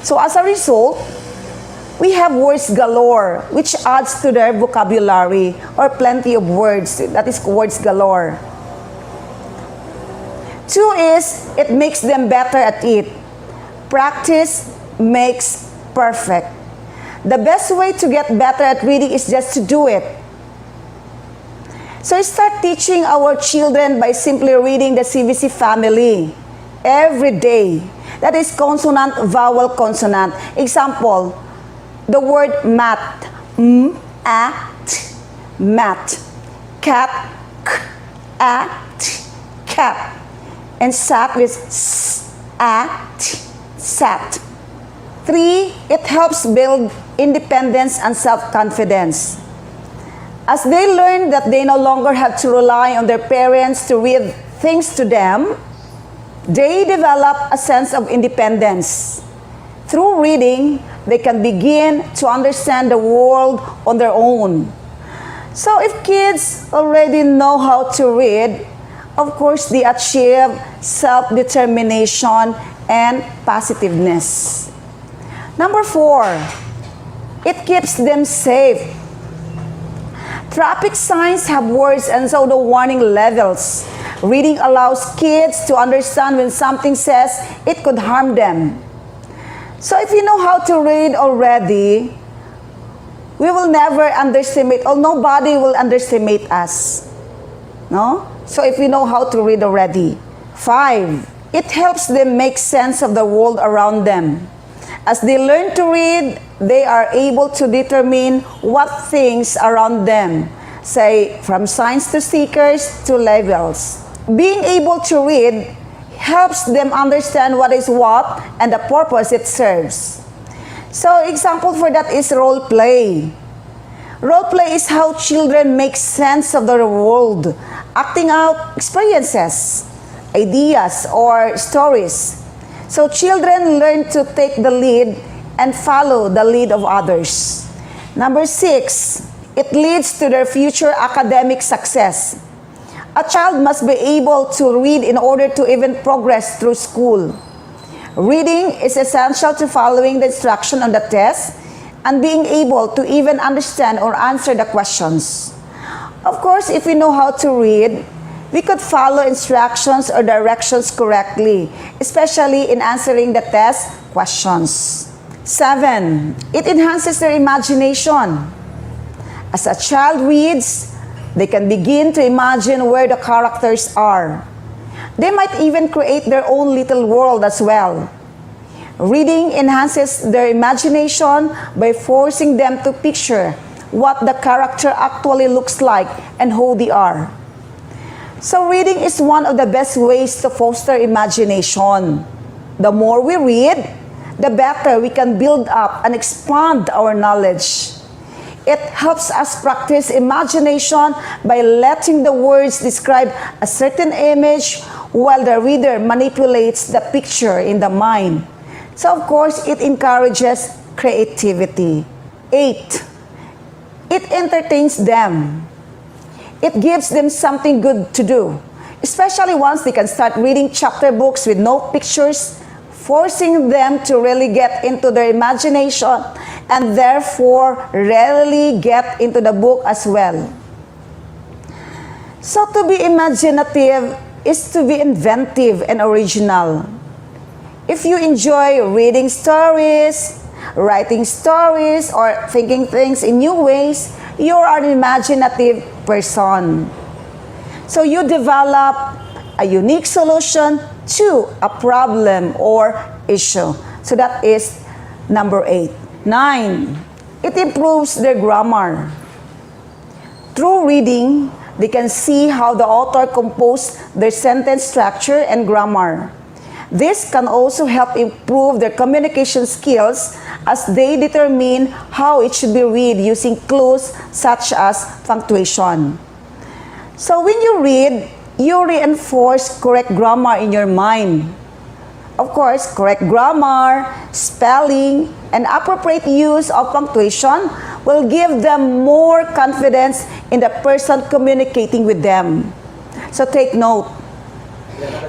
So as a result, we have words galore, which adds to their vocabulary, or plenty of words. That is words galore. 2 is, it makes them better at it. Practice makes perfect. The best way to get better at reading is just to do it. So start teaching our children by simply reading the CVC family every day. That is consonant, vowel, consonant. Example, the word mat, at, mat. Cat, at, cat. And sat with at, sat. 3, it helps build independence and self-confidence. As they learn that they no longer have to rely on their parents to read things to them, they develop a sense of independence. Through reading, they can begin to understand the world on their own. So if kids already know how to read, of course, they achieve self-determination and positiveness. Number 4, it keeps them safe. Traffic signs have words and so do warning levels. Reading allows kids to understand when something says it could harm them. So if you know how to read already, we will never underestimate, or nobody will underestimate us. No? So if you know how to read already. 5, it helps them make sense of the world around them. As they learn to read, they are able to determine what things around them, say from signs to stickers to labels. Being able to read helps them understand what is what and the purpose it serves. So example for that is role play. Role play is how children make sense of their world, acting out experiences, ideas, or stories. So children learn to take the lead and follow the lead of others. Number 6, it leads to their future academic success. A child must be able to read in order to even progress through school. Reading is essential to following the instruction on the test and being able to even understand or answer the questions. Of course, if we know how to read, we could follow instructions or directions correctly, especially in answering the test questions. 7, it enhances their imagination. As a child reads, they can begin to imagine where the characters are. They might even create their own little world as well. Reading enhances their imagination by forcing them to picture what the character actually looks like and who they are. So reading is one of the best ways to foster imagination. The more we read, the better we can build up and expand our knowledge. It helps us practice imagination by letting the words describe a certain image while the reader manipulates the picture in the mind. So of course, it encourages creativity. 8, it entertains them. It gives them something good to do, especially once they can start reading chapter books with no pictures, forcing them to really get into their imagination and therefore really get into the book as well. So to be imaginative is to be inventive and original. If you enjoy reading stories, writing stories, or thinking things in new ways, you are an imaginative person. So you develop a unique solution to a problem or issue. So that is number 8. 9, it improves their grammar. Through reading, they can see how the author composed their sentence structure and grammar. This can also help improve their communication skills as they determine how it should be read using clues such as punctuation. So when you read, you reinforce correct grammar in your mind. of course, correct grammar, spelling, and appropriate use of punctuation will give them more confidence in the person communicating with them. So take note.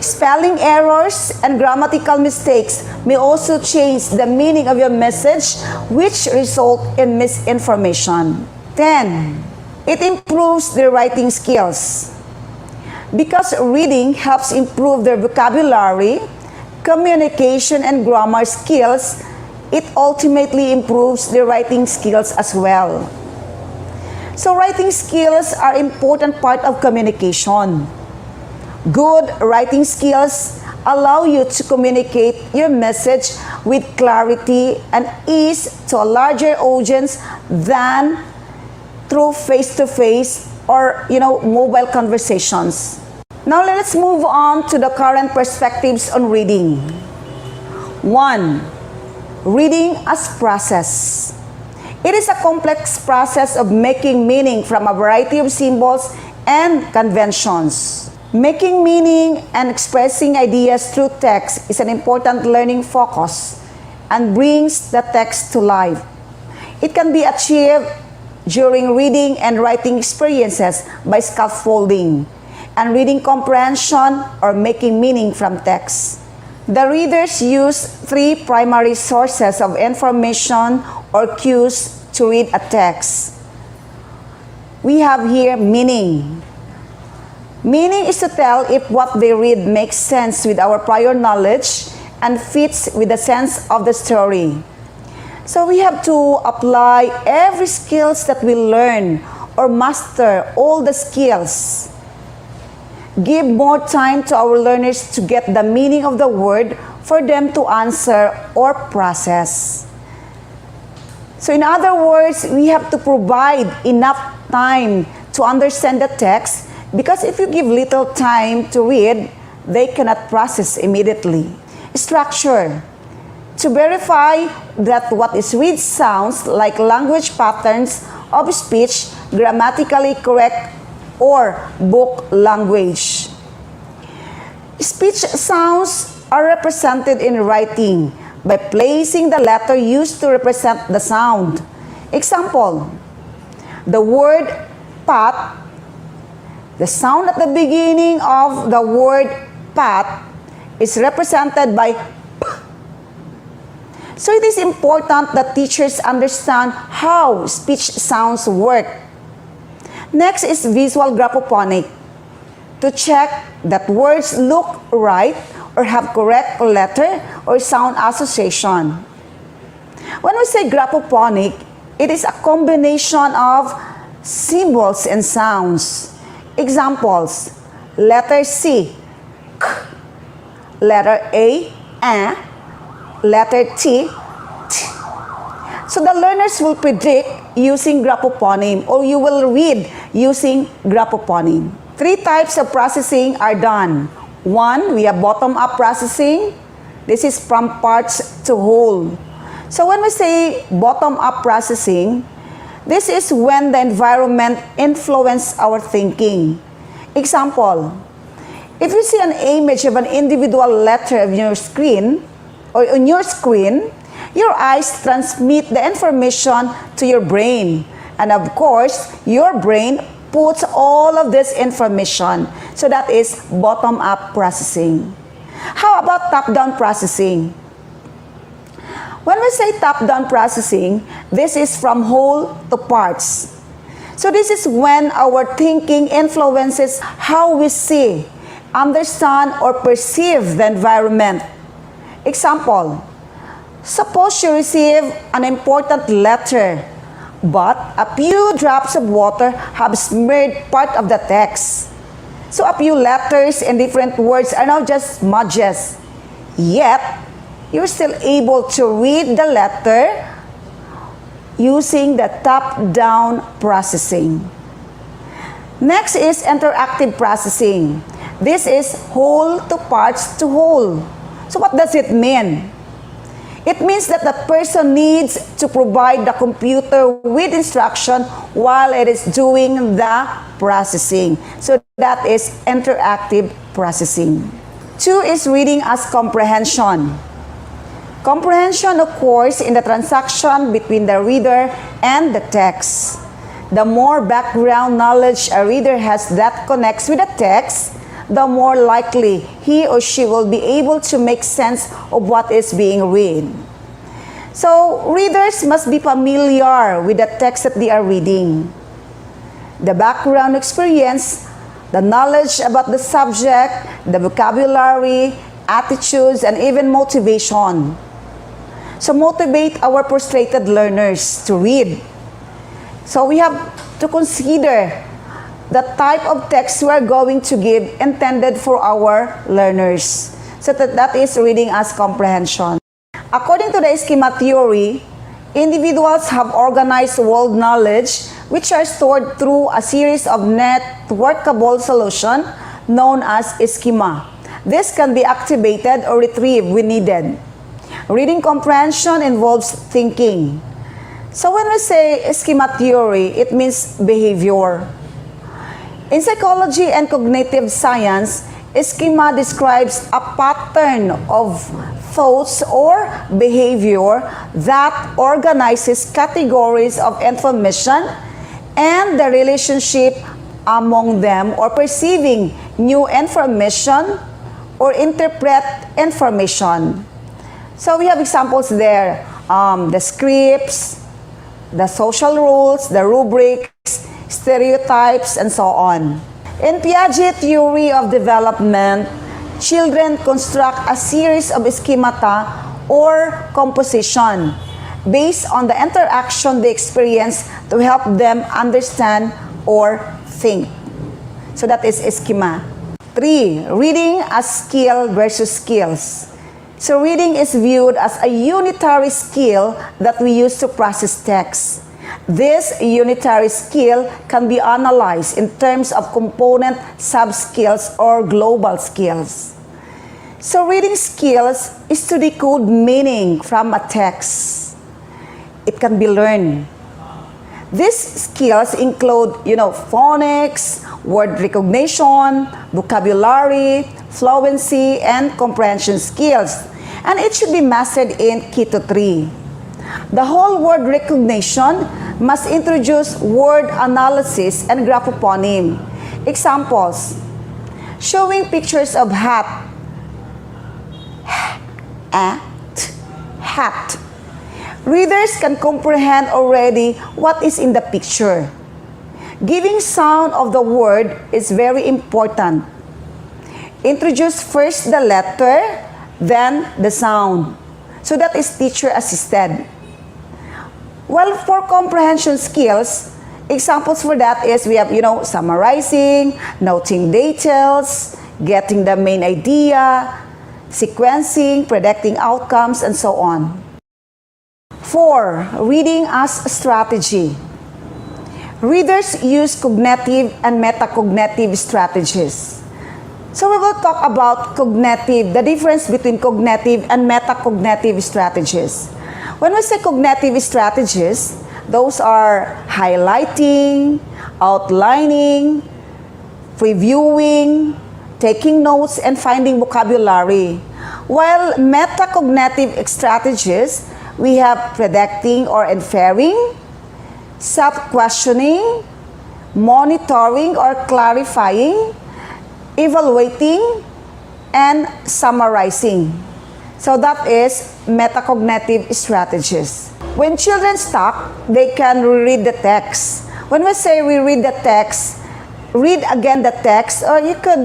Spelling errors and grammatical mistakes may also change the meaning of your message, which result in misinformation. 10. It improves their writing skills. Because reading helps improve their vocabulary, communication, and grammar skills, it ultimately improves their writing skills as well. So writing skills are an important part of communication. Good writing skills allow you to communicate your message with clarity and ease to a larger audience than through face-to-face or mobile conversations. Now let's move on to the current perspectives on reading. 1. Reading as process. It is a complex process of making meaning from a variety of symbols and conventions. Making meaning and expressing ideas through text is an important learning focus and brings the text to life. It can be achieved during reading and writing experiences by scaffolding and reading comprehension or making meaning from text. The readers use 3 primary sources of information or cues to read a text. We have here meaning. Meaning is to tell if what they read makes sense with our prior knowledge and fits with the sense of the story. So we have to apply every skills that we learn or master all the skills. Give more time to our learners to get the meaning of the word for them to answer or process. So in other words, we have to provide enough time to understand the text, because if you give little time to read, they cannot process immediately. Structure. To verify that what is read sounds like language patterns of speech, grammatically correct, or book language. Speech sounds are represented in writing by placing the letter used to represent the sound. Example, the word pot. The sound at the beginning of the word pot is represented by p. So it is important that teachers understand how speech sounds work. Next is visual graphophonic. To check that words look right or have correct letter or sound association. When we say graphophonic, it is a combination of symbols and sounds. Examples, letter C, k, letter A, letter T, t. So the learners will predict using graphophony, or you will read using graphophony. 3 types of processing are done. 1, we have bottom-up processing. This is from parts to whole. So when we say bottom-up processing, this is when the environment influences our thinking. Example, if you see an image of an individual letter on your screen, your eyes transmit the information to your brain. And of course, your brain puts all of this information. So that is bottom-up processing. How about top-down processing? When we say top-down processing, this is from whole to parts. So this is when our thinking influences how we see, understand, or perceive the environment. Example, suppose you receive an important letter, but a few drops of water have smeared part of the text. So a few letters and different words are now just smudges. Yet, you're still able to read the letter using the top-down processing. Next is interactive processing. This is whole to parts to whole. So what does it mean? It means that the person needs to provide the computer with instruction while it is doing the processing. So that is interactive processing. 2 is reading as comprehension. Comprehension occurs in the transaction between the reader and the text. The more background knowledge a reader has that connects with the text, the more likely he or she will be able to make sense of what is being read. So, readers must be familiar with the text that they are reading. The background experience, the knowledge about the subject, the vocabulary, attitudes, and even motivation. So, motivate our frustrated learners to read. So, we have to consider the type of text we are going to give intended for our learners. So, that is reading as comprehension. According to the schema theory, individuals have organized world knowledge which are stored through a series of networkable solutions known as schema. This can be activated or retrieved when needed. Reading comprehension involves thinking. So when we say schema theory, it means behavior. In psychology and cognitive science, schema describes a pattern of thoughts or behavior that organizes categories of information and the relationship among them, or perceiving new information or interpret information. So we have examples there, the scripts, the social rules, the rubrics, stereotypes, and so on. In Piaget theory of development, children construct a series of schemata or composition based on the interaction they experience to help them understand or think. So that is schema. 3. Reading as skill versus skills. So reading is viewed as a unitary skill that we use to process text. This unitary skill can be analyzed in terms of component sub-skills or global skills. So reading skills is to decode meaning from a text. It can be learned. These skills include, phonics, word recognition, vocabulary, fluency, and comprehension skills. And it should be mastered in Keto 3. The whole word recognition must introduce word analysis and graphoponym. Examples: showing pictures of hat, hat. Readers can comprehend already what is in the picture. Giving sound of the word is very important. Introduce first the letter, then the sound. So that is teacher assisted. Well, for comprehension skills, examples for that is we have, summarizing, noting details, getting the main idea, sequencing, predicting outcomes, and so on. 4. Reading as strategy. Readers use cognitive and metacognitive strategies. So we will talk about cognitive, the difference between cognitive and metacognitive strategies. When we say cognitive strategies, those are highlighting, outlining, previewing, taking notes, and finding vocabulary. While metacognitive strategies, we have predicting or inferring, self-questioning, monitoring or clarifying, evaluating, and summarizing. So that is metacognitive strategies. When children talk, they can read the text. When we say we read the text, read again the text, or you could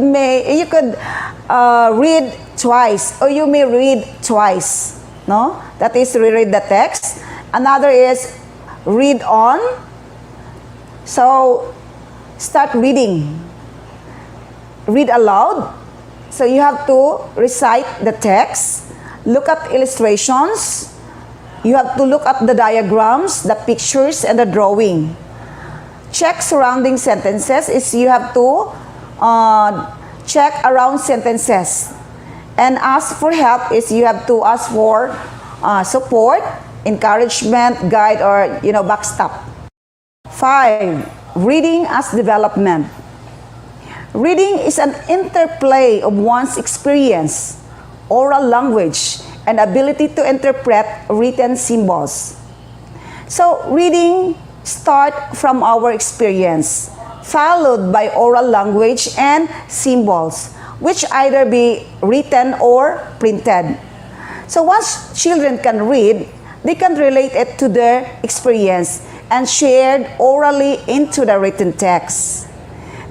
read twice, or you may read twice. No? That is reread the text. Another is read on. So start reading. Read aloud. So you have to recite the text. Look at illustrations. You have to look at the diagrams, the pictures, and the drawing. Check surrounding sentences is you have to check around sentences. And ask for help is you have to ask for support, encouragement, guide, or backstop. 5. Reading as development. Reading is an interplay of one's experience, oral language, and ability to interpret written symbols. So, reading starts from our experience, followed by oral language and symbols, which either be written or printed. So once children can read, they can relate it to their experience and shared orally into the written text.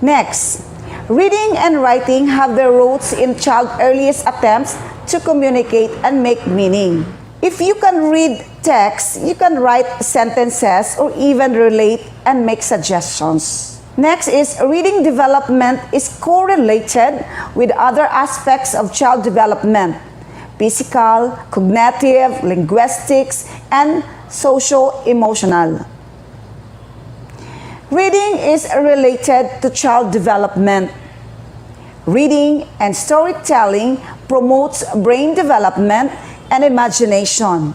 Next, reading and writing have their roots in child's earliest attempts to communicate and make meaning. If you can read text, you can write sentences or even relate and make suggestions. Next is reading development is correlated with other aspects of child development: physical, cognitive, linguistics, and socio-emotional. Reading is related to child development. Reading and storytelling promotes brain development and imagination,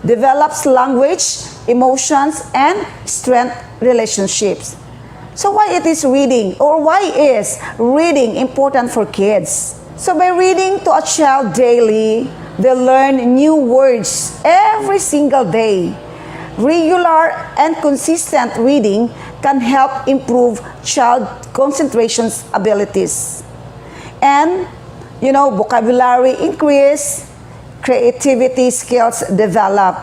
develops language, emotions, and strength relationships. So why it is reading, or why is reading important for kids? So by reading to a child daily, they learn new words every single day. Regular and consistent reading can help improve child concentration abilities. And, vocabulary increase, creativity skills develop.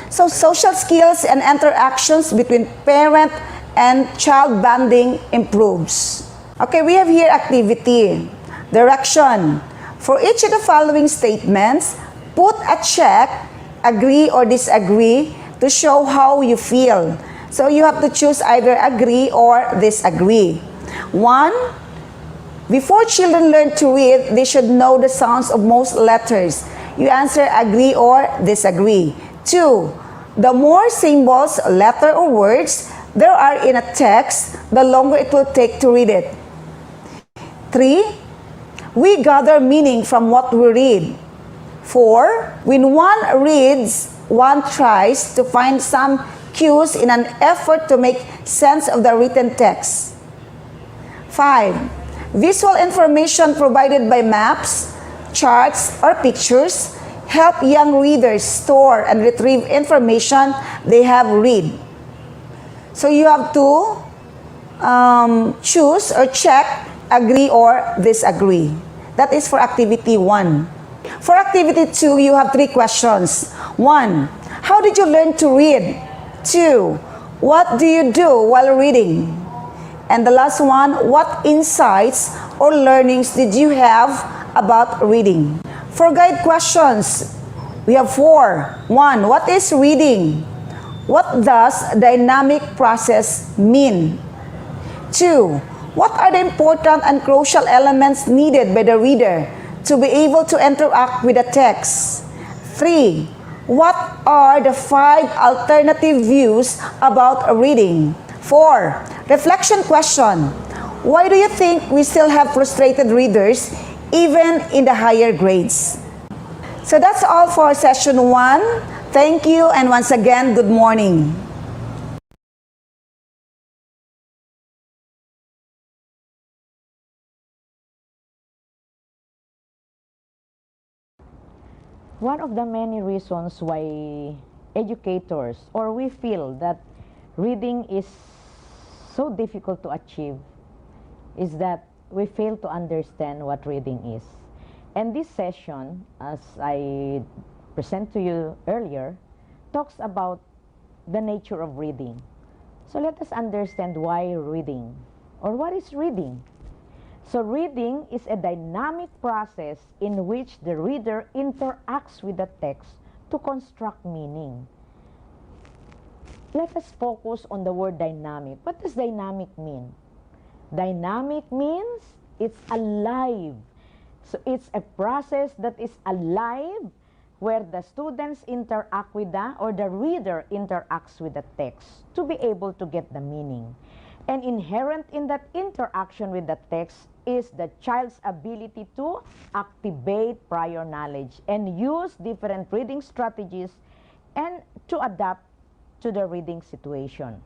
So social skills and interactions between parent and child bonding improves. Okay, we have here activity. Direction. For each of the following statements, put a check, agree or disagree, to show how you feel. So you have to choose either agree or disagree. 1. Before children learn to read, they should know the sounds of most letters. You answer agree or disagree. 2. The more symbols, letter or words there are in a text, the longer it will take to read it. 3. We gather meaning from what we read. 4. When one reads, one tries to find some cues in an effort to make sense of the written text. 5. Visual information provided by maps, charts, or pictures help young readers store and retrieve information they have read. So you have to choose or check, agree or disagree. That is for activity 1. For activity 2, you have 3 questions. 1. How did you learn to read? 2. What do you do while reading? And the last one, what insights or learnings did you have about reading? For guide questions, we have 4. 1. What is reading? What does dynamic process mean? 2. What are the important and crucial elements needed by the reader to be able to interact with the text? 3. What are the 5 alternative views about reading? 4. Reflection question. Why do you think we still have frustrated readers even in the higher grades? So that's all for session 1. Thank you, and once again, good morning. One of the many reasons why educators or we feel that reading is so difficult to achieve is that we fail to understand what reading is. And this session, as I present to you earlier, talks about the nature of reading. So let us understand why reading, or what is reading. So reading is a dynamic process in which the reader interacts with the text to construct meaning. Let us focus on the word dynamic. What does dynamic mean? Dynamic means it's alive. So it's a process that is alive where the students interact with or the reader interacts with the text to be able to get the meaning. And inherent in that interaction with the text is the child's ability to activate prior knowledge and use different reading strategies and to adapt to the reading situation.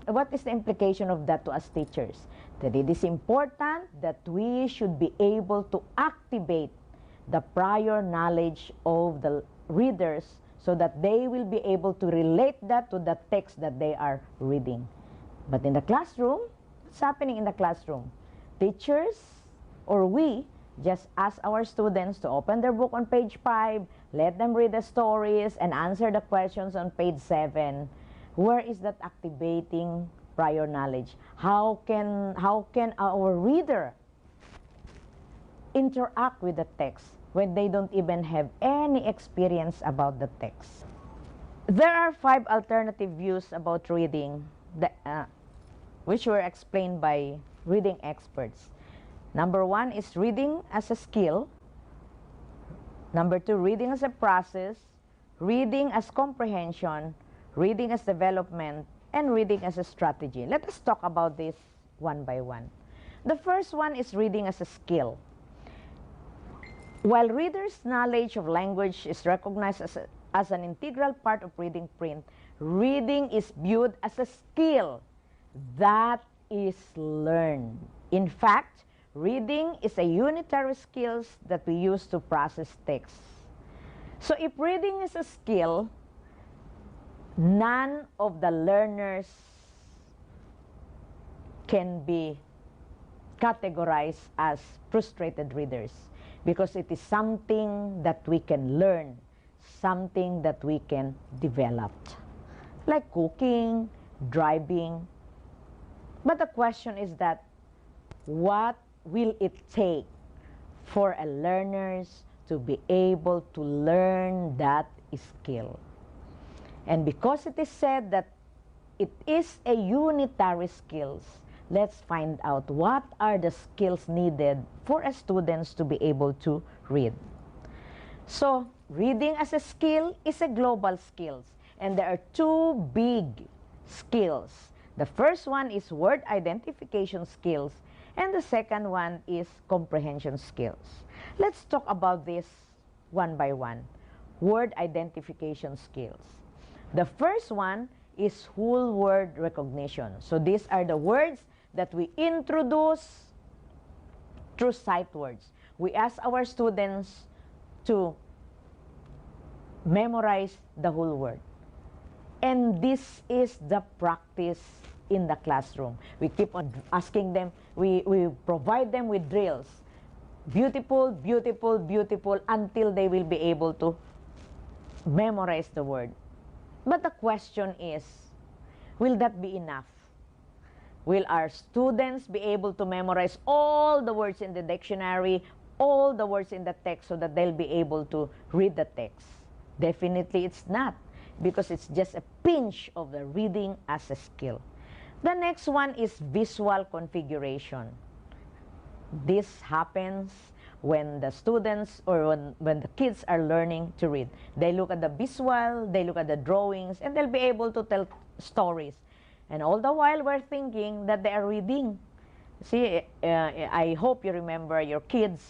what is the implication of that to us teachers? That it is important that we should be able to activate the prior knowledge of the readers so that they will be able to relate that to the text that they are reading. But in the classroom, what's happening in the classroom? Teachers or we just ask our students to open their book on page 5, let them read the stories and answer the questions on page 7. Where is that activating prior knowledge? How can our reader interact with the text when they don't even have any experience about the text? There are 5 alternative views about reading that, which were explained by reading experts. Number 1 is reading as a skill. Number 2, reading as a process. Reading as comprehension. Reading as development. And reading as a strategy. Let us talk about this one by one. The first one is reading as a skill. While readers' knowledge of language is recognized as an integral part of reading print, reading is viewed as a skill that is learned. In fact, reading is a unitary skill that we use to process text. So if reading is a skill, none of the learners can be categorized as frustrated readers because it is something that we can learn, something that we can develop, like cooking, driving. But the question is that what will it take for a learners to be able to learn that skill? And because it is said that it is a unitary skills, let's find out what are the skills needed for a students to be able to read. So, reading as a skill is a global skills, and there are 2 big skills. The first one is word identification skills, and the second one is comprehension skills. Let's talk about this one by one. Word identification skills. The first one is whole word recognition. So these are the words that we introduce through sight words. We ask our students to memorize the whole word. And this is the practice in the classroom. We keep on asking them, we provide them with drills. Beautiful, beautiful, beautiful, until they will be able to memorize the word. But the question is, will that be enough? Will our students be able to memorize all the words in the dictionary, all the words in the text, so that they'll be able to read the text? Definitely it's not, because it's just a pinch of the reading as a skill. The next one is visual configuration. This happens when the students or when the kids are learning to read. They look at the visual, they look at the drawings, and they'll be able to tell stories. And all the while, we're thinking that they are reading. See, I hope you remember your kids,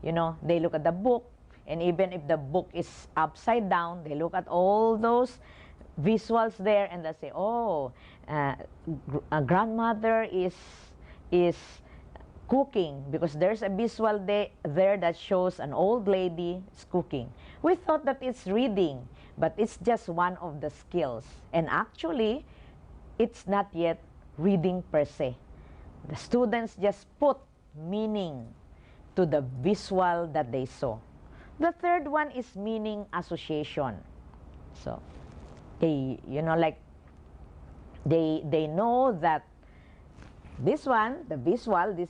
you know, they look at the book, and even if the book is upside down, they look at all those visuals there, and they say, oh, a grandmother is cooking, because there's a visual there that shows an old lady is cooking. We thought that it's reading, but it's just one of the skills. And actually, it's not yet reading per se. The students just put meaning to the visual that they saw. The third one is meaning association. So, you know, like they know that this one, the visual, this,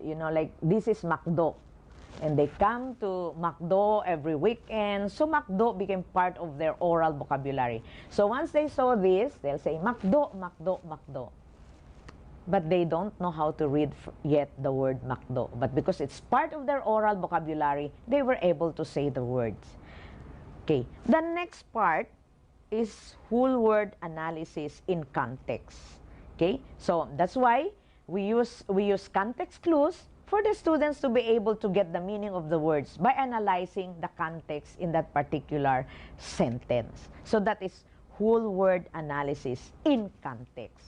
you know, like this is McDo. And they come to McDo every weekend. So McDo became part of their oral vocabulary. So once they saw this, they'll say McDo, McDo, McDo. But they don't know how to read yet the word McDo. But because it's part of their oral vocabulary, they were able to say the words. Okay, the next part is whole word analysis in context. Okay, so that's why we use context clues for the students to be able to get the meaning of the words by analyzing the context in that particular sentence. So that is whole word analysis in context.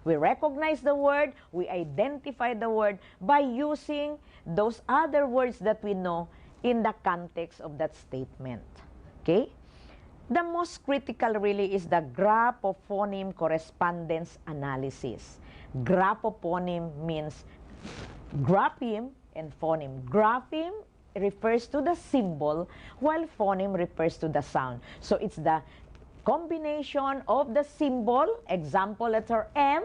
We recognize the word, we identify the word by using those other words that we know in the context of that statement. Okay? The most critical really is the graphophoneme correspondence analysis. Graphophoneme means grapheme and phoneme. Grapheme refers to the symbol, while phoneme refers to the sound. So it's the combination of the symbol, example letter M,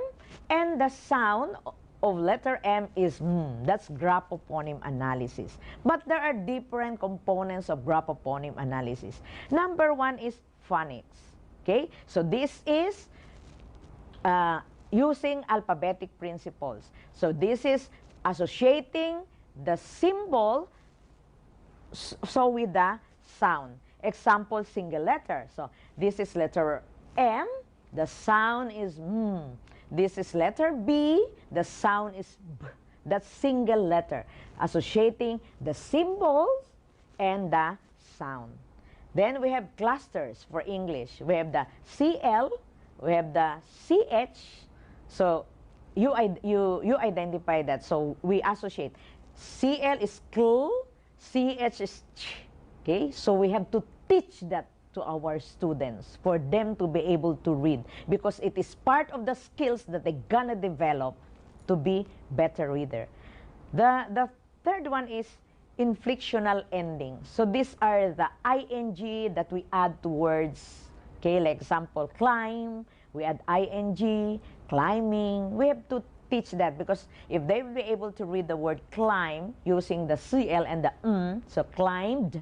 and the sound of letter M is M. That's graphophoneme analysis. But there are different components of graphophoneme analysis. Number one is phonics. Okay? So this is using alphabetic principles. So this is associating the symbol so with the sound. Example, single letter. So this is letter M, the sound is M. This is letter B, the sound is B. That's single letter, associating the symbols and the sound. Then we have clusters for English. We have the CL, we have the CH. So you identify that. So we associate. CL is CL, CH is CH. Okay, so we have to teach that to our students for them to be able to read, because it is part of the skills that they're gonna develop to be better reader. The third one is inflectional endings. So these are the ing that we add to words. Okay, like example, climb, we add ing, climbing. We have to teach that, because if they will be able to read the word climb using the CL and the so climbed,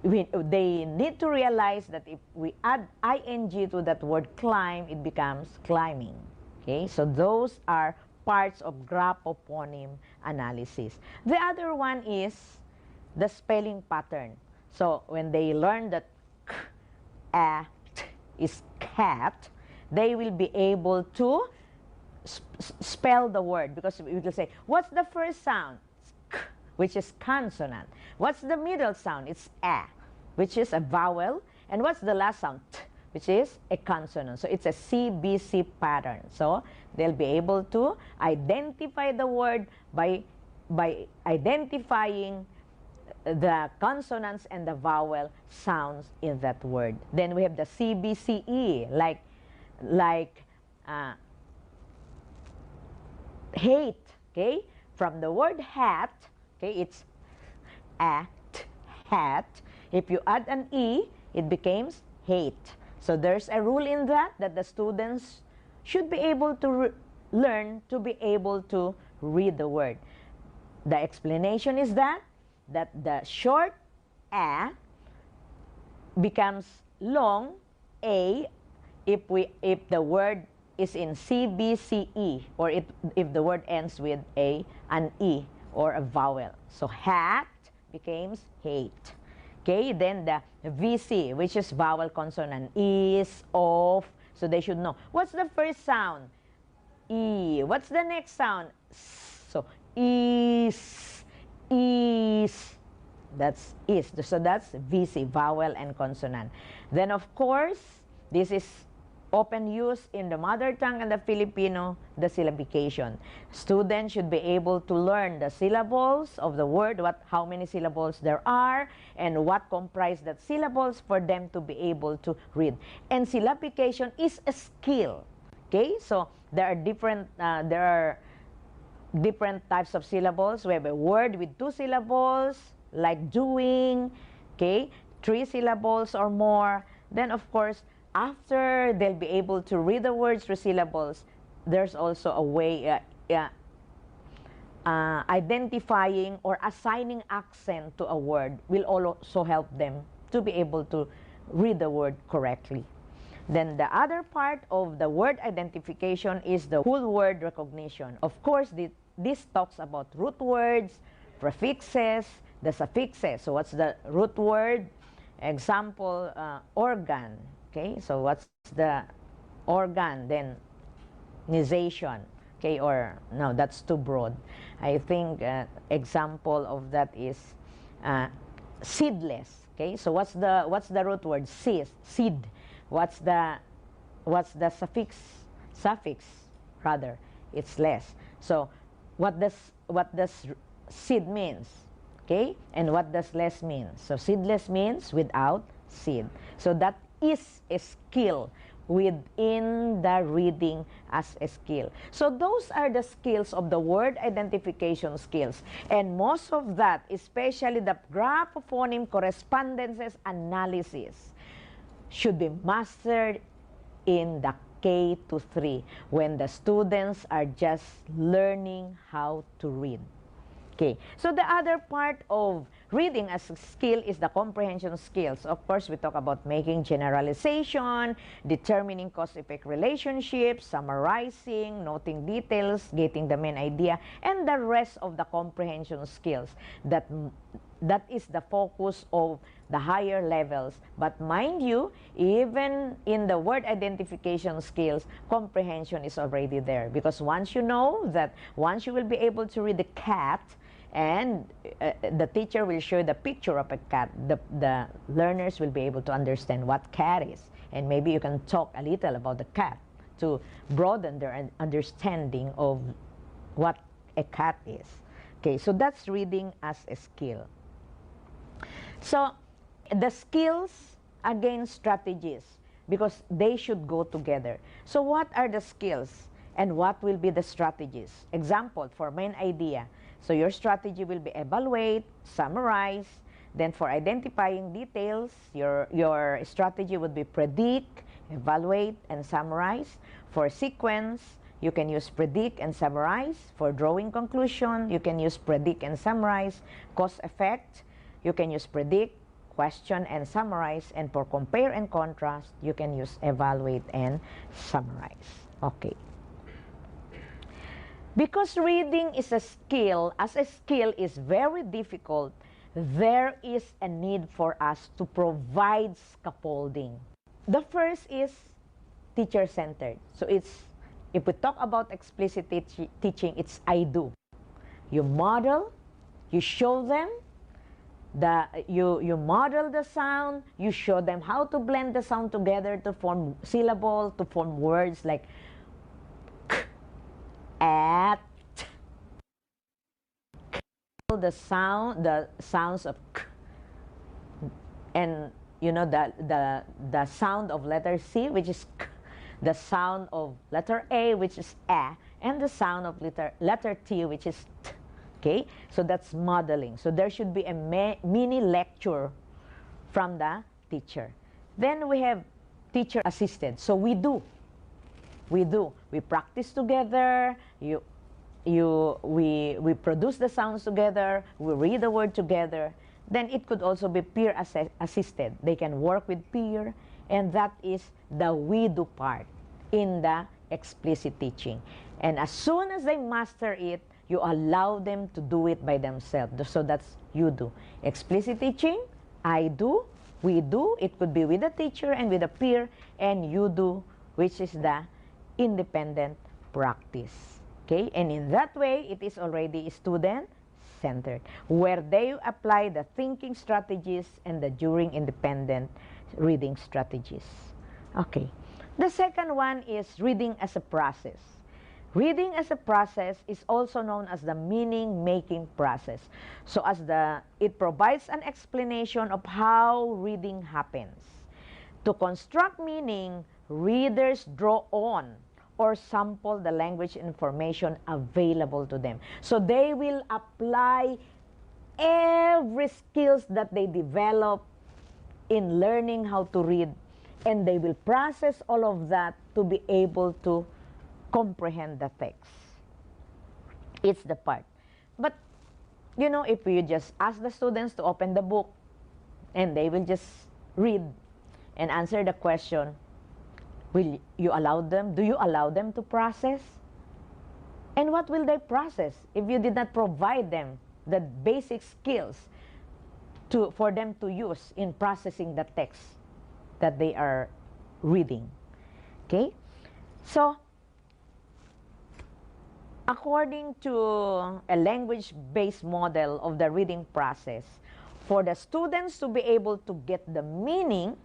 they need to realize that if we add ing to that word climb, it becomes climbing. Okay, so those are parts of graphophoneme analysis. The other one is the spelling pattern. So when they learn that k, a, t is cat, they will be able to spell the word, because we will say, what's the first sound? K, which is consonant. What's the middle sound? It's a, which is a vowel. And what's the last sound? T, which is a consonant. So it's a CBC pattern. So they'll be able to identify the word by identifying the consonants and the vowel sounds in that word. Then we have the CBCE, like hate. Okay, from the word hat. Okay, it's act, hat. If you add an E, it becomes hate. So there's a rule in that the students should be able to learn to be able to read the word. The explanation is that the short A becomes long A if the word is in CBCE, or if the word ends with an E or a vowel. So hat becomes hate. Okay, then the VC, which is vowel consonant, is, of. So they should know. What's the first sound? E. What's the next sound? S. So is. That's is. So that's VC, vowel and consonant. Then of course, this is often used in the mother tongue and the Filipino, the syllabication. Students should be able to learn the syllables of the word, how many syllables there are, and what comprise that syllables for them to be able to read. And syllabication is a skill. Okay, so there are different types of syllables. We have a word with 2 syllables, like doing. Okay, 3 syllables or more. Then of course, after they'll be able to read the words through syllables, there's also a way identifying or assigning accent to a word will also help them to be able to read the word correctly. Then the other part of the word identification is the whole word recognition. Of course, this talks about root words, prefixes, the suffixes. So what's the root word? Example, organ. Okay, so what's the organ? Then nization. Okay, or no, that's too broad. I think example of that is seedless. Okay, so what's the root word? Seed. What's the suffix? rather. It's less. So what does seed means? Okay? And what does less mean? So seedless means without seed. So that is a skill within the reading as a skill. So those are the skills of the word identification skills. And most of that, especially the graphophonic correspondences analysis, should be mastered in the K to 3 when the students are just learning how to read. Okay, so the other part of reading as a skill is the comprehension skills. Of course, we talk about making generalization, determining cause-effect relationships, summarizing, noting details, getting the main idea, and the rest of the comprehension skills. That is the focus of the higher levels. But mind you, even in the word identification skills, comprehension is already there. Because once you know that, once you will be able to read the cat, and the teacher will show the picture of a cat, the learners will be able to understand what cat is. And maybe you can talk a little about the cat to broaden their understanding of what a cat is. Okay, so that's reading as a skill. So the skills against strategies, because they should go together. So what are the skills and what will be the strategies? Example, for main idea. So your strategy will be evaluate, summarize. Then for identifying details, your strategy would be predict, evaluate, and summarize. For sequence, you can use predict and summarize. For drawing conclusion, you can use predict and summarize. Cause effect, you can use predict, question, and summarize. And for compare and contrast, you can use evaluate and summarize. Okay. Because reading is a skill, as a skill is very difficult, there is a need for us to provide scaffolding. The first is teacher-centered. So if we talk about explicit teaching, it's I do. You model, you show them, you model the sound, you show them how to blend the sound together to form syllable, to form words like k, at, the sounds of k, and you know the sound of letter C, which is k, the sound of letter A, which is a, and the sound of letter T, which is t. Okay, so that's modeling. So there should be a mini lecture from the teacher. Then we have teacher assisted. So we practice together. We produce the sounds together. We read the word together. Then it could also be peer assisted. They can work with peer, and that is the we do part in the explicit teaching. And as soon as they master it, you allow them to do it by themselves. So that's you do. Explicit teaching, I do, we do. It could be with the teacher and with a peer, and you do, which is the independent practice. Okay? And in that way, it is already student-centered, where they apply the thinking strategies and the during independent reading strategies. Okay. The second one is reading as a process. Reading as a process is also known as the meaning-making process. So it provides an explanation of how reading happens. To construct meaning, readers draw on or sample the language information available to them. So they will apply every skills that they develop in learning how to read, and they will process all of that to be able to comprehend the text. It's the part. But, you know, if you just ask the students to open the book and they will just read and answer the question, will you allow them? Do you allow them to process? And what will they process if you did not provide them the basic skills for them to use in processing the text that they are reading? Okay? So, according to a language-based model of the reading process, for the students to be able to get the meaning,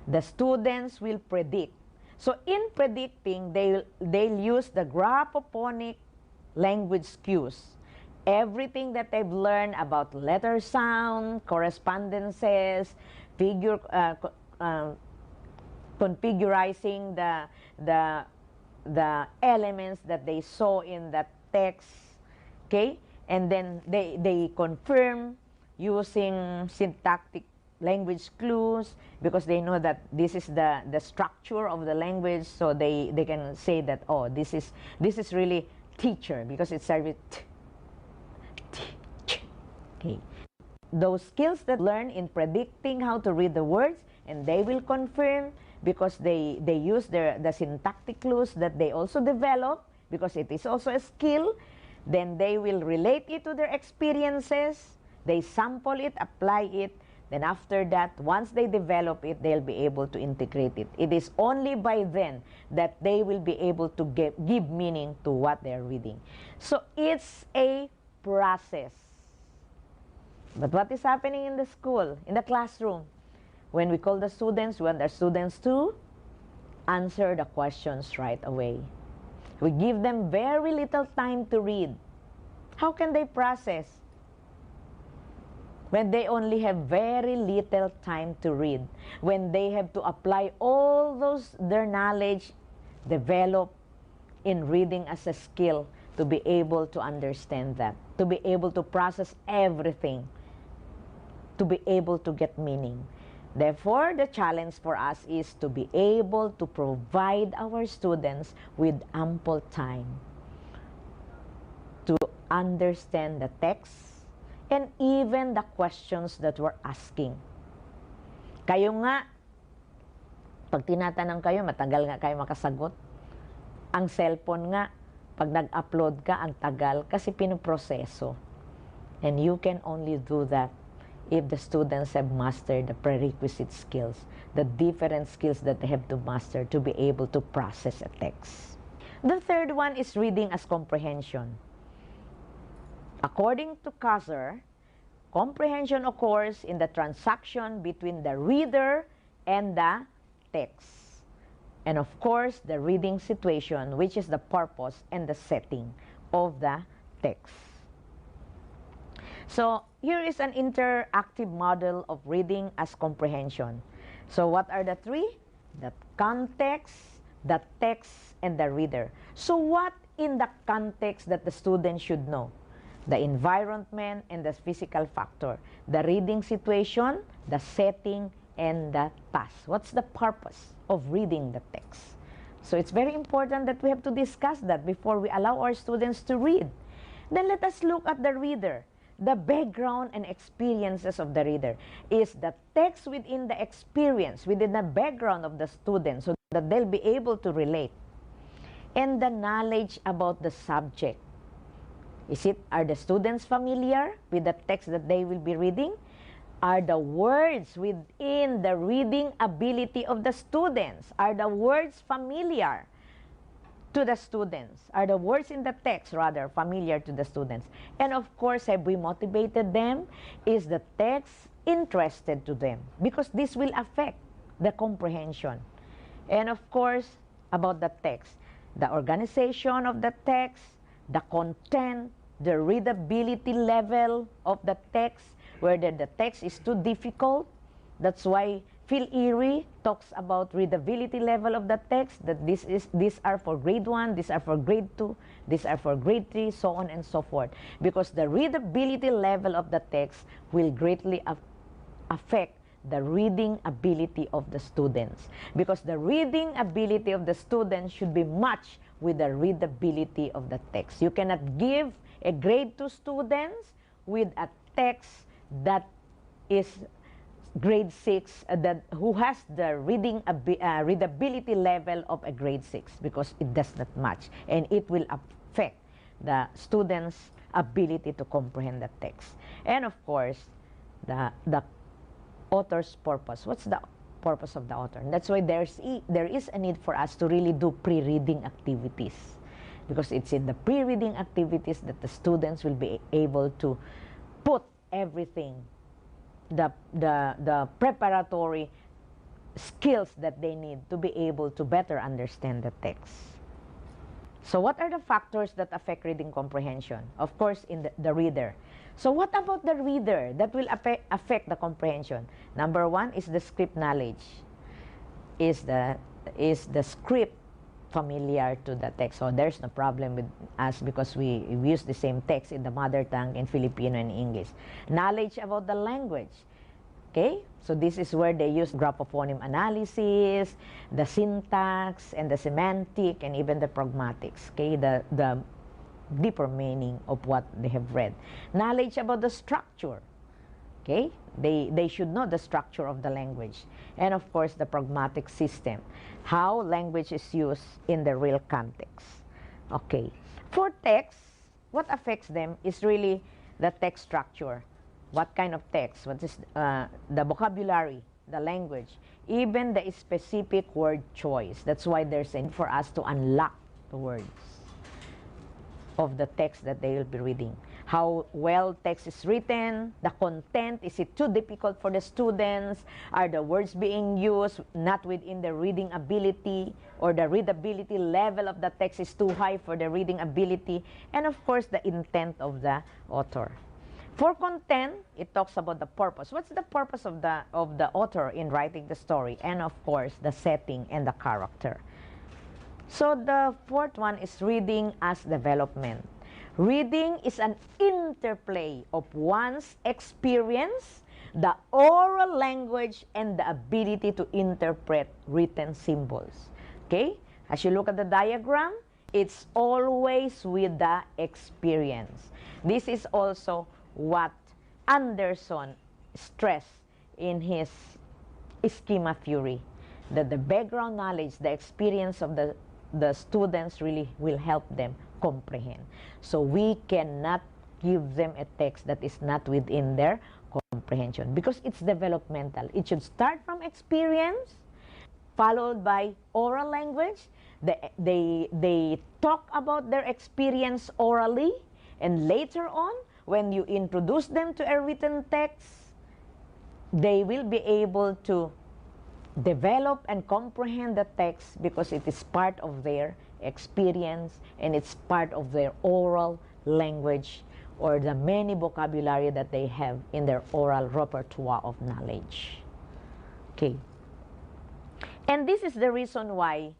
the students will predict. So in predicting, they'll use the graphophonic language cues. Everything that they've learned about letter sound, correspondences, configurizing the elements that they saw in that text, okay? And then they confirm using syntactic language clues because they know that this is the structure of the language, so they can say that, oh, this is really teacher because it starts with okay. Those skills that learn in predicting how to read the words, and they will confirm because they use the syntactic clues that they also develop because it is also a skill. Then they will relate it to their experiences, they sample it, apply it, then after that, once they develop it, they'll be able to integrate it. It is only by then that they will be able to give meaning to what they're reading. So it's a process. But what is happening in the school, in the classroom? When we call the students, we want the students to answer the questions right away. We give them very little time to read. How can they process when they only have very little time to read? When they have to apply all their knowledge developed in reading as a skill to be able to understand that, to be able to process everything, to be able to get meaning. Therefore, the challenge for us is to be able to provide our students with ample time to understand the text and even the questions that we're asking. Kayo nga, pag tinatanong kayo, matagal nga kayo makasagot. Ang cellphone nga, pag nag-upload ka, ang tagal kasi pinoproseso. And you can only do that if the students have mastered the prerequisite skills, the different skills that they have to master to be able to process a text. The third one is reading as comprehension. According to Kaiser, comprehension occurs in the transaction between the reader and the text. And of course, the reading situation, which is the purpose and the setting of the text. So, here is an interactive model of reading as comprehension. So, what are the three? The context, the text, and the reader. So, what in the context that the student should know? The environment and the physical factor. The reading situation, the setting, and the task. What's the purpose of reading the text? So, it's very important that we have to discuss that before we allow our students to read. Then, let us look at the reader. The background and experiences of the reader is the text within the experience, within the background of the student, so that they'll be able to relate. And the knowledge about the subject. Are the students familiar with the text that they will be reading? Are the words within the reading ability of the students? Are the words familiar to the students? Are the words in the text, rather, familiar to the students? And of course, have we motivated them? Is the text interested to them? Because this will affect the comprehension. And of course, about the text, the organization of the text, the content, the readability level of the text, whether the text is too difficult. That's why Phil Erie talks about readability level of the text, that these are for grade 1, these are for grade 2, these are for grade 3, so on and so forth. Because the readability level of the text will greatly affect the reading ability of the students. Because the reading ability of the students should be matched with the readability of the text. You cannot give a grade 2 students with a text that is grade 6 who has the readability level of a grade 6, because it does not match, and it will affect the students' ability to comprehend the text. And of course, the author's purpose. What's the purpose of the author? And that's why there is a need for us to really do pre-reading activities, because it's in the pre-reading activities that the students will be able to put everything, the preparatory skills that they need to be able to better understand the text. So what are the factors that affect reading comprehension? Of course, in the reader. So what about the reader that will affect the comprehension? Number one is the script knowledge. Is the script familiar to the text? So there's no problem with us because we use the same text in the mother tongue, in Filipino and English. Knowledge about the language. Okay, so this is where they use graphophonic analysis, the syntax, and the semantic, and even the pragmatics. Okay, the deeper meaning of what they have read. Knowledge about the structure. Okay, they should know the structure of the language. And of course, the pragmatic system, how language is used in the real context. Okay, for text, what affects them is really the text structure. What kind of text? What is the vocabulary, the language, even the specific word choice. That's why there's a need for us to unlock the words of the text that they will be reading. How well text is written, the content, is it too difficult for the students? Are the words being used not within the reading ability, or the readability level of the text is too high for the reading ability? And of course, the intent of the author. For content, it talks about the purpose. What's the purpose of the author in writing the story? And of course, the setting and the character. So the fourth one is reading as development. Reading is an interplay of one's experience, the oral language, and the ability to interpret written symbols. Okay? As you look at the diagram, it's always with the experience. This is also what Anderson stressed in his schema theory, that the background knowledge, the experience of the students really will help them comprehend. So we cannot give them a text that is not within their comprehension because it's developmental. It should start from experience, followed by oral language. They talk about their experience orally, and later on, when you introduce them to a written text, they will be able to develop and comprehend the text because it is part of their experience and it's part of their oral language, or the many vocabulary that they have in their oral repertoire of knowledge. Okay. And this is the reason why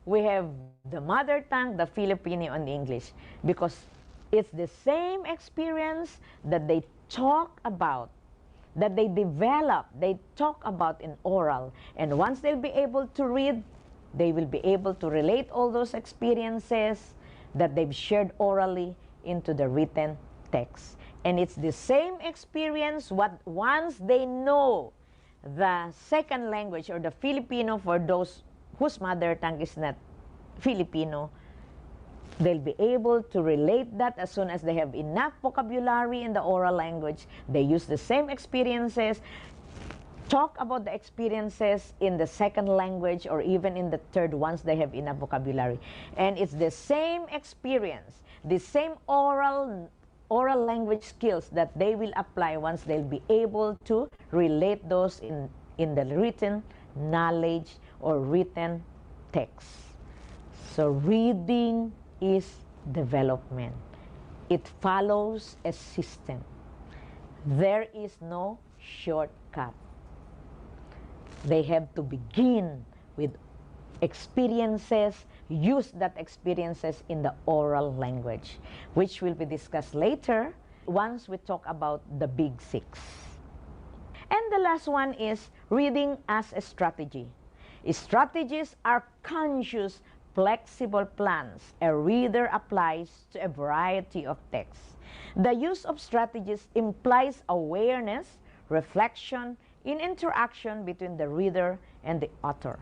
we have the mother tongue, the Filipino, and the English, because it's the same experience that they talk about, that they develop, they talk about in oral. And once they'll be able to read, they will be able to relate all those experiences that they've shared orally into the written text. And it's the same experience once they know the second language, or the Filipino, for those whose mother tongue is not Filipino, they'll be able to relate that as soon as they have enough vocabulary in the oral language. They use the same experiences, talk about the experiences in the second language, or even in the third once they have enough vocabulary. And it's the same experience, the same oral language skills that they will apply once they'll be able to relate those in the written knowledge or written text. So reading is development. It follows a system. There is no shortcut. They have to begin with experiences, use that experiences in the oral language, which will be discussed later once we talk about the big six. And the last one is reading as a strategy. Strategies are conscious, flexible plans a reader applies to a variety of texts. The use of strategies implies awareness, reflection, in interaction between the reader and the author.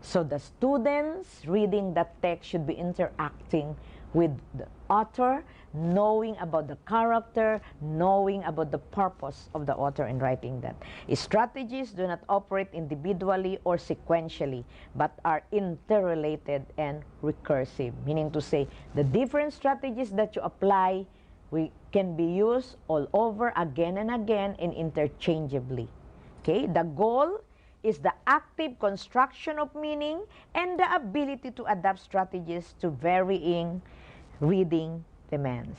So the students reading that text should be interacting with the author, knowing about the character, knowing about the purpose of the author in writing that. Strategies do not operate individually or sequentially, but are interrelated and recursive, meaning to say the different strategies that you apply can be used all over again and again and interchangeably. Okay, the goal is the active construction of meaning and the ability to adapt strategies to varying reading demands.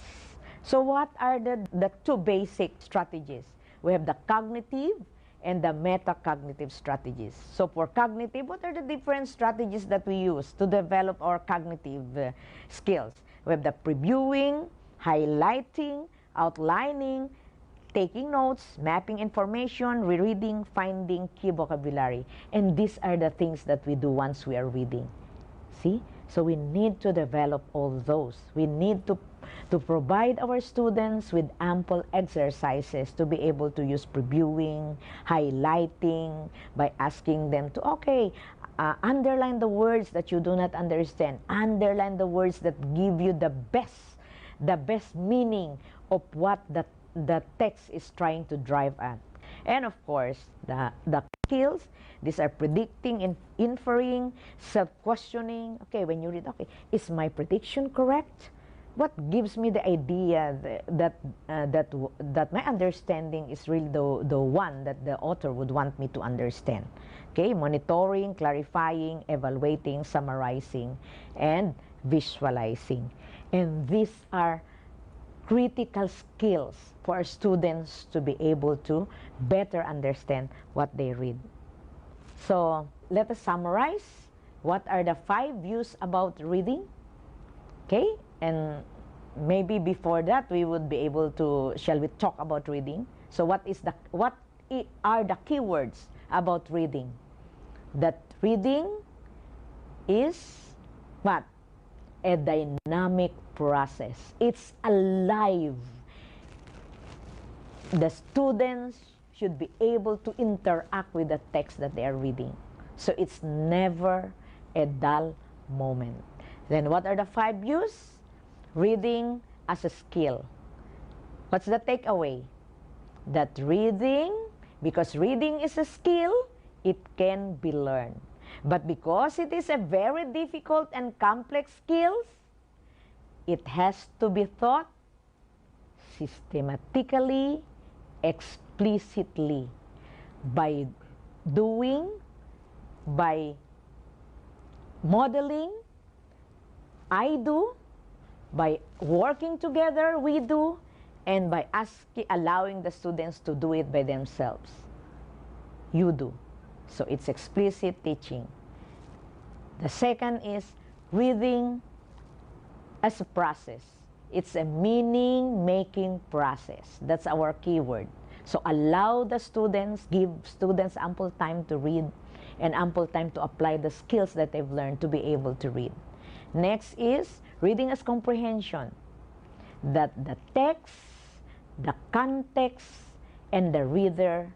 So what are the two basic strategies? We have the cognitive and the metacognitive strategies. So for cognitive, what are the different strategies that we use to develop our cognitive skills? We have the previewing, highlighting, outlining, taking notes, mapping information, rereading, finding key vocabulary. And these are the things that we do once we are reading. See? So we need to develop all those. We need to provide our students with ample exercises to be able to use previewing, highlighting, by asking them to, underline the words that you do not understand. Underline the words that give you the best meaning of what the text is trying to drive at. And of course, the skills, these are predicting, inferring, self-questioning. Okay, when you read, is my prediction correct? What gives me the idea that my understanding is really the one that the author would want me to understand? Okay, monitoring, clarifying, evaluating, summarizing, and visualizing. And these are critical skills for our students to be able to better understand what they read. So let us summarize. What are the 5 views about reading? Okay, and maybe before that we would be able to, shall we talk about reading? So what are the keywords about reading? That reading is what? A dynamic process. It's alive. The students should be able to interact with the text that they are reading. So it's never a dull moment. Then what are the 5 views? Reading as a skill. What's the takeaway? That reading, because reading is a skill, it can be learned. But because it is a very difficult and complex skill, it has to be taught systematically, explicitly, by doing, by modeling, I do, by working together, we do, and by allowing the students to do it by themselves. You do. So it's explicit teaching. The second is reading as a process. It's a meaning-making process. That's our keyword. So allow the students, give students ample time to read and ample time to apply the skills that they've learned to be able to read. Next is reading as comprehension. That the text, the context, and the reader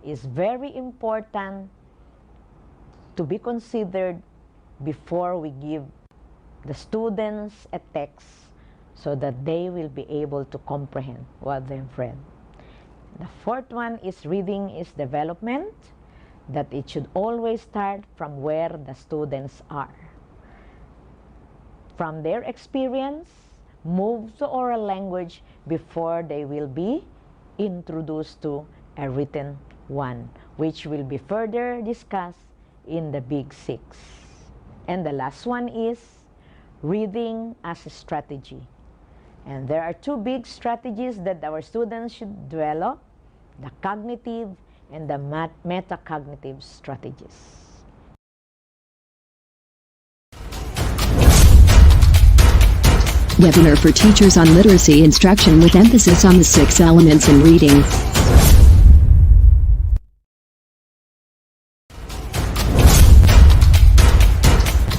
is very important to be considered before we give the students a text so that they will be able to comprehend what they've read. The fourth one is reading is development, that it should always start from where the students are. From their experience, move to oral language before they will be introduced to a written one, which will be further discussed in the Big 6. And the last one is reading as a strategy. And there are 2 big strategies that our students should develop, the cognitive and the metacognitive strategies. Webinar for teachers on literacy instruction with emphasis on the 6 elements in reading.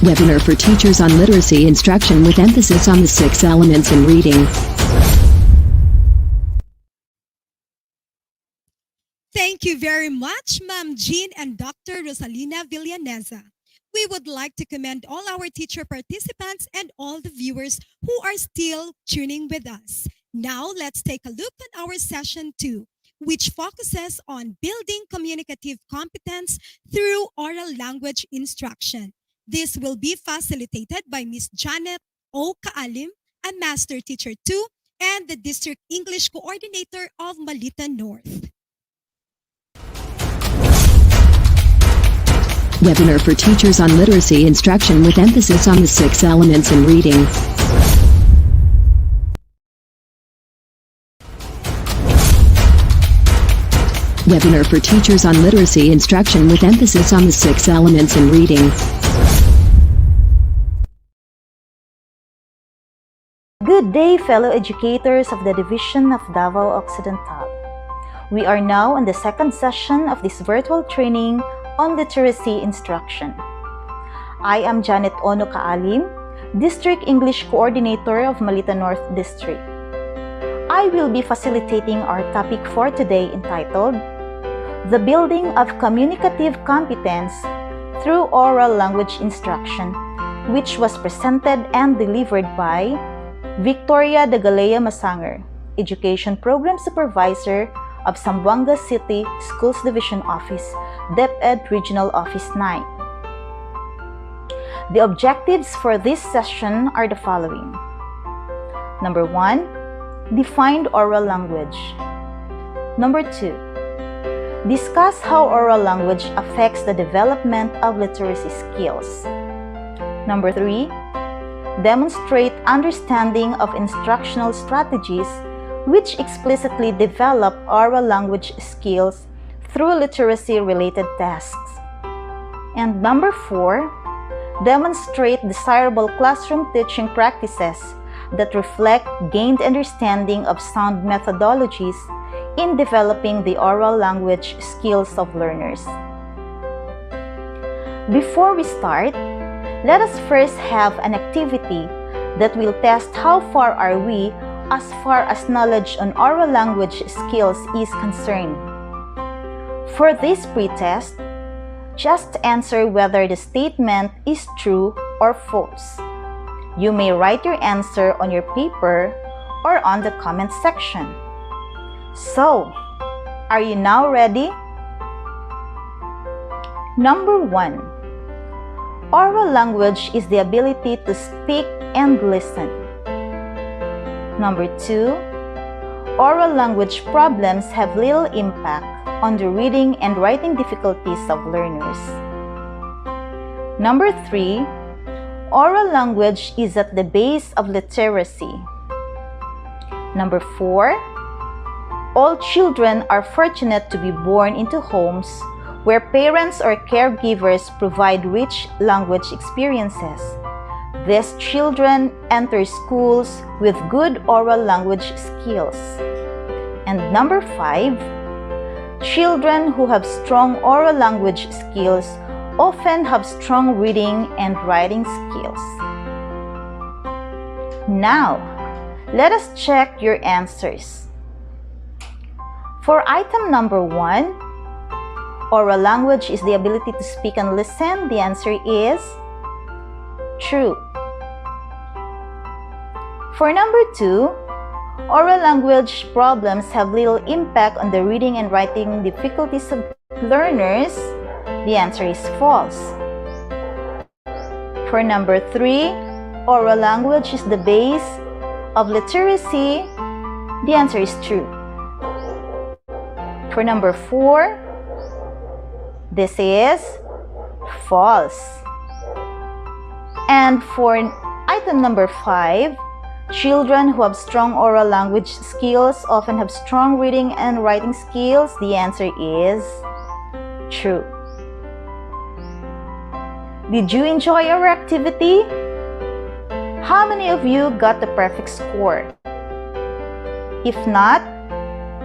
Webinar for teachers on literacy instruction with emphasis on the 6 elements in reading. Thank you very much, Ma'am Jean and Dr. Rosalina Villaneza. We would like to commend all our teacher participants and all the viewers who are still tuning with us. Now, let's take a look at our session 2, which focuses on building communicative competence through oral language instruction. This will be facilitated by Ms. Janet O. Kaalim, a Master Teacher 2, and the District English Coordinator of Malita North. Webinar for teachers on literacy instruction with emphasis on the 6 elements in reading. Webinar for teachers on literacy instruction with emphasis on the 6 elements in reading. Good day, fellow educators of the Division of Davao Occidental. We are now on the second session of this virtual training on literacy instruction. I am Janet Ono Kaalim, District English Coordinator of Malita North District. I will be facilitating our topic for today entitled The Building of Communicative Competence Through Oral Language Instruction, which was presented and delivered by Victoria de Galea Masanger, Education Program Supervisor of Zamboanga City Schools Division Office, DepEd Regional Office 9. The objectives for this session are the following. Number 1, define oral language. Number 2, discuss how oral language affects the development of literacy skills. Number 3, demonstrate understanding of instructional strategies which explicitly develop oral language skills through literacy-related tasks. And number 4, demonstrate desirable classroom teaching practices that reflect gained understanding of sound methodologies in developing the oral language skills of learners. Before we start, let us first have an activity that will test how far are we as far as knowledge on oral language skills is concerned. For this pretest, just answer whether the statement is true or false. You may write your answer on your paper or on the comment section. So, are you now ready? Number 1. Oral language is the ability to speak and listen. Number 2, oral language problems have little impact on the reading and writing difficulties of learners. Number 3, oral language is at the base of literacy. Number 4, all children are fortunate to be born into homes where parents or caregivers provide rich language experiences. These children enter schools with good oral language skills. And number 5, children who have strong oral language skills often have strong reading and writing skills. Now, let us check your answers. For item number 1, oral language is the ability to speak and listen. The answer is true. For number 2, oral language problems have little impact on the reading and writing difficulties of learners. The answer is false. For number 3, oral language is the base of literacy. The answer is true. For number 4, this is false. And for item number 5, children who have strong oral language skills often have strong reading and writing skills. The answer is true. Did you enjoy our activity? How many of you got the perfect score? If not,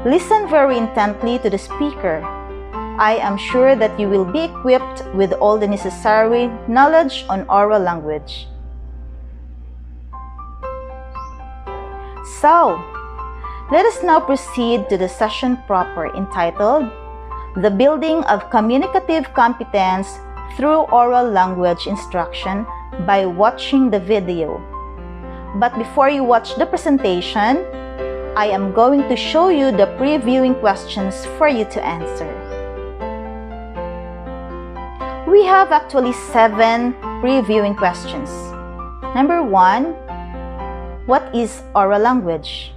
listen very intently to the speaker. I am sure that you will be equipped with all the necessary knowledge on oral language. So, let us now proceed to the session proper entitled The Building of Communicative Competence Through Oral Language Instruction by watching the video. But before you watch the presentation, I am going to show you the previewing questions for you to answer. We have actually 7 previewing questions. Number 1, what is oral language?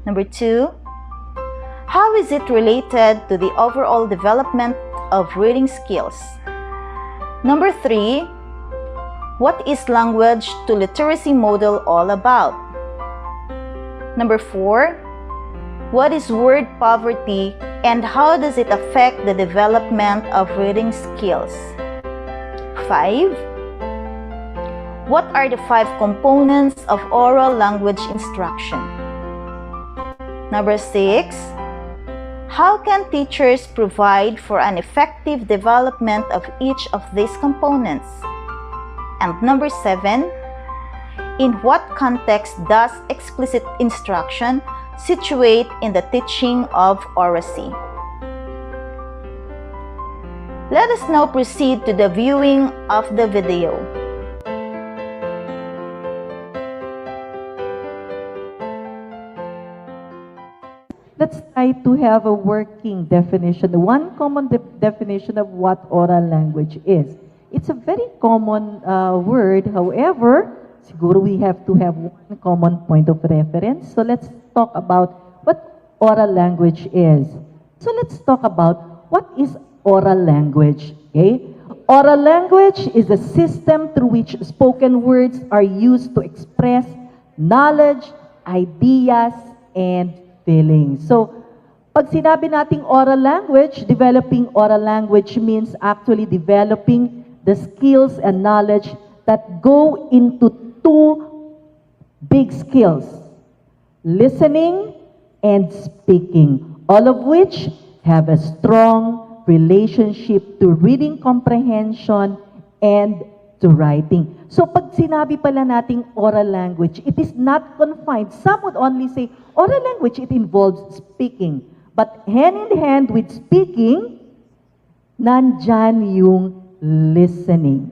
Number 2, how is it related to the overall development of reading skills? Number 3, what is language to literacy model all about? Number 4, what is word poverty and how does it affect the development of reading skills? 5, what are the 5 components of oral language instruction? Number 6, how can teachers provide for an effective development of each of these components? And number 7, in what context does explicit instruction situate in the teaching of oracy? Let us now proceed to the viewing of the video. Let's try to have a working definition, one common definition of what oral language is. It's a very common word, however, siguro we have to have one common point of reference. So let's talk about what oral language is. So let's talk about what is oral language, okay? Oral language is a system through which spoken words are used to express knowledge, ideas, and feelings. So, pag sinabi nating oral language, developing oral language means actually developing the skills and knowledge that go into 2 big skills, listening and speaking, all of which have a strong relationship to reading comprehension and to writing. So pag sinabi pala nating oral language, it is not confined. Some would only say, oral language, it involves speaking. But hand in hand with speaking, nandyan yung listening.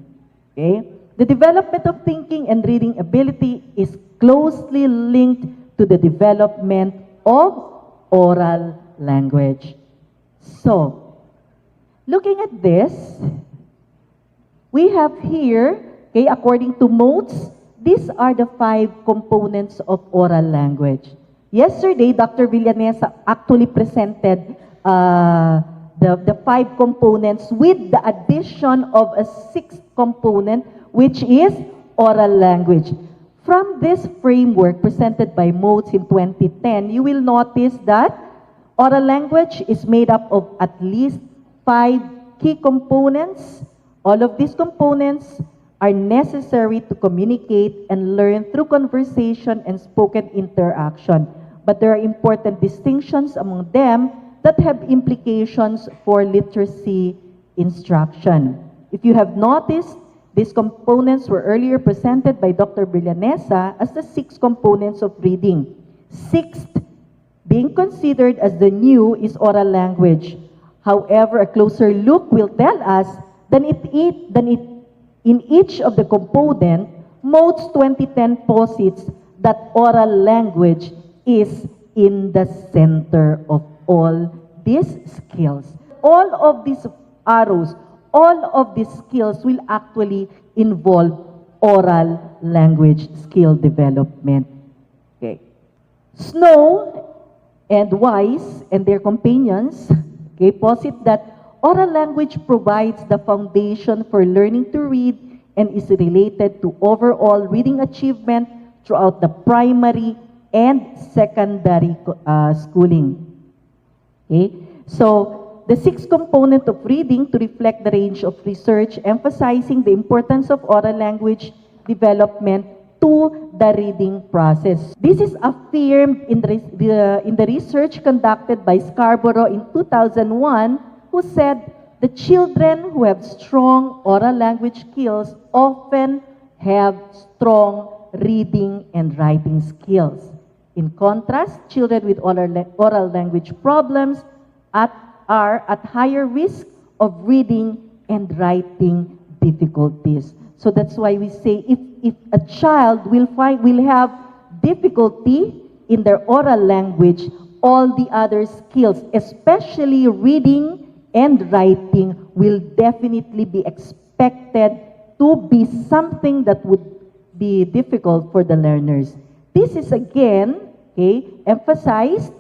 Okay? The development of thinking and reading ability is closely linked to the development of oral language. So, looking at this, we have here, okay, according to Motes, these are the 5 components of oral language. Yesterday, Dr. Villanesa actually presented the 5 components with the addition of a 6th component, which is oral language. From this framework presented by Motes in 2010, you will notice that oral language is made up of at least 5 key components. All of these components are necessary to communicate and learn through conversation and spoken interaction. But there are important distinctions among them that have implications for literacy instruction. If you have noticed, these components were earlier presented by Dr. Villanesa as the 6 components of reading. 6th, being considered as the new, is oral language. However, a closer look will tell us that in each of the components, Motes 2010 posits that oral language is in the center of all these skills. All of these arrows, all of these skills will actually involve oral language skill development. Okay. Snow and Wise and their companions, okay, posit that oral language provides the foundation for learning to read and is related to overall reading achievement throughout the primary and secondary schooling. Okay? So, the 6th component of reading to reflect the range of research emphasizing the importance of oral language development to the reading process. This is affirmed in the research conducted by Scarborough in 2001, who said the children who have strong oral language skills often have strong reading and writing skills. In contrast, children with oral language problems are at higher risk of reading and writing difficulties. So that's why we say if a child will have difficulty in their oral language, all the other skills, especially reading and writing, will definitely be expected to be something that would be difficult for the learners. This is again, okay, emphasized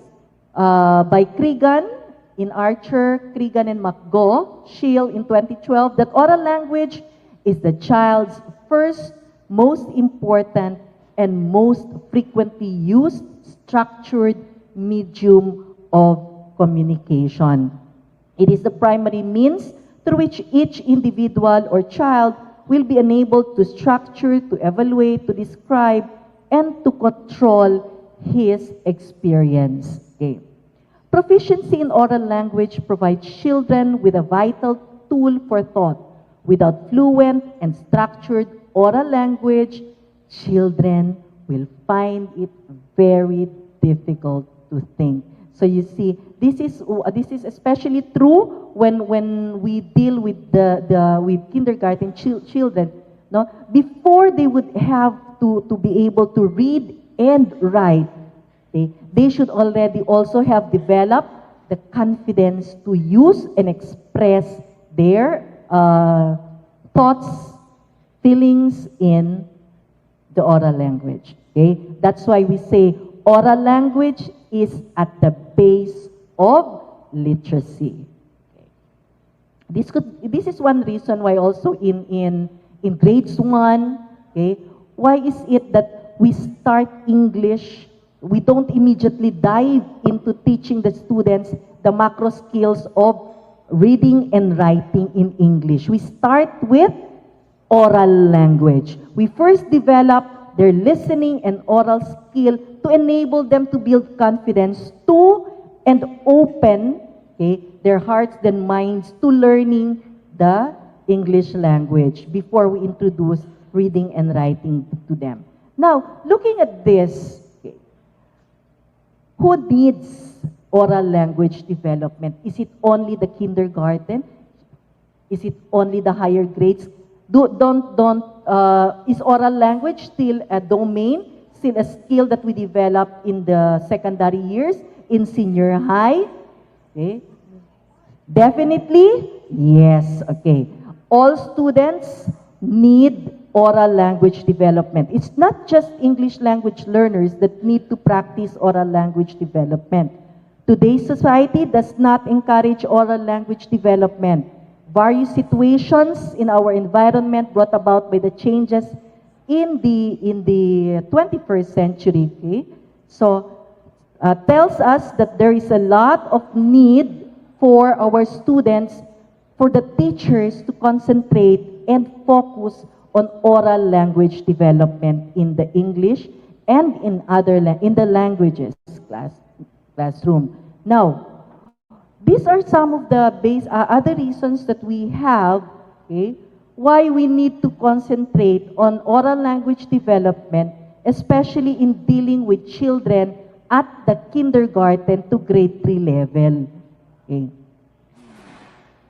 by Cregan in Archer, Cregan, and McGaw, Shield in 2012, that oral language is the child's first, most important, and most frequently used structured medium of communication. It is the primary means through which each individual or child will be enabled to structure, to evaluate, to describe, and to control his experience. Okay. Proficiency in oral language provides children with a vital tool for thought. Without fluent and structured oral language, children will find it very difficult to think. So you see, this is especially true when we deal with with kindergarten children. No, before they would have to be able to read and write, they should already also have developed the confidence to use and express their thoughts, feelings in the oral language. Okay, that's why we say oral language is at the base of literacy. This is one reason why also in grades 1, okay, why is it that we start English, we don't immediately dive into teaching the students the macro skills of reading and writing in English. We start with oral language. We first develop their listening and oral skill to enable them to build confidence to and open, okay, their hearts and minds to learning the English language before we introduce reading and writing to them. Now, looking at this, okay, who needs oral language development? Is it only the kindergarten? Is it only the higher grades? Is oral language still a domain, still a skill that we develop in the secondary years, in senior high? Okay. Definitely, yes. Okay. All students need oral language development. It's not just English language learners that need to practice oral language development. Today's society does not encourage oral language development. Various situations in our environment brought about by the changes in the 21st century, okay? So, tells us that there is a lot of need for our students, for the teachers to concentrate and focus on oral language development in the English and in the languages classroom. Now, these are some of the other reasons that we have, okay, why we need to concentrate on oral language development, especially in dealing with children at the kindergarten to grade 3 level. Okay.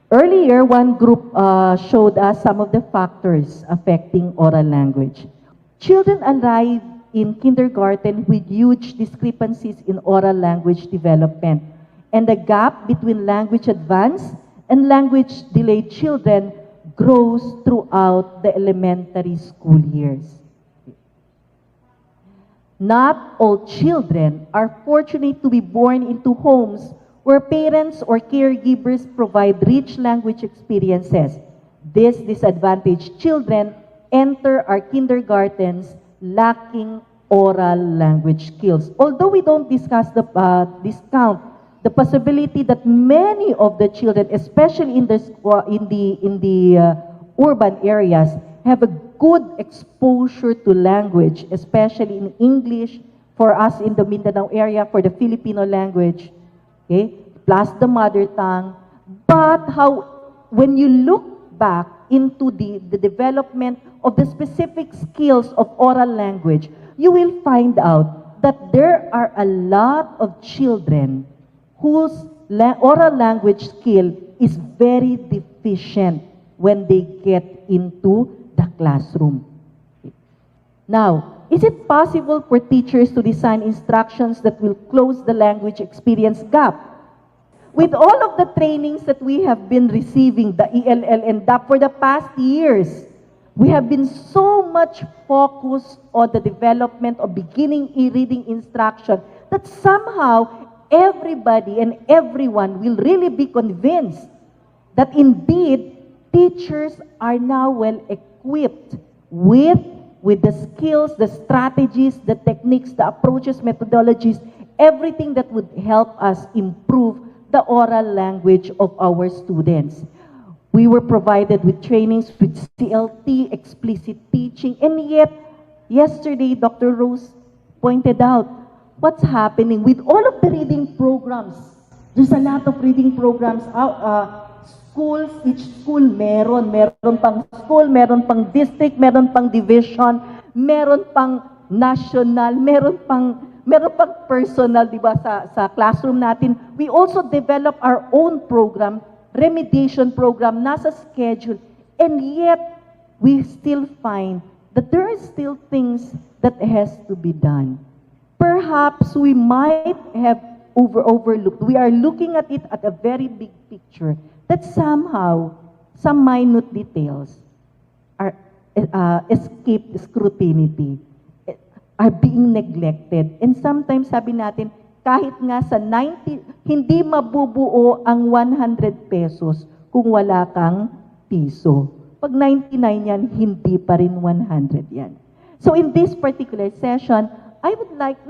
Earlier, one group showed us some of the factors affecting oral language. Children arrive in kindergarten with huge discrepancies in oral language development, and the gap between language advanced and language delayed children grows throughout the elementary school years. Not all children are fortunate to be born into homes where parents or caregivers provide rich language experiences. These disadvantaged children enter our kindergartens lacking oral language skills. Although we don't discuss discount the possibility that many of the children, especially in the urban areas, have a good exposure to language, especially in English, for us in the Mindanao area, for the Filipino language, okay, plus the mother tongue. But when you look back into the development of the specific skills of oral language, you will find out that there are a lot of children whose oral language skill is very deficient when they get into the classroom. Now, is it possible for teachers to design instructions that will close the language experience gap? With all of the trainings that we have been receiving, the ELL and DAP for the past years, we have been so much focused on the development of beginning e-reading instruction that somehow everybody and everyone will really be convinced that indeed teachers are now well equipped with the skills, the strategies, the techniques, the approaches, methodologies, everything that would help us improve the oral language of our students. We were provided with trainings with CLT, explicit teaching, and yet, yesterday, Dr. Rose pointed out what's happening with all of the reading programs. There's a lot of reading programs. Schools, each school meron pang school, meron pang district, meron pang division, meron pang national, meron pang personal, di ba, sa classroom natin. We also develop our own program, remediation program, nasa schedule, and yet we still find that there are still things that has to be done. Perhaps we might have overlooked. We are looking at it at a very big picture that somehow some minute details are escape scrutiny, are being neglected. And sometimes sabi natin, kahit nga sa 90, hindi mabubuo ang 100 pesos kung wala kang piso. Pag 99 yan, hindi pa rin 100 yan. So in this particular session, I would like,